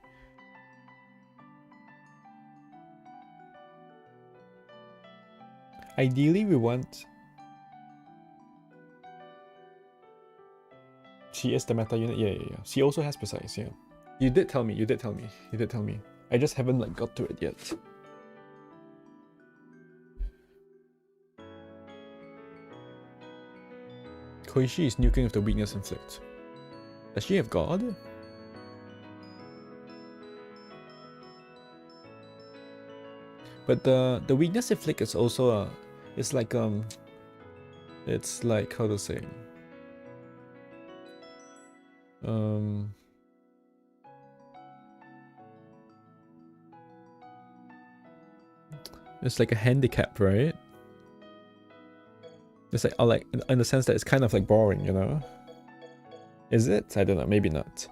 Ideally, we want... She is the meta unit? Yeah. She also has precise, yeah. You did tell me, you did tell me, you did tell me. I just haven't like got to it yet. Koishi is nuking with the weakness inflict. Does she have God? But the weakness inflict is also it's like how to say it's like a handicap, right? It's like in the sense that it's kind of like boring, you know? Is it? I don't know, maybe not.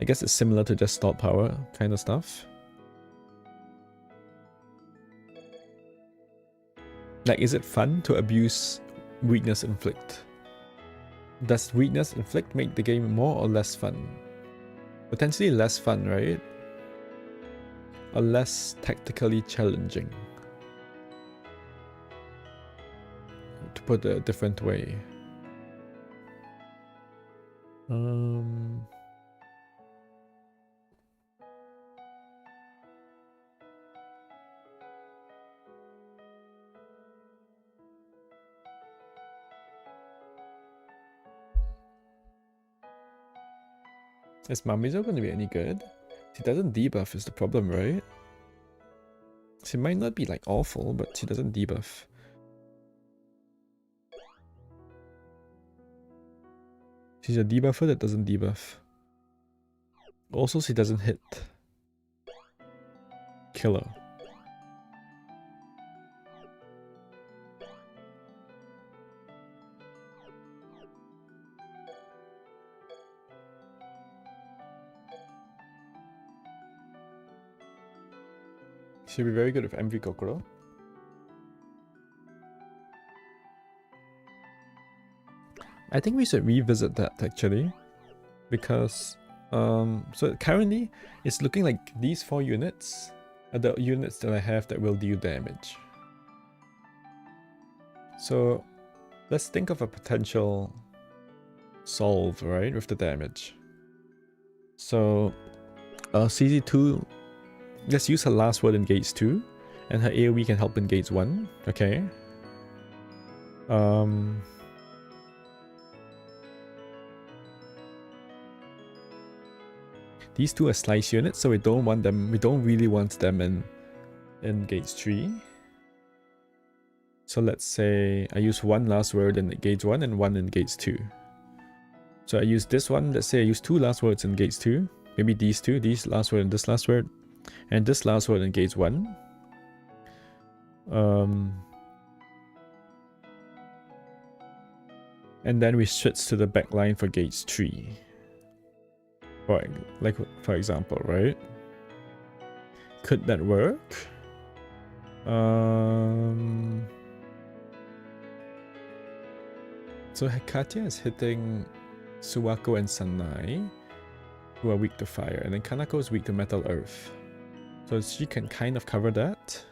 I guess it's similar to just stop power kind of stuff. Like, is it fun to abuse weakness inflict? Does weakness inflict make the game more or less fun? Potentially less fun, right? Or less tactically challenging. To put it a different way. Is Mamizo going to be any good? She doesn't debuff is the problem, right? She might not be like awful, but she doesn't debuff. She's a debuffer that doesn't debuff. Also, she doesn't hit. Killer. She'll be very good with MV Kokoro. I think we should revisit that actually. Because so currently it's looking like these 4 units are the units that I have that will deal damage. So let's think of a potential solve, right, with the damage. So CZ2, let's use her last word in gates 2, and her AoE can help in gates 1, okay? These 2 are slice units, so we don't really want them in gates 3. So let's say I use 1 last word in gates 1 and 1 in gates 2. So I use this one, let's say I use 2 last words in gates 2. Maybe these 2, this last word and this last word. And this last word in gates 1. And then we switch to the back line for gates 3. For example, right? Could that work? So Hekatia is hitting Suwako and Sanai, who are weak to fire, and then Kanako is weak to metal earth. So she can kind of cover that.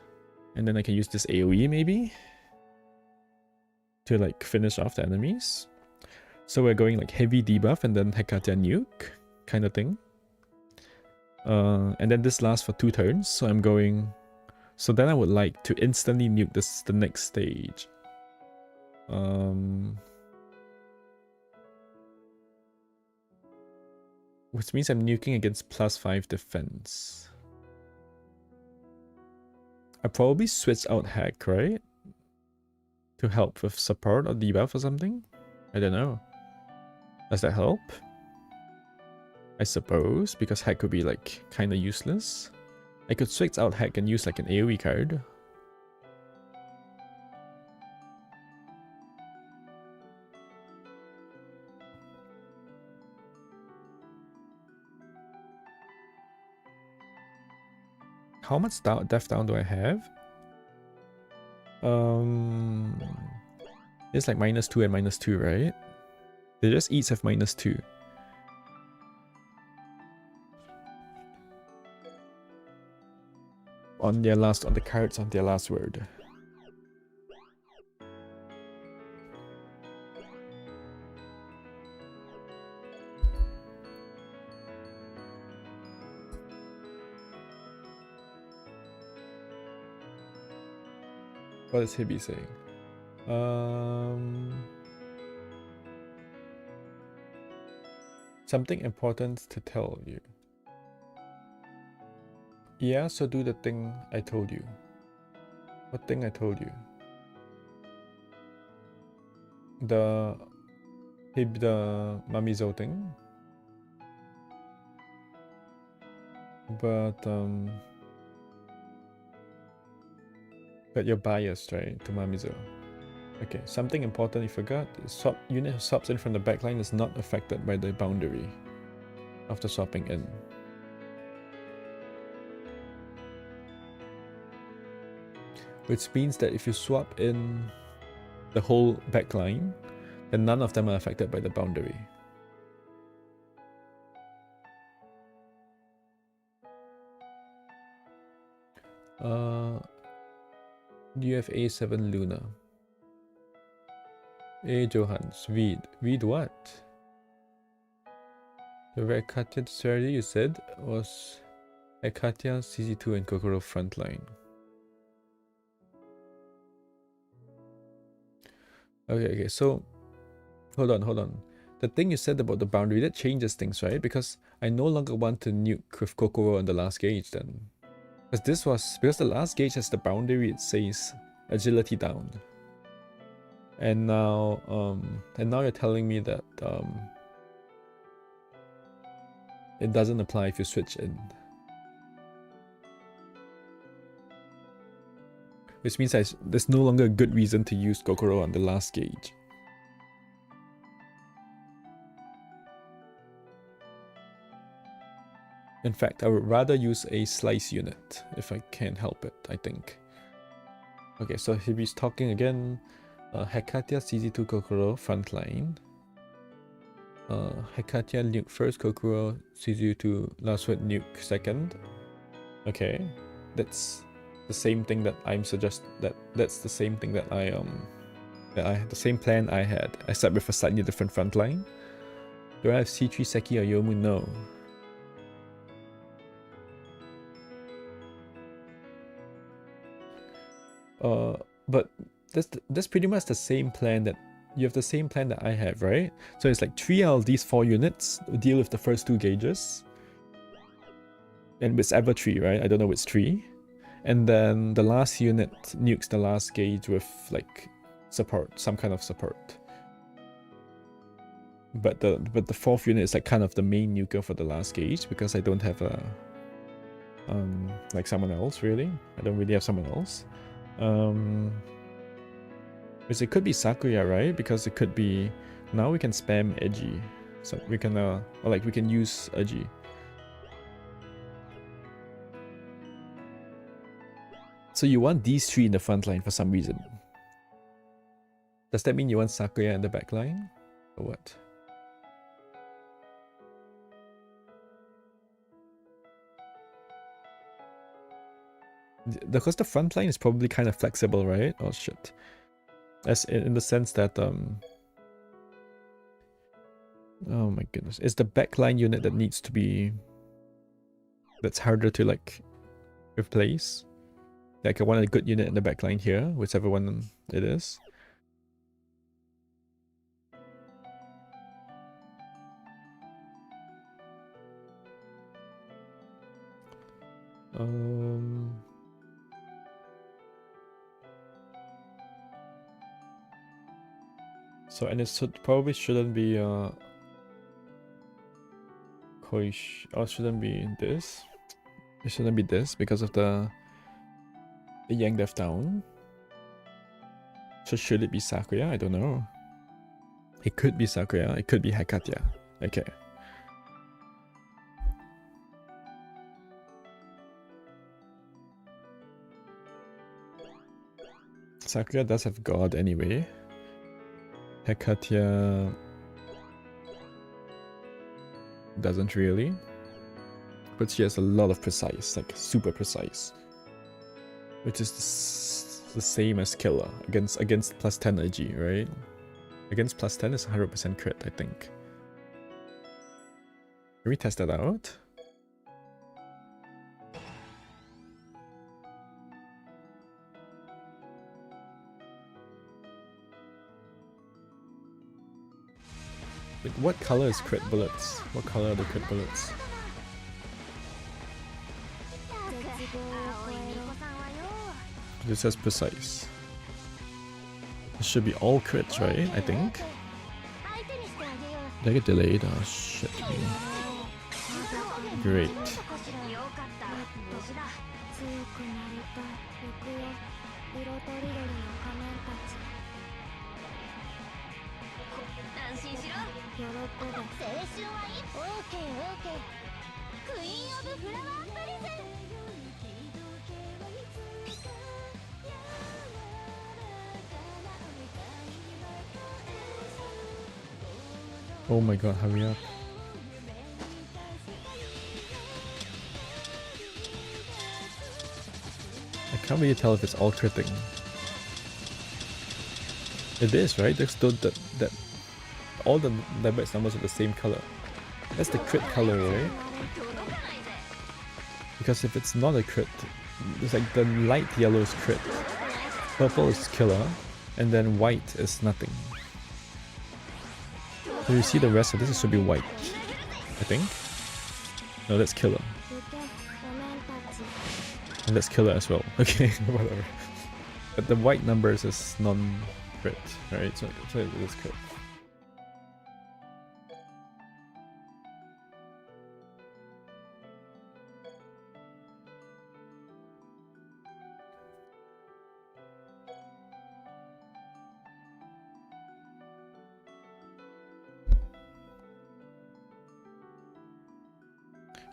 And then I can use this AoE maybe to like finish off the enemies. So we're going like heavy debuff and then Hekatia nuke kind of thing. And then this lasts for 2 turns, so I'm going... So then I would like to instantly nuke the next stage. Which means I'm nuking against +5 defense. I probably switch out hack, right? To help with support or debuff or something? I don't know. Does that help? I suppose, because hack could be like kinda useless. I could switch out hack and use like an AoE card. How much death down do I have? It's like -2 and -2, right? They just each have -2. On the cards on their last word. What is Hibby saying? Something important to tell you. Yeah, so do the thing I told you. What thing I told you? The Mamizo thing? But you're biased, right, to Mamizo. Okay, something important you forgot. Unit who swaps in from the backline is not affected by the boundary after swapping in. Which means that if you swap in the whole backline, then none of them are affected by the boundary. Do you have A7 Luna? A Johans, read what? The Rekatya strategy you said was Ekatya, CZ2 and Kokoro frontline. Okay, so hold on. The thing you said about the boundary, that changes things, right? Because I no longer want to nuke with Kokoro on the last gauge then. Because the last gauge has the boundary, it says agility down. And now you're telling me that it doesn't apply if you switch in. Which means there's no longer a good reason to use Kokoro on the last gauge. In fact, I would rather use a slice unit if I can help it, I think. Okay, so he's talking again. Hekatia CZ2 Kokoro frontline. Hekatia nuke first, Kokoro CZ2 last word nuke second. Okay, that's the same thing that I'm that's the same thing that the same plan I had, except with a slightly different frontline. Do I have C3 Seki or Yomu? No. But that's pretty much the same plan that you have the same plan that I have, right? So it's like 3 out of these 4 units deal with the first 2 gauges. And whichever 3, right? I don't know which 3. And then the last unit nukes the last gauge with like support, some kind of support. But the 4th unit is like kind of the main nuker for the last gauge because I don't have a like someone else really. I don't really have someone else. Which it could be Sakuya, right? Because it could be now we can spam Edgy. So we can or like we can use Edgy. So you want these 3 in the front line for some reason. Does that mean you want Sakuya in the back line? Or what? Because the front line is probably kind of flexible, right? Oh shit. As in the sense that oh my goodness. It's the backline unit that needs to be that's harder to like replace. Like I want a good unit in the backline here, whichever one it is. So and it probably shouldn't be shouldn't be this. It shouldn't be this because of the Yang Death down. So should it be Sakuya? I don't know. It could be Sakuya, it could be Hekatya. Okay. Sakuya does have God anyway. Hekatya doesn't really. But she has a lot of precise, like super precise. Which is the same as Killer against plus 10 AG, right? Against plus 10 is 100% crit, I think. Can we test that out? Like, what color is crit bullets? What color are the crit bullets? It says precise. It should be all crits, right? I think. Did I get delayed? Oh shit. Great. Oh my god, hurry up. I can't really tell if it's all critting. It is, right? There's still that all the damage numbers are the same color. That's the crit color, right? Because if it's not a crit, it's like the light yellow is crit, purple is killer, and then white is nothing. So you see the rest of this, it should be white, I think. No, that's killer. And that's killer as well. Okay, whatever. But the white numbers is non-crit, right? So it is crit.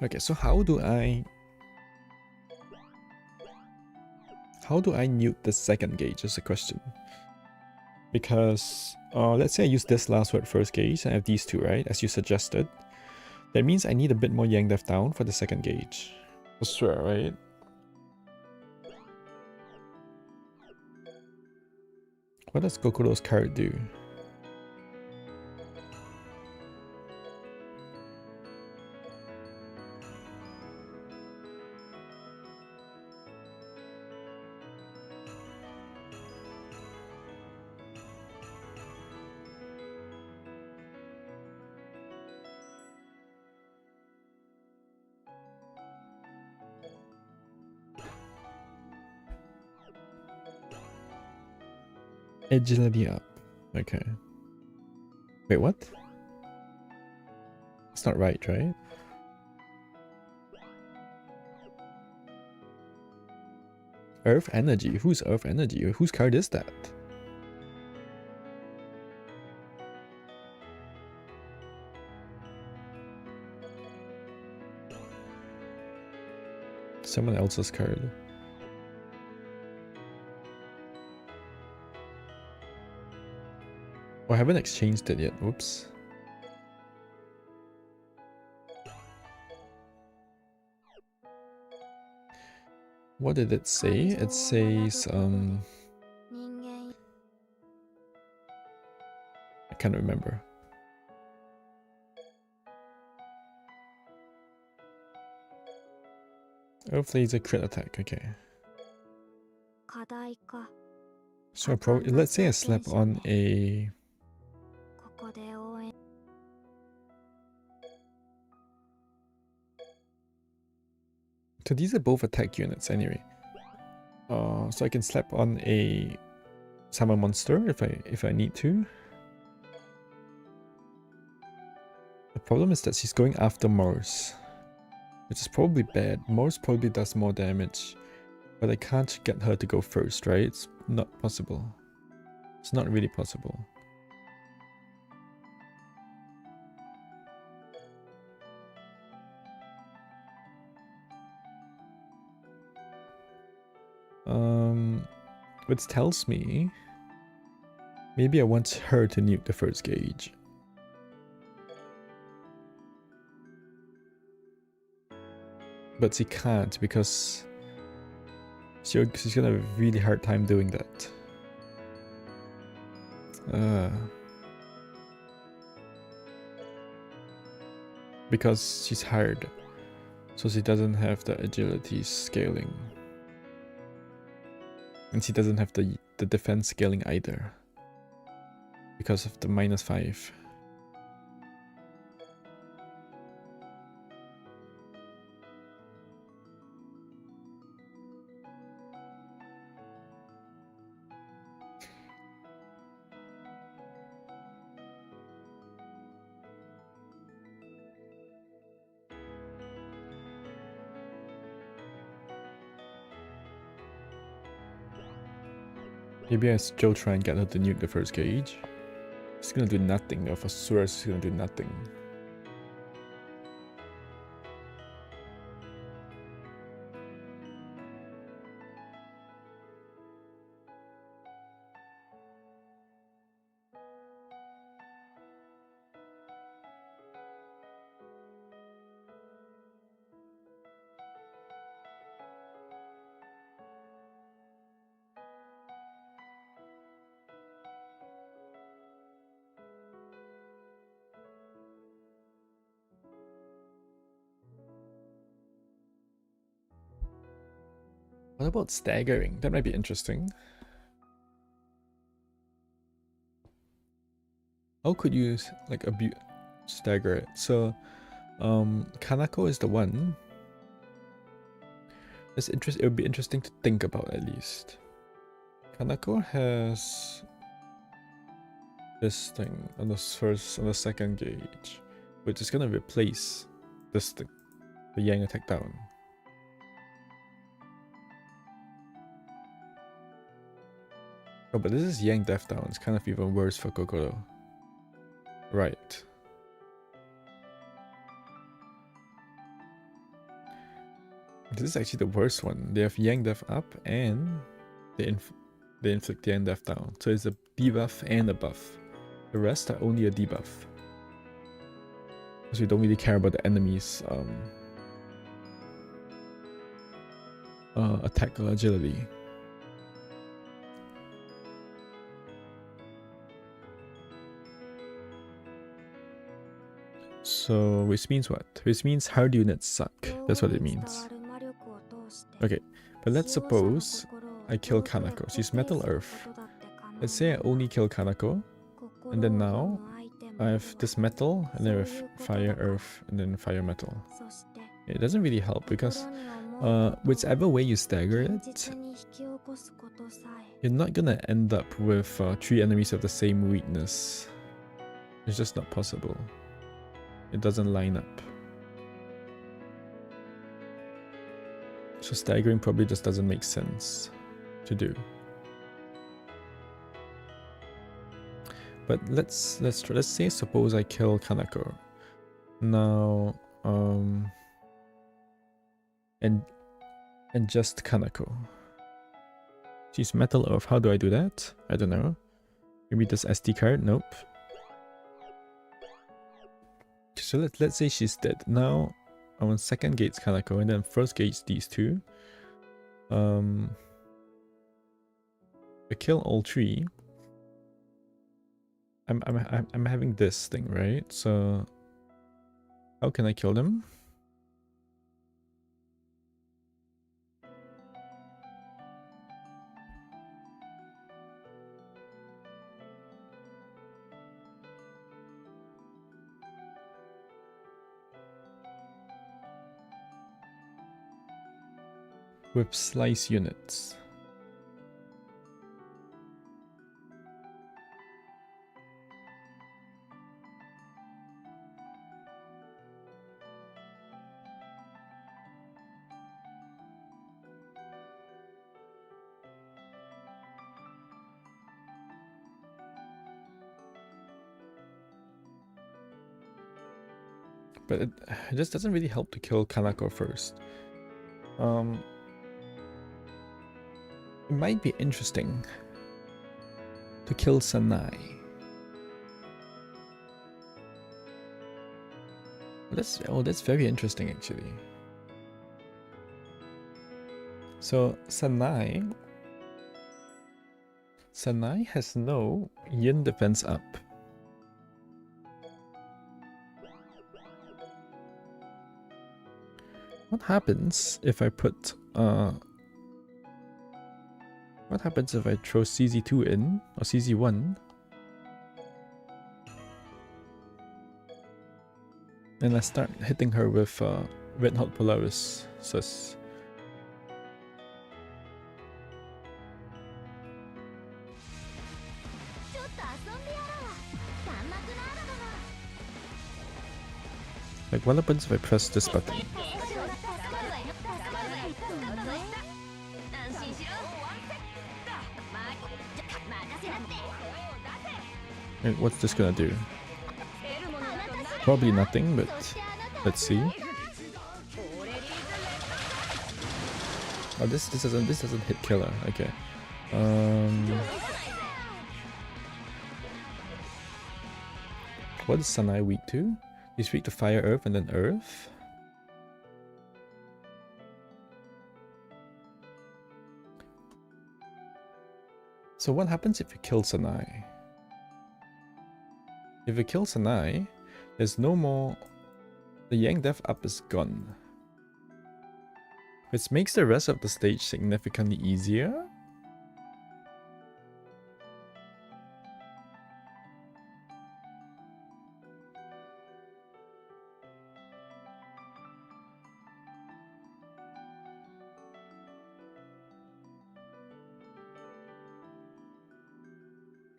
Okay, so how do I mute the second gauge is the question. Because let's say I use this last word first gauge and I have these two, right? As you suggested. That means I need a bit more yang depth down for the second gauge. For sure, right? What does Gokuro's card do? Agility up. Okay. Wait, what? It's not right, right? Earth Energy? Who's Earth Energy? Whose card is that? Someone else's card. Oh, I haven't exchanged it yet. Oops. What did it say? It says, I can't remember. Hopefully it's a crit attack, okay. So probably, let's say I slap on a... So these are both attack units anyway. So I can slap on a summon monster if I need to. The problem is that she's going after Mars, which is probably bad. Mars probably does more damage, but I can't get her to go first, right? It's not possible. It's not really possible. Which tells me maybe I want her to nuke the first gauge. But she can't because she's gonna have a really hard time doing that. Because she's hard, so she doesn't have the agility scaling. And she doesn't have the defense scaling either. Because of the -5. Maybe I still try and get her to nuke the first gauge. It's gonna do nothing. Of Asura's is gonna do nothing. What about staggering? That might be interesting. How could you like stagger it? So, Kanako is the one. It would be interesting to think about at least. Kanako has this thing on the second gauge, which is gonna replace this thing, the Yang attack down. Oh, but this is Yang death down. It's kind of even worse for Kokoro. Right. This is actually the worst one. They have Yang death up and they inflict Yang death down. So it's a debuff and a buff. The rest are only a debuff. Because we don't really care about the enemy's attack or agility. So, which means what? Which means hard units suck. That's what it means. Okay, but let's suppose I kill Kanako. She's Metal Earth. Let's say I only kill Kanako. And then now, I have this Metal, and then I have Fire, Earth, and then Fire, Metal. It doesn't really help because whichever way you stagger it, you're not gonna end up with 3 enemies of the same weakness. It's just not possible. It doesn't line up. So staggering probably just doesn't make sense to do. But let's say suppose I kill Kanako. Now and just Kanako. She's Metal Earth. How do I do that? I don't know. Maybe this SD card? Nope. So let's say she's dead. Now I want second gauge Kanako and then first gauge these two. I kill all 3. I'm having this thing, right? So how can I kill them? With slice units. But it just doesn't really help to kill Kanako first. It might be interesting to kill Sanai. That's very interesting actually. So Sanai has no yin defense up. What happens if I put what happens if I throw CZ2 in, or CZ1? And I start hitting her with Red Hot Polaris sus. Like, what happens if I press this button? And what's this gonna do? Probably nothing, but let's see. Oh, this doesn't hit killer. Okay. What is Sanai weak to? He's weak to fire, earth, and then earth. So what happens if you kill Sanai? If you kill Sanai, there's no more... The Yang Death up is gone. Which makes the rest of the stage significantly easier.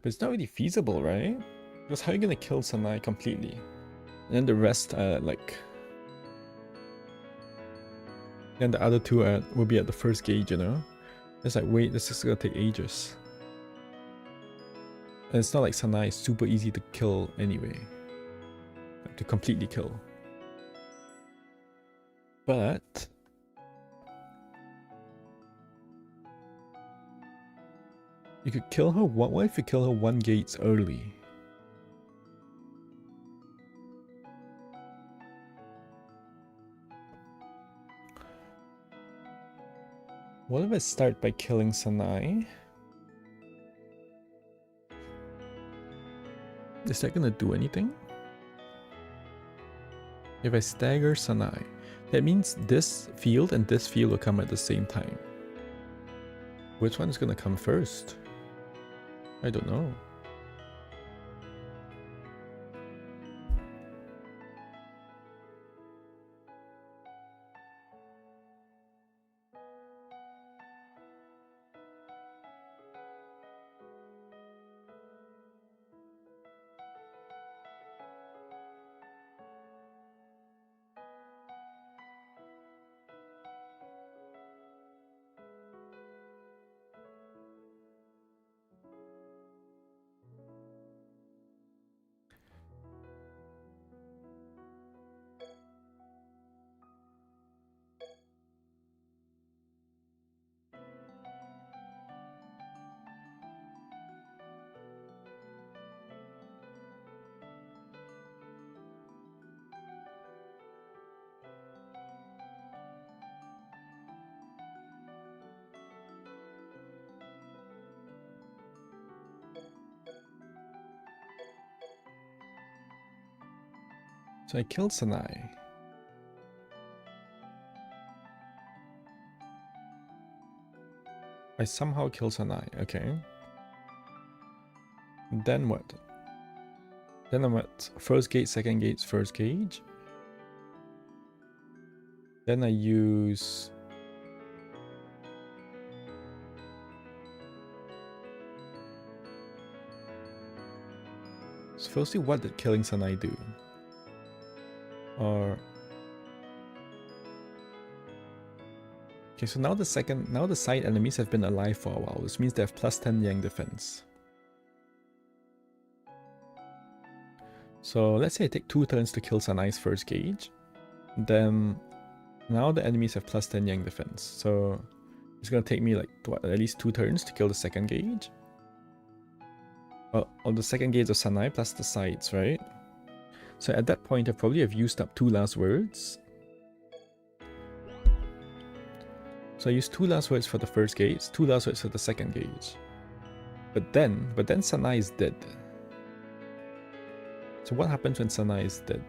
But it's not really feasible, right? Because how are you gonna kill Sanai completely? And then the rest are like... Then the other two will be at the first gauge, you know? It's like, wait, this is gonna take ages. And it's not like Sanai is super easy to kill anyway. Like, to completely kill. But... You could kill her. What if you kill her 1 gate early? What if I start by killing Sanai? Is that gonna do anything? If I stagger Sanai, that means this field and this field will come at the same time. Which one is gonna come first? I don't know. So I killed Sanai. I somehow killed Sanai, okay. Then what? Then I'm at first gate, second gate, first gauge. Then I use... So firstly, what did killing Sanai do? Or... Okay, so now the side enemies have been alive for a while. This means they have plus 10 Yang defense. So let's say I take 2 turns to kill Sanai's first gauge. Then now the enemies have plus 10 Yang defense. So it's gonna take me like at least 2 turns to kill the second gauge. On the second gauge of Sanai plus the sides, right? So at that point I probably have used up 2 last words. So I used 2 last words for the first gauge, 2 last words for the second gauge. But then Sanai is dead. So what happens when Sanai is dead?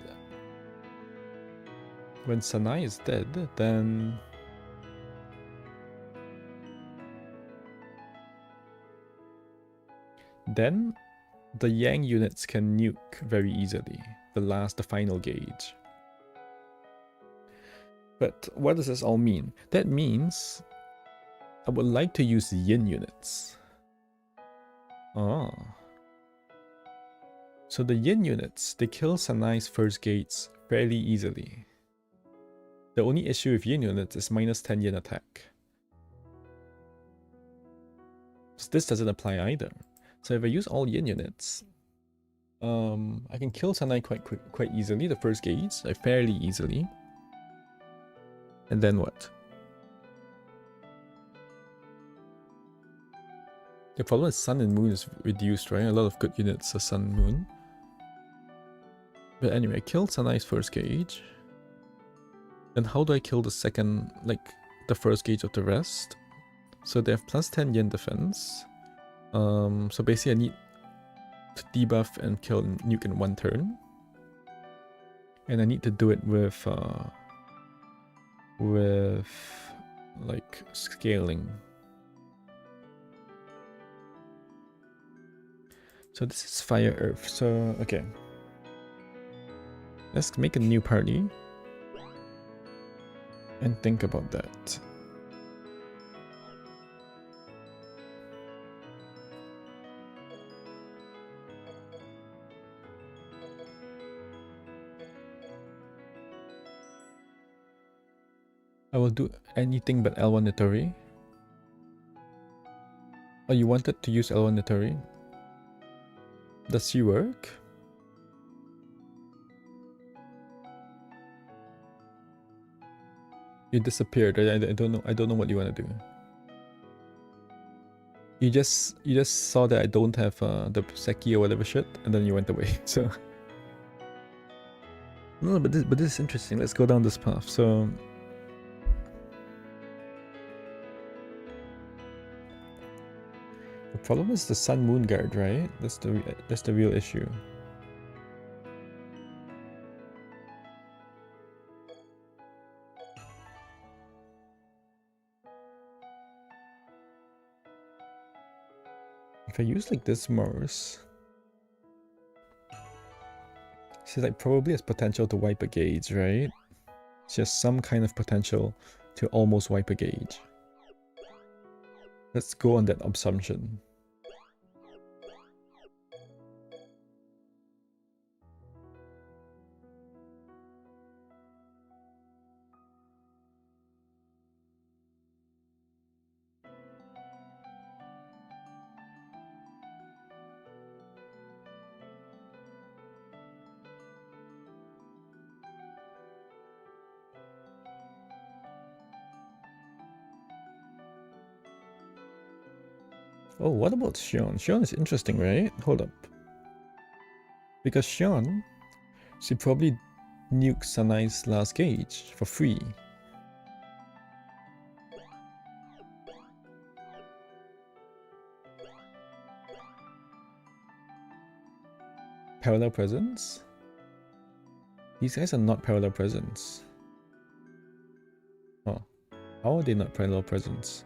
When Sanai is dead, then... Then the Yang units can nuke very easily. The final gauge. But what does this all mean? That means I would like to use Yin units. Ah. So the Yin units, they kill Sanai's first gates fairly easily. The only issue with Yin units is minus 10 Yin attack. So this doesn't apply either. So if I use all Yin units, I can kill Sanai quite easily, the first gauge, like fairly easily. And then what? The problem is Sun and Moon is reduced, right? A lot of good units are Sun and Moon. But anyway, I killed Sanai's first gauge. Then how do I kill the second, like, the first gauge of the rest? So they have plus 10 yen defense. So basically I need to debuff and kill Nuke in one turn. And I need to do it with like scaling. So this is Fire Earth. So okay, let's make a new party and think about that. I will do anything but L1 Nitori. Oh, you wanted to use L1 Nitori? Does she work? You disappeared. I don't know. I don't know what you want to do. You just saw that I don't have the Seki or whatever shit, and then you went away. So no, but this is interesting. Let's go down this path. So the problem is the Sun Moon Guard, right? That's the real issue. If I use like this Mars, she like probably has potential to wipe a gauge, right? She has some kind of potential to almost wipe a gauge. Let's go on that assumption. Oh, what about Xion? Xion is interesting, right? Hold up. Because Xion, she probably nuke Sanai's last gauge for free. Parallel presence? These guys are not parallel presence. Oh, how are they not parallel presence?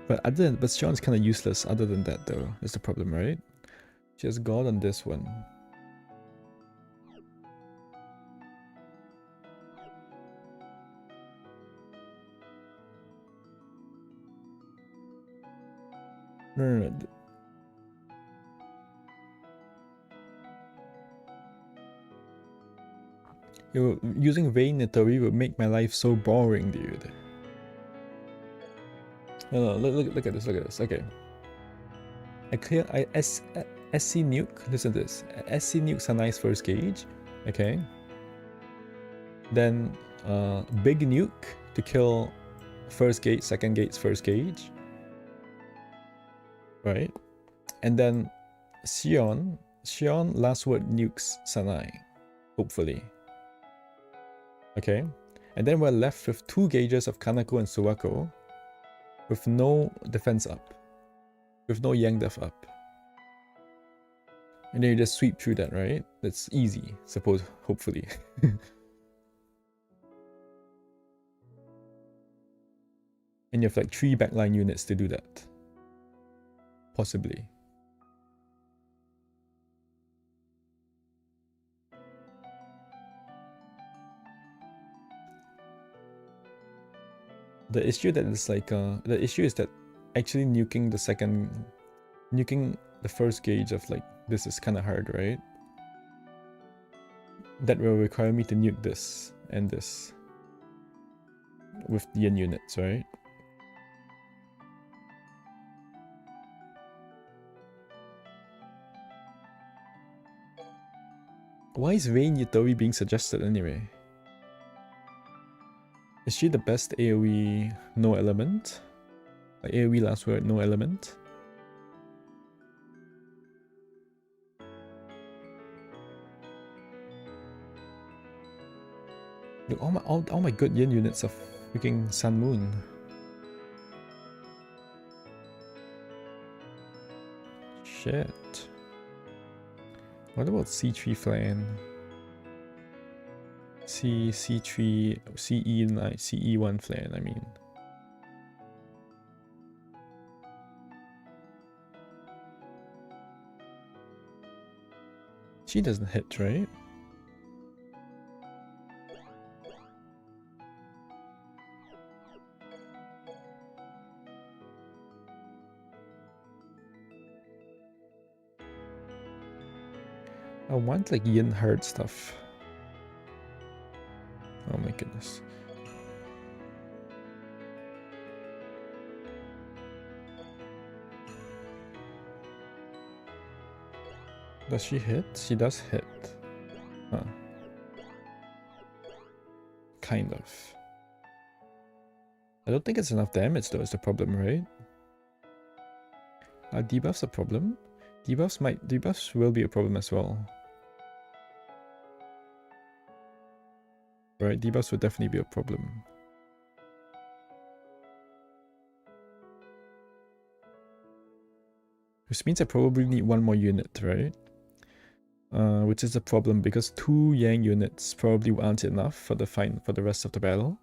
But Sion's kind of useless other than that though, is the problem, right? She has God on this one. No. Using Vein Nitori would make my life so boring, dude. No, look at this, okay. SC nuke, listen to this. SC nuke Sanai's first gauge, okay. Then big nuke to kill first gauge, second gauge, first gauge. Right? And then Xion last word nukes Sanai, hopefully. Okay? And then we're left with 2 gauges of Kanako and Suwako with no defense up. With no Yang def up. And then you just sweep through that, right? That's easy, hopefully. And you have like 3 backline units to do that. Possibly. The issue that is like the issue is that actually nuking the first gauge of like this is kind of hard, right? That will require me to nuke this and this with the yin units, right? Why is Rain Yutori being suggested anyway? Is she the best AoE no element? Like AoE last word no element? Look, all my good yin units are freaking Sun Moon. Shit. What about C3 Flan? C3 CE9 CE1 Flan, I mean. She doesn't hit, right? I want like yin hard stuff. Oh my goodness. Does she hit? She does hit. Huh. Kind of. I don't think it's enough damage though, is the problem, right? Are debuffs a problem? Debuffs will be a problem as well. Right, debuffs would definitely be a problem. Which means I probably need one more unit, right? Which is a problem because 2 Yang units probably aren't enough for the rest of the battle.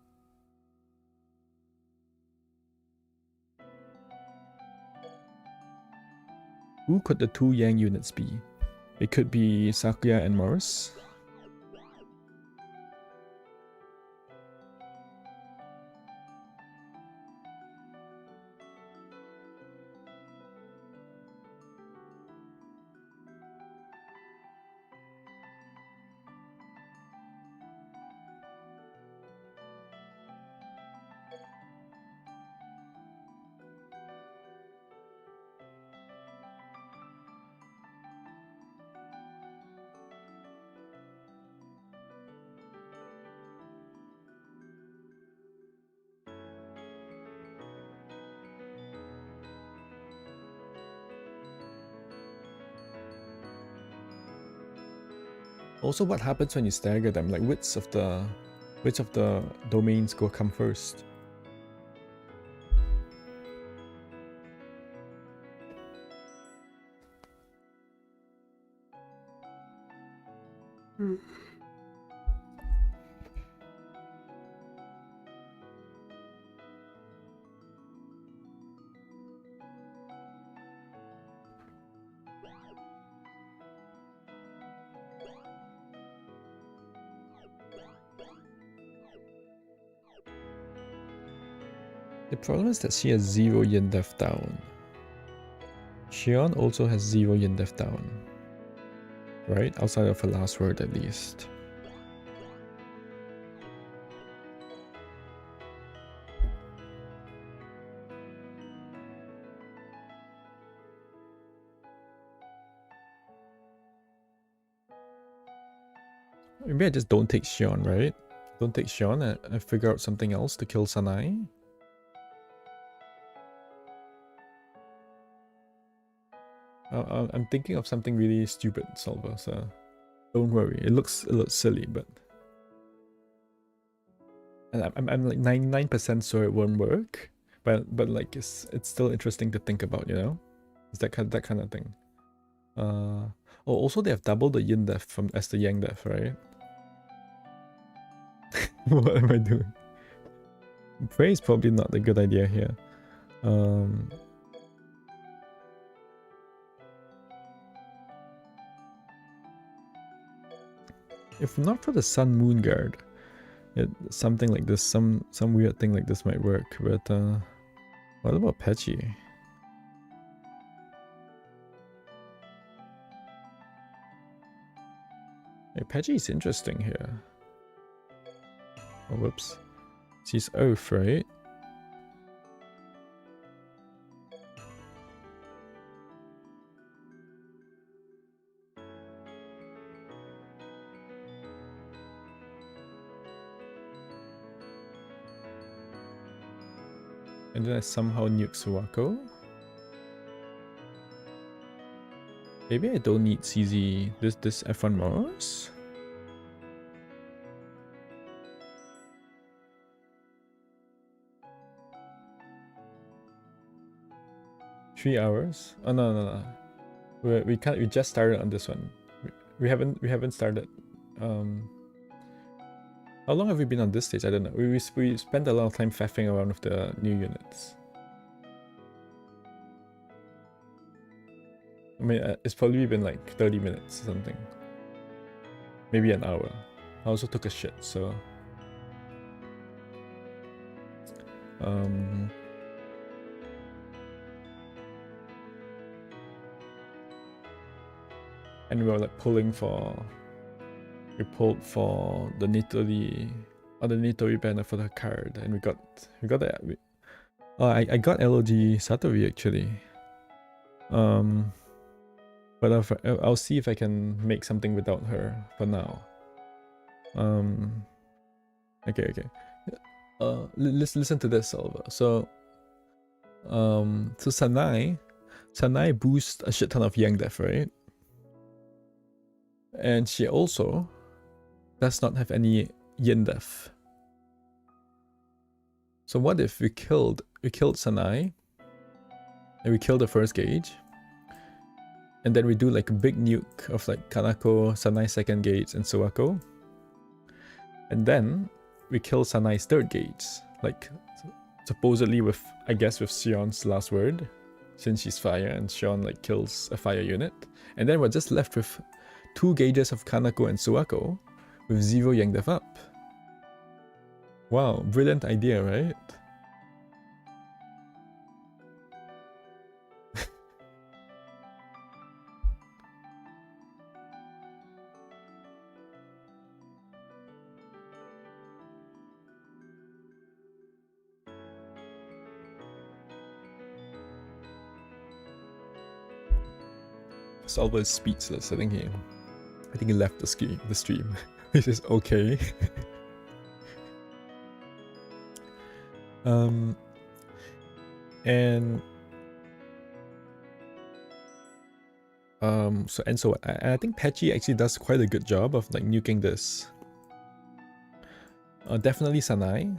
Who could the 2 Yang units be? It could be Sakuya and Morris. Also, what happens when you stagger them? Like, which of the domains come first? The problem is that she has 0 yin def down. Xion also has 0 yin def down. Right? Outside of her last word at least. Maybe I just don't take Xion, right? Don't take Xion and figure out something else to kill Sanai. I'm thinking of something really stupid, Silver, so don't worry. It looks silly, but and I'm like 99% sure it won't work, but like it's still interesting to think about, you know? It's that kind of thing. Oh, also they have doubled the yin def as the yang def, right? What am I doing? Pray is probably not a good idea here. If not for the Sun Moon Guard, something like this, some weird thing like this might work. But what about Pechi? Hey, Peggy is interesting here. Oh, whoops. She's Earth, right? And then I somehow nuke Suwako. Maybe I don't need CZ this F1 Mars. Three hours? Oh no. We can't. We just started on this one. We haven't started. How long have we been on this stage? I don't know. We spent a lot of time faffing around with the new units. I mean, it's probably been like 30 minutes or something. Maybe an hour. I also took a shit, so... And we were like pulling for... We pulled for the Nitori... the Nitori banner for the card, and we got that. I got LOG Satori actually. But I'll see if I can make something without her for now. Okay. Listen to this, Salva. So Sanai boosts a shit ton of Yang Def, right? And she also does not have any Yin Def. So what if we killed Sanai and we kill the first gauge? And then we do like a big nuke of like Kanako, Sanai second gauge, and Suwako. And then we kill Sanai's third gauge. Like supposedly with, I guess, with Sion's last word. Since she's fire and Sion like kills a fire unit. And then we're just left with 2 gauges of Kanako and Suwako with 0 Yang Def up. Wow, brilliant idea, right? Salva is speechless. I think he left the stream. Which is okay. And so I think Patchy actually does quite a good job of like nuking this. Definitely Sanai,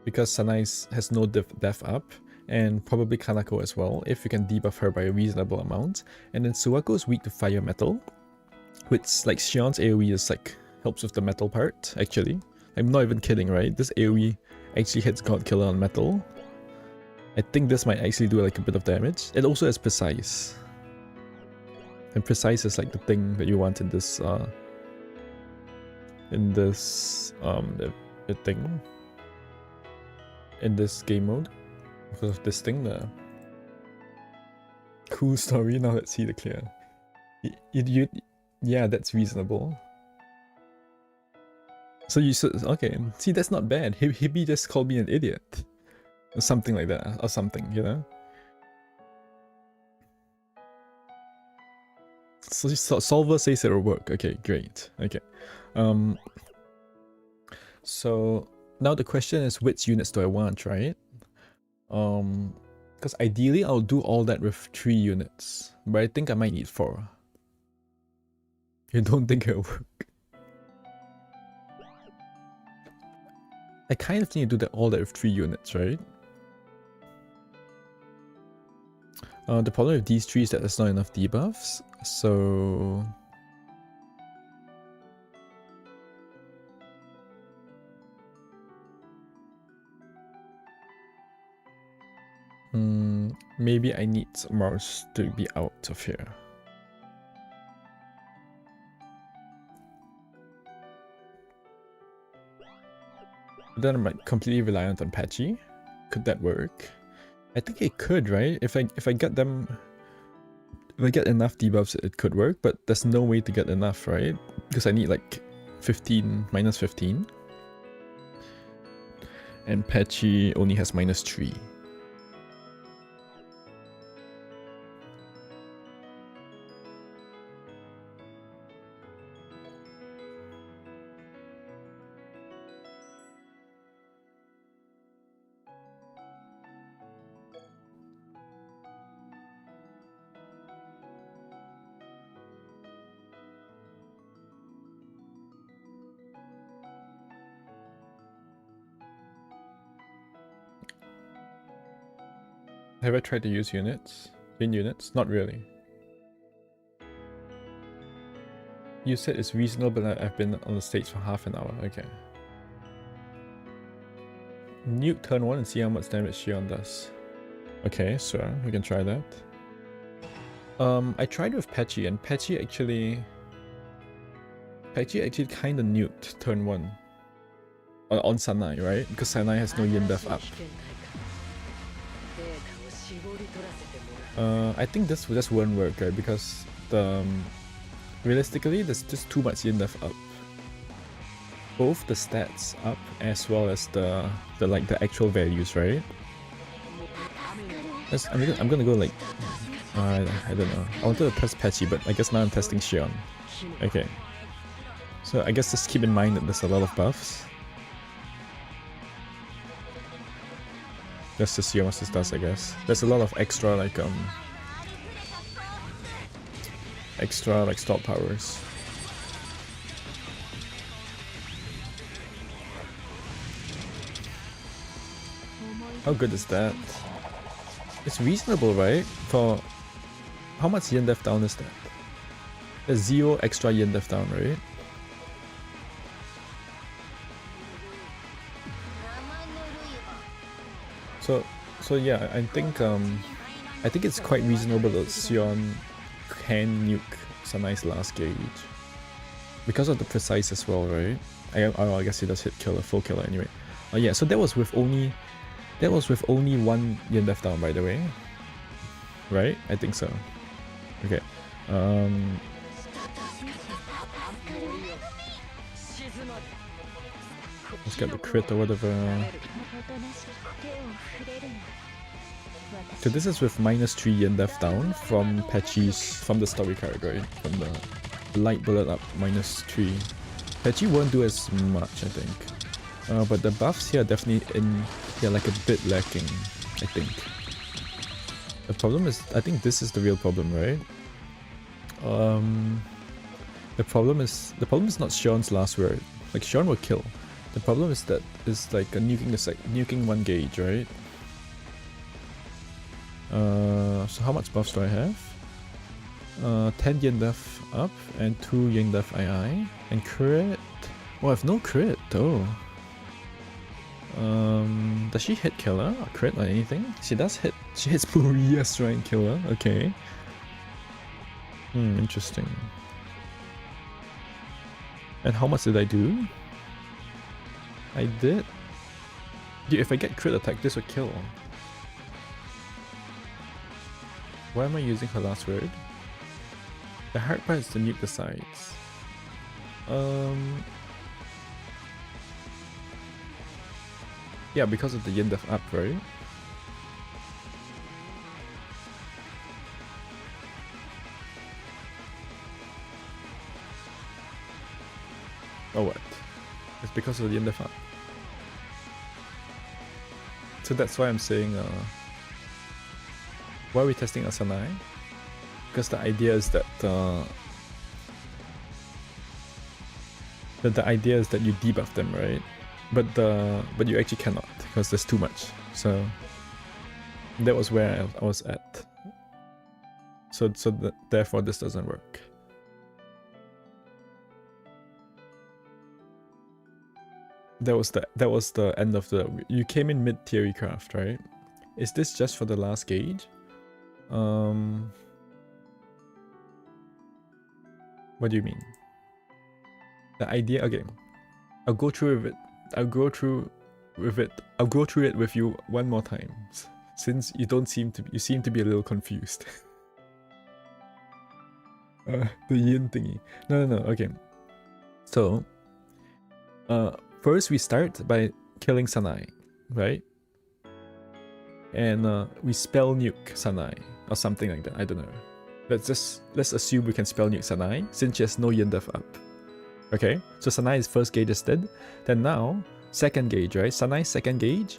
because Sanai has no def up, and probably Kanako as well, if you can debuff her by a reasonable amount. And then Suwako is weak to fire metal, which like Sion's AoE is like helps with the metal part, actually. I'm not even kidding, right? This AoE actually hits God Killer on metal. I think this might actually do like a bit of damage. It also has precise. And precise is like the thing that you want in this thing. In this game mode. Because of this thing there. Cool story, now let's see the clear. Yeah, that's reasonable. So okay, see, that's not bad. Hibby just called me an idiot. Or something like that, or something, you know? So Solver says it'll work. Okay, great. Okay. So now the question is, which units do I want, right? Because ideally I'll do all that with 3 units, but I think I might need 4. You don't think it'll work? I kind of need to do all that with 3 units, right? The problem with these 3 is that there's not enough debuffs, so... maybe I need Mars to be out of here. Then I might completely reliant on Patchy. Could that work? I think it could, right? If I get them, if I get enough debuffs, it could work. But there's no way to get enough, right? Because I need like 15, minus 15. And Patchy only has minus 3. Have I tried to use units? In units? Not really. You said it's reasonable that I've been on the stage for half an hour. Okay. Nuke turn 1 and see how much damage Shion does. Okay, sure. We can try that. I tried with Patchy and Patchy actually kind of nuked turn 1. On Sanai, right? Because Sanai has no yin def up. I think this won't work, right? Because realistically, there's just too much yin def up. Both the stats up as well as the actual values, right? I'm gonna go like I don't know. I wanted to test Patchy, but I guess now I'm testing Shion. Okay. So I guess just keep in mind that there's a lot of buffs. Just to see what this does, I guess. There's a lot of extra like stop powers. How good is that? It's reasonable, right? For how much yin def down is that? There's 0 extra yin def down, right? So yeah, I think it's quite reasonable that Sion can nuke Sanai's last gauge. Because of the precise as well, right? I guess he does hit killer, full killer anyway. Yeah, so that was with only one yin def down, by the way. Right? I think so. Okay. Let's get the crit or whatever. So this is with minus 3 yin def down from Patchy's, from the story card, right? From the light bullet up, minus 3. Patchy won't do as much, I think. But the buffs here are definitely like a bit lacking, I think. The problem is, I think this is the real problem, right? The problem is not Shion's last word. Like Shion will kill. The problem is that it's like nuking one gauge, right? So how much buffs do I have? 10 yin def up and 2 yin def II and crit. Oh, I have no crit though. Does she hit killer or crit or anything? She does hit. She hits Maria Shrine killer. Okay. Interesting. And how much did I do? I did. Dude, if I get crit attack, this will kill. Why am I using her last word? The hard part is to nuke the sides. Yeah, because of the yin def up, right? Oh what? It's because of the yin def up. So that's why I'm saying why are we testing Asanai? Because the idea is that the idea is that you debuff them, right? But you actually cannot because there's too much. So that was where I was at. So therefore this doesn't work. That was the end of the. You came in mid theory craft, right? Is this just for the last gauge? What do you mean? The idea, okay. I'll go through with it. I'll go through it with you one more time, since you seem to be a little confused. The yin thingy. No, okay. So, first we start by killing Sanai, right? And we spell nuke Sanai or something like that. I don't know. Let's assume we can spell nuke Sanai since she has no yin def up. Okay, so Sanai's first gauge is dead. Then now, second gauge, right? Sanai's second gauge.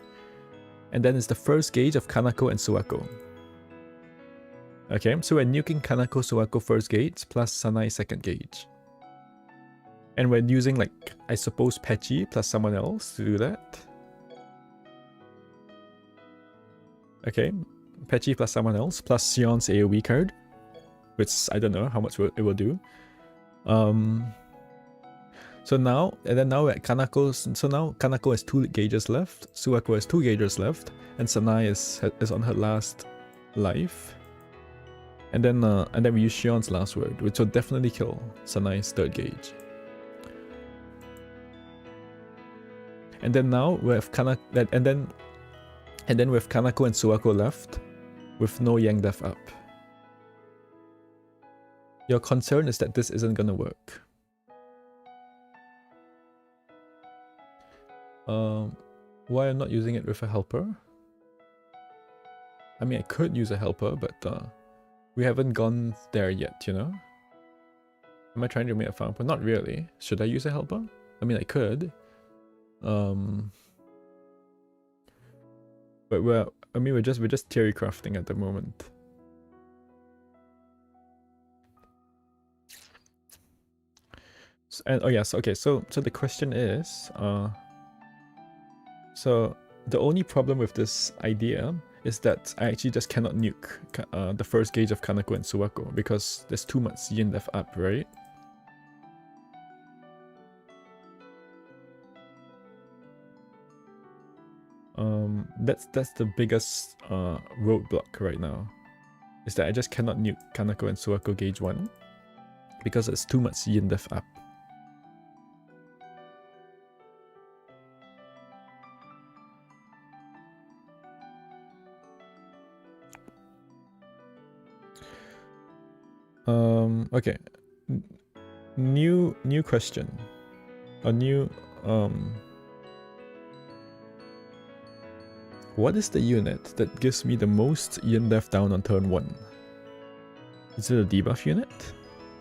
And then it's the first gauge of Kanako and Suwako. Okay, so we're nuking Kanako, Suwako first gauge plus Sanai second gauge. And we're using, like, I suppose Pechi plus someone else to do that. Okay, Pechi plus someone else plus Sion's AoE card, which I don't know how much it will do. So now, and then now we're at Kanako's, so now Kanako has 2 gauges left, Suwako has 2 gauges left, and Sanai is on her last life. And then we use Shion's last word, which will definitely kill Sanai's third gauge. And then now we have Kanako, and then we have Kanako and Suwako left, with no Yang Def up. Your concern is that this isn't gonna work. Why I'm not using it with a helper? I mean, I could use a helper, but we haven't gone there yet, you know? Am I trying to make a farm? But not really. Should I use a helper? I mean, I could. But we're just theory crafting at the moment. And oh yes, okay. So the question is, so the only problem with this idea is that I actually just cannot nuke the first gauge of Kanako and Suwako because there's too much yin def up, right? That's the biggest roadblock right now, is that I just cannot nuke Kanako and Suwako gauge 1 because there's too much yin def up. Okay. New question. A new what is the unit that gives me the most yin def down on turn 1? Is it a debuff unit?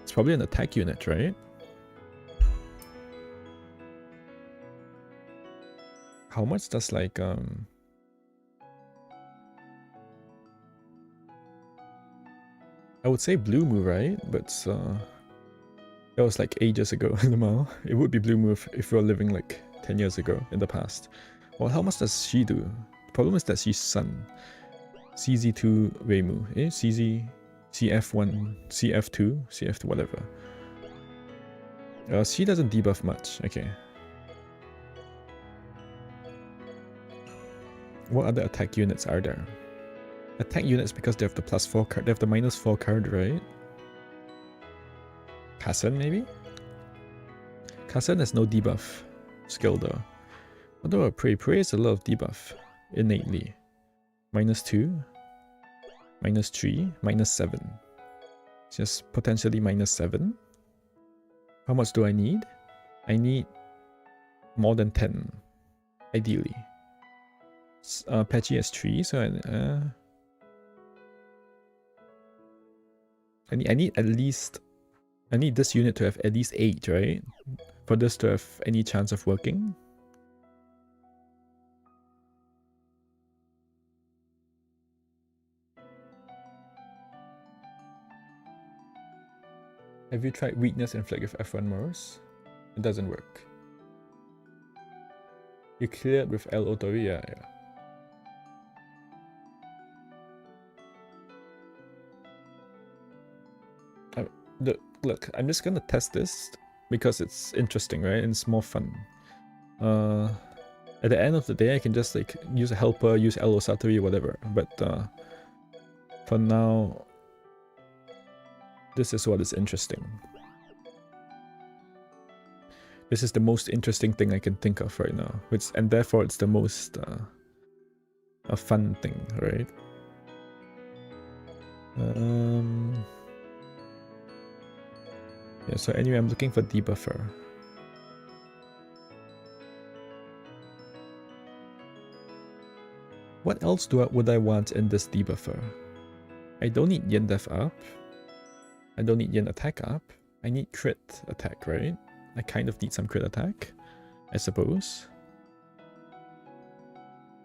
It's probably an attack unit, right? How much does like I would say Blue Move, right? But that was like ages ago in the Mao. It would be Blue Move if we were living like 10 years ago in the past. Well, how much does she do? The problem is that she's Sun. CZ2 Weimu. CZ, CF1, CF2, CF2, whatever. She doesn't debuff much. Okay. What other attack units are there? Attack units because they have the +4 card. They have the -4 card, right? Kasen, maybe? Kasen has no debuff skill though. Although Prey has a lot of debuff innately. -2, -3, -7. Just potentially -7. How much do I need? I need more than 10, ideally. Patchy has 3, so I need at least, I need this unit to have at least 8, right? For this to have any chance of working. Have you tried weakness inflict with F1 Morris? It doesn't work. You cleared with L Otori, yeah. Look, I'm just gonna test this because it's interesting, right? And it's more fun. At the end of the day, I can just like use a helper, use L Osatori, whatever. But for now, this is what is interesting. This is the most interesting thing I can think of right now, and therefore it's the most a fun thing, right? Yeah, so anyway, I'm looking for debuffer. what else would I want in this debuffer? I don't need yin def up. I don't need yin attack up. I need crit attack, right? I kind of need some crit attack, I suppose.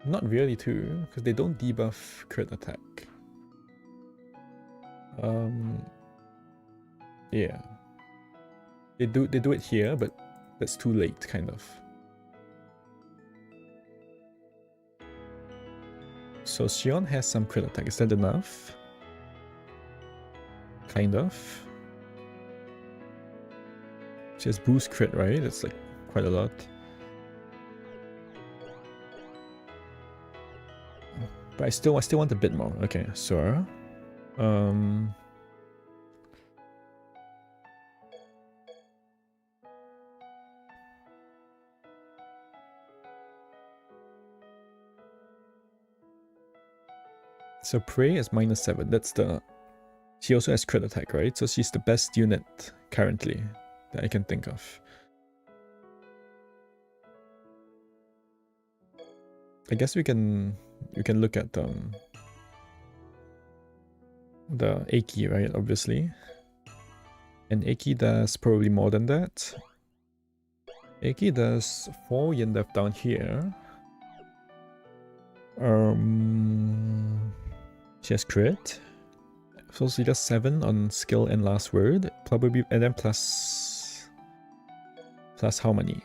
Not really too, because they don't debuff crit attack. Yeah. They do it here, but that's too late, kind of. So Xion has some crit attack. Is that enough? Kind of. She has boost crit, right? That's like quite a lot. But I still want a bit more. Okay, Sora. So Prey is -7. That's the... She also has crit attack, right? So she's the best unit currently that I can think of. I guess we can look at the Aki, right? Obviously. And Aki does probably more than that. Aki does 4 yin def down here. She has crit. So she does 7 on skill and last word. Probably, and then plus how many?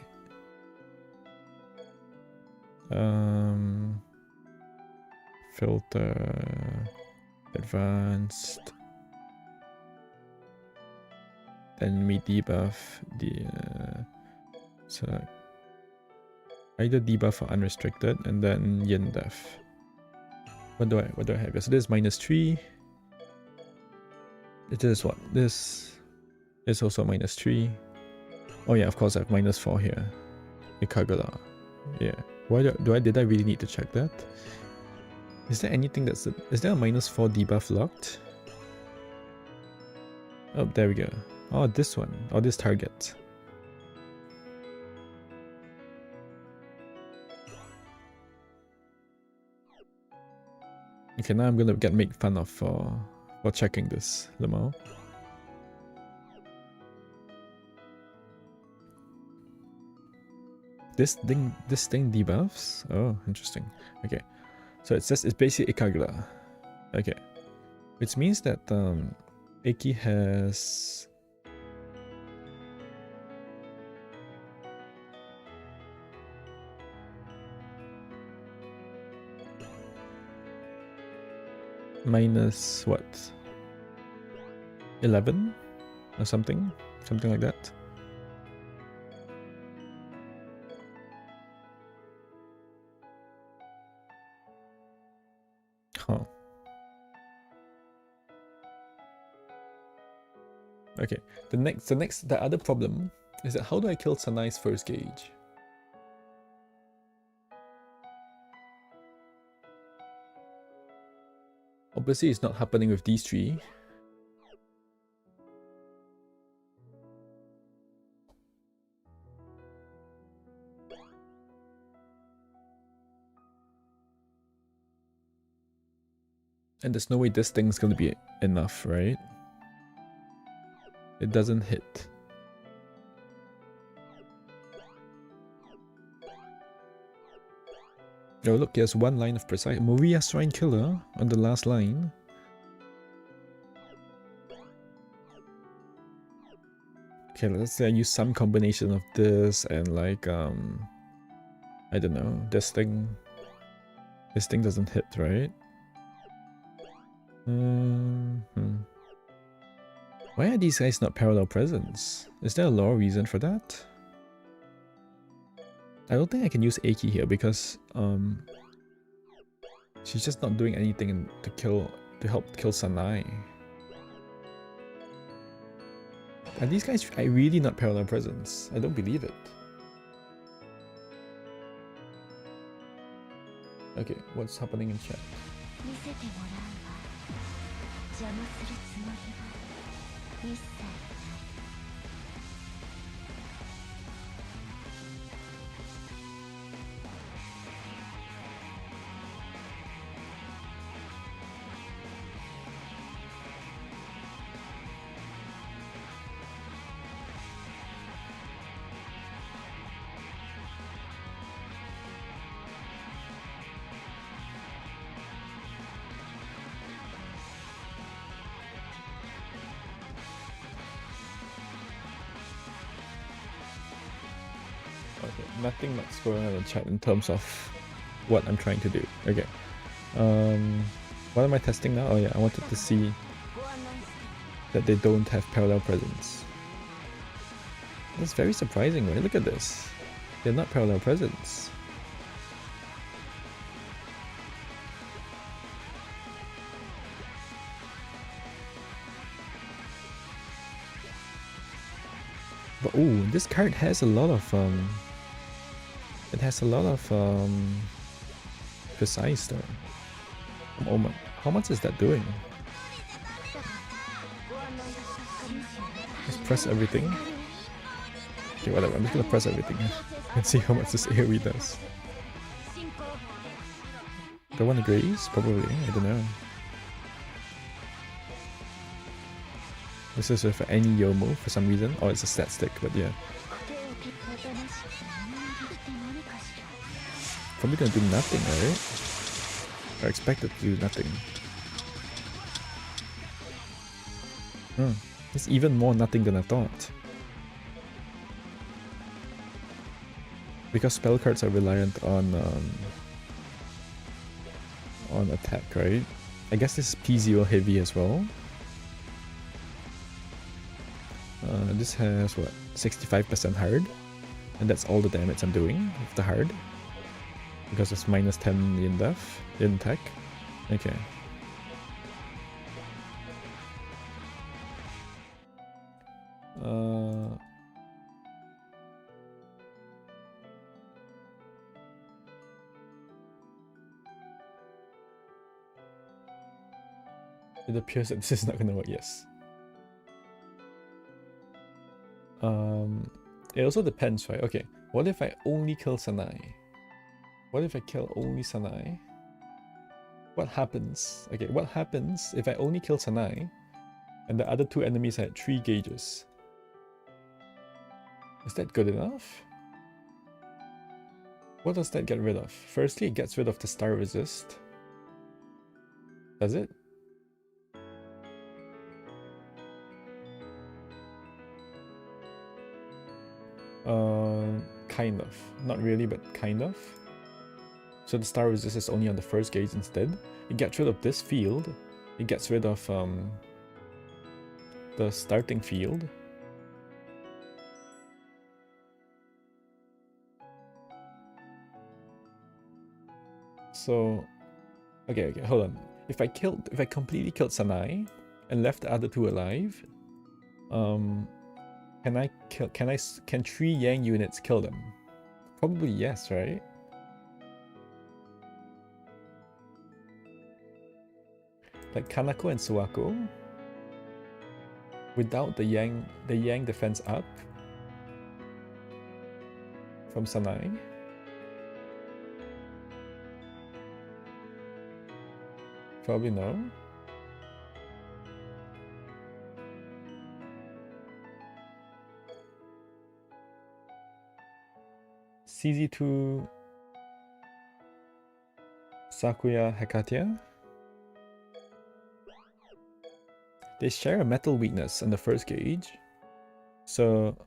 Filter, advanced. Then we debuff the so either debuff or unrestricted, and then yin def. What do I have? So this is -3. It is what? This is also -3. Oh yeah, of course I have -4 here. Ikagura. Yeah. Did I really need to check that? Is there anything is there a -4 debuff locked? Oh, there we go. Oh, this one. Oh, this target. Okay, now I'm gonna get made fun of for checking this, Lemo. This thing debuffs? Oh, interesting. Okay. So it says it's basically Ikagura. Okay. Which means that Iki has minus what? 11 or something like that. Huh. Okay. The other problem is that how do I kill Sanai's first gauge? Obviously, it's not happening with these 3. And there's no way this thing's gonna be enough, right? It doesn't hit. Oh look, there's 1 line of precise. Maria Shrine Killer on the last line. Okay, let's say I use some combination of this and like I don't know, this thing doesn't hit, right? Why are these guys not parallel presence? Is there a lore reason for that? I don't think I can use Aki here because she's just not doing anything to help kill Sanai. Are these guys really not parallel presence? I don't believe it. Okay, what's happening in chat? Okay, nothing much going on in chat in terms of what I'm trying to do. Okay. What am I testing now? Oh yeah, I wanted to see that they don't have parallel presence. That's very surprising, right? Look at this. They're not parallel presence. But oh, this card has a lot of it has a lot of precise though. Oh my, how much is that doing? Just press everything. Okay, whatever, I'm just gonna press everything and see how much this AoE does. The one agrees? Probably, I don't know. This is for any Yomo for some reason, or it's a stat stick, but yeah. Probably gonna do nothing, right? Or expected to do nothing. It's even more nothing than I thought. Because spell cards are reliant on attack, right? I guess this is P0 heavy as well. This has what, 65% hard, and that's all the damage I'm doing with the hard. Because it's minus 10 in def, in tech. Okay. It appears that this is not gonna work, yes. It also depends, right? Okay, what if I only kill Sanai? What if I kill only Sanai? What happens? Okay, what happens if I only kill Sanai and the other two enemies had 3 gauges? Is that good enough? What does that get rid of? Firstly, it gets rid of the star resist. Does it? Kind of. Not really, but kind of. So the star resist is only on the first gauge instead. It gets rid of this field. It gets rid of the starting field. So, okay, hold on. If I completely killed Sanai and left the other two alive, can 3 Yang units kill them? Probably yes, right? Like Kanako and Suwako, without the Yang defense up from Sanai. Probably no. CZ2 Sakuya Hekatia. They share a metal weakness on the first gauge. So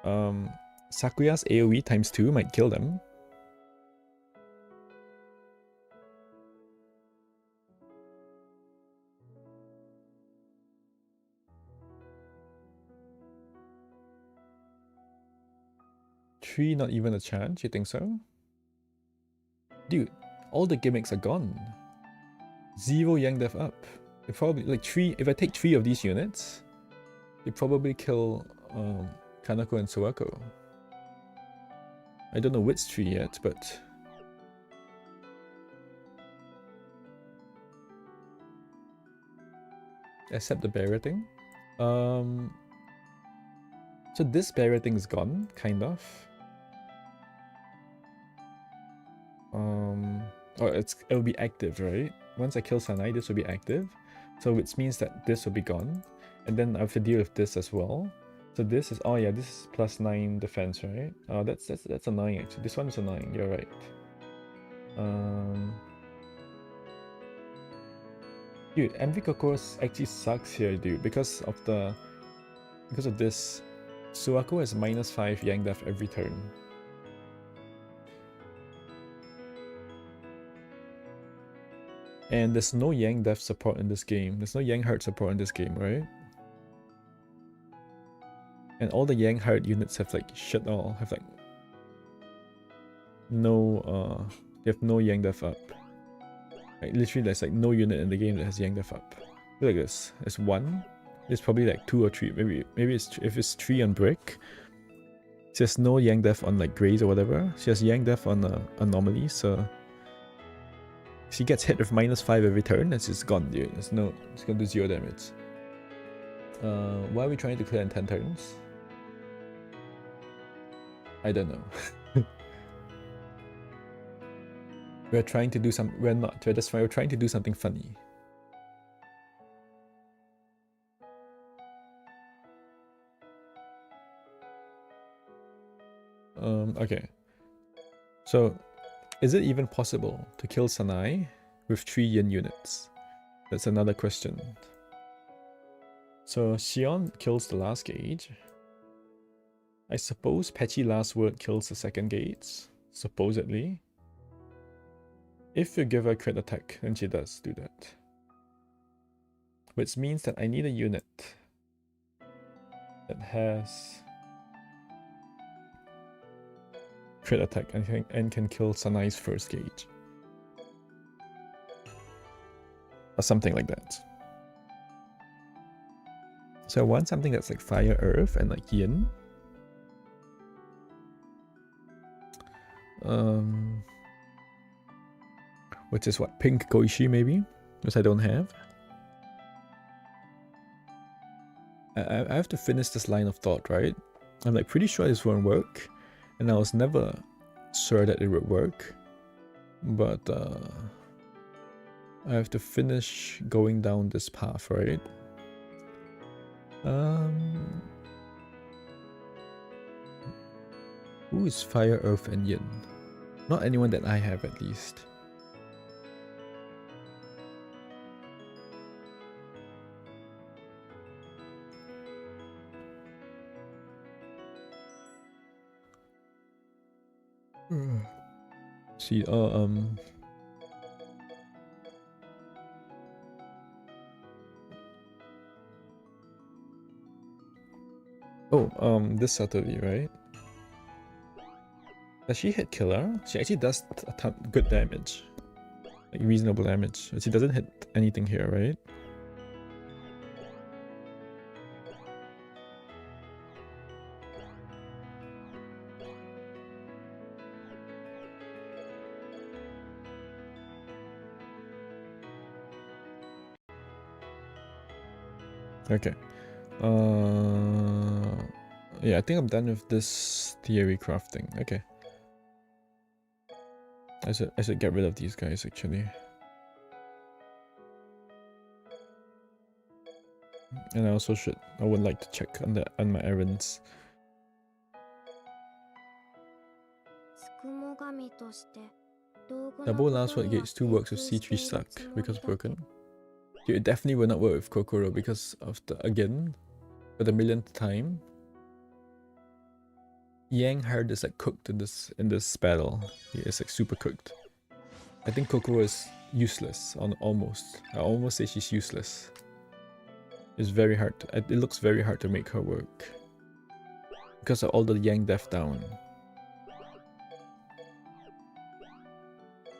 Sakuya's AoE times 2 might kill them. Three, not even a chance, you think so? Dude, all the gimmicks are gone. 0 Yang Def up. It probably, like 3, if I take 3 of these units, they probably kill Kanako and Suwako. I don't know which 3 yet, but... Except the barrier thing. So this barrier thing is gone, kind of. It'll be active, right? Once I kill Sanai, this will be active. So which means that this will be gone. And then I have to deal with this as well. So this is, oh yeah, this is plus 9 defense, right? Oh, that's annoying actually. This one is annoying, you're right. Dude, MV Kokos actually sucks here, dude, because of this. Suwako has minus 5 Yang Def every turn. And there's no Yang Def support in this game. There's no Yang Heart support in this game, right? And all the Yang Heart units have like shit all. Have like no they have no Yang Def up. Like literally there's like no unit in the game that has Yang Def up. Look at this. It's one. It's probably like 2 or 3. Maybe it's if it's 3 on brick. She has no Yang Def on like Grays or whatever. She has Yang Def on Anomaly, so she gets hit with -5 every turn and she's gone, dude. It's gonna do 0 damage. Why are we trying to clear in 10 turns? I don't know. We're trying to do we're not. That's why we're trying to do something funny. Okay. So, is it even possible to kill Sanai with 3 yin units? That's another question. So, Xion kills the last gauge. I suppose Patchy Last Word kills the second gauge, supposedly. If you give her crit attack, then she does do that. Which means that I need a unit that has crit attack and can kill Sanai's first gauge. Or something like that. So I want something that's like fire, earth, and like yin. Which is what, pink Goishi maybe? Which I don't have. I have to finish this line of thought, right? I'm like pretty sure this won't work. And I was never sure that it would work. But I have to finish going down this path, right? Who is fire, earth, and yin? Not anyone that I have, at least. See, this Saturday, right? Does she hit killer? She actually does a ton good damage. Like reasonable damage. But she doesn't hit anything here, right? Okay. Yeah, I think I'm done with this theory crafting. Okay. I should get rid of these guys actually. And I would like to check on my errands. Double last word gates 2 works with C3 stuck because broken. Dude, it definitely will not work with Kokoro because of again, for the millionth time, Yang Heart is like cooked in this battle. He is like super cooked. I think Kokoro is useless almost. I almost say she's useless. It's very hard. It looks very hard to make her work because of all the Yang Def down.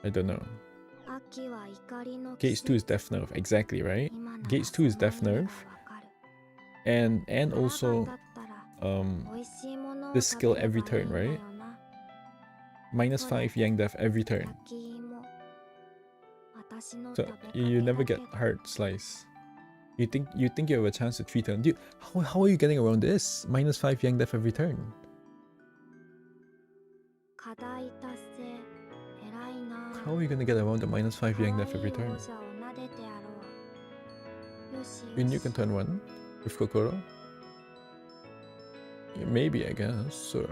I don't know. Gates 2 is Death Nerve, exactly, right? Gates 2 is Death Nerve. And also this skill every turn, right? -5 Yang Def every turn. So you never get Heart Slice. You think you have a chance to 3 turn. Dude, how are you getting around this? -5 Yang Def every turn. How are you gonna get around the -5 Yang Def every turn? You can turn 1 with Kokoro? Yeah, maybe, I guess. Sure.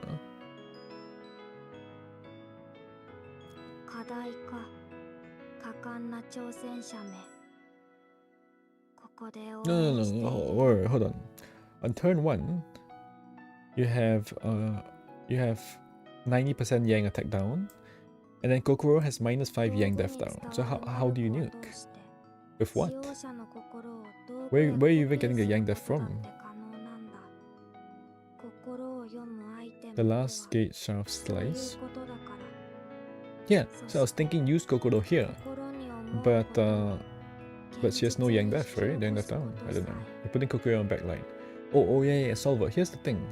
No. Hold on. On turn 1, you have 90% Yang attack down. And then Kokoro has -5 Yang Death down. So how do you nuke? With what? Where are you even getting the Yang Death from? The last gate shaft slice. Yeah, so I was thinking use Kokoro here. But she has no Yang Death, right? Yang Death down. I don't know. You're putting Kokoro on backline. Oh yeah, Solver. Here's the thing.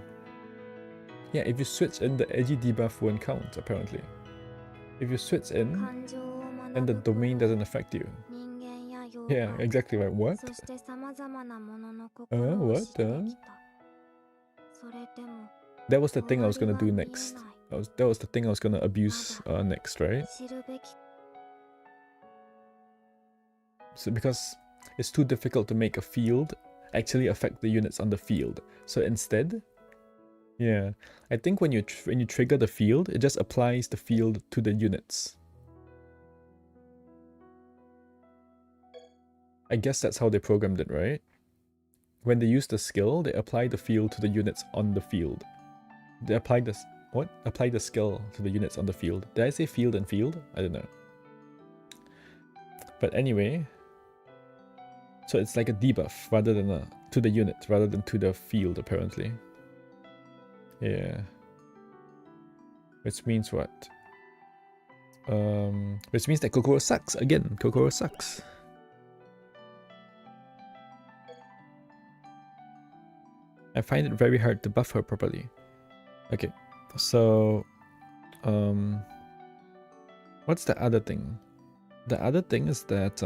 Yeah, if you switch in, the edgy debuff won't count, apparently. If you switch in, then the domain doesn't affect you. Yeah, exactly right. What? What? That was the thing I was gonna do next. That was the thing I was gonna abuse next, right? So because it's too difficult to make a field actually affect the units on the field. So instead, yeah, I think when you trigger the field, it just applies the field to the units. I guess that's how they programmed it, right? When they use the skill, they apply the field to the units on the field. They apply the what? Apply the skill to the units on the field. Did I say field and field? I don't know. But anyway, so it's like a debuff rather than to the unit rather than to the field, apparently. Yeah. Which means what? Which means that Kokoro sucks again. Kokoro sucks. I find it very hard to buff her properly. Okay, so what's the other thing? The other thing is that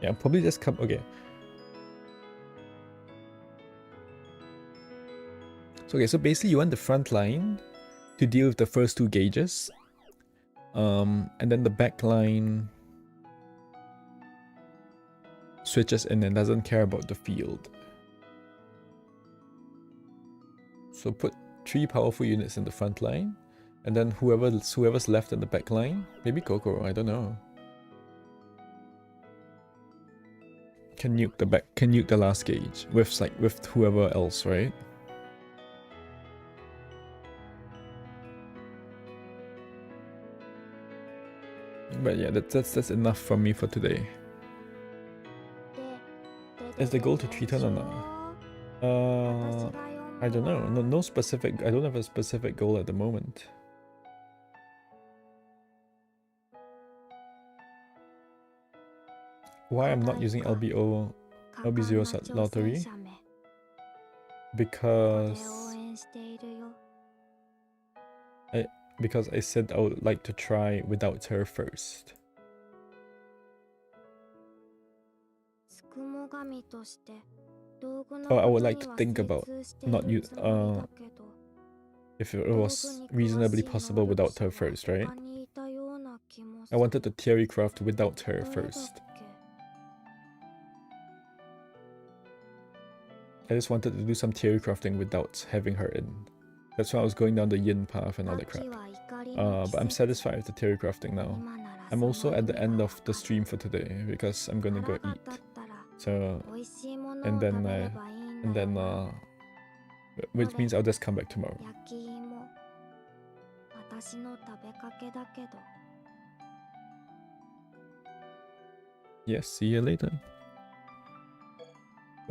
yeah, probably just come. Okay. So basically you want the front line to deal with the first two gauges. And then the back line switches in and doesn't care about the field. So put 3 powerful units in the front line, and then whoever's left in the back line, maybe Kokoro, I don't know, can nuke the last gauge with whoever else, right? But yeah, that's enough from me for today. Is the goal to 3-turn or not? I don't know. No specific. I don't have a specific goal at the moment. Why I'm not using LB0 lottery? Because I said I would like to try without her first. Oh, I would like to think about not use if it was reasonably possible without her first, right? I wanted to theory craft without her first. I just wanted to do some theory crafting without having her in. That's why I was going down the yin path and all that crap. But I'm satisfied with the theory crafting now. I'm also at the end of the stream for today because I'm gonna go eat. So, and then which means I'll just come back tomorrow. Yes, see you later.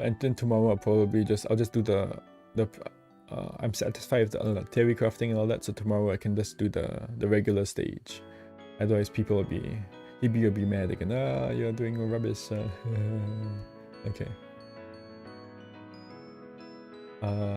And then tomorrow I'll just do the I'm satisfied with the theory crafting and all that, so tomorrow I can just do the regular stage. Otherwise people will be mad again. You're doing rubbish. Okay.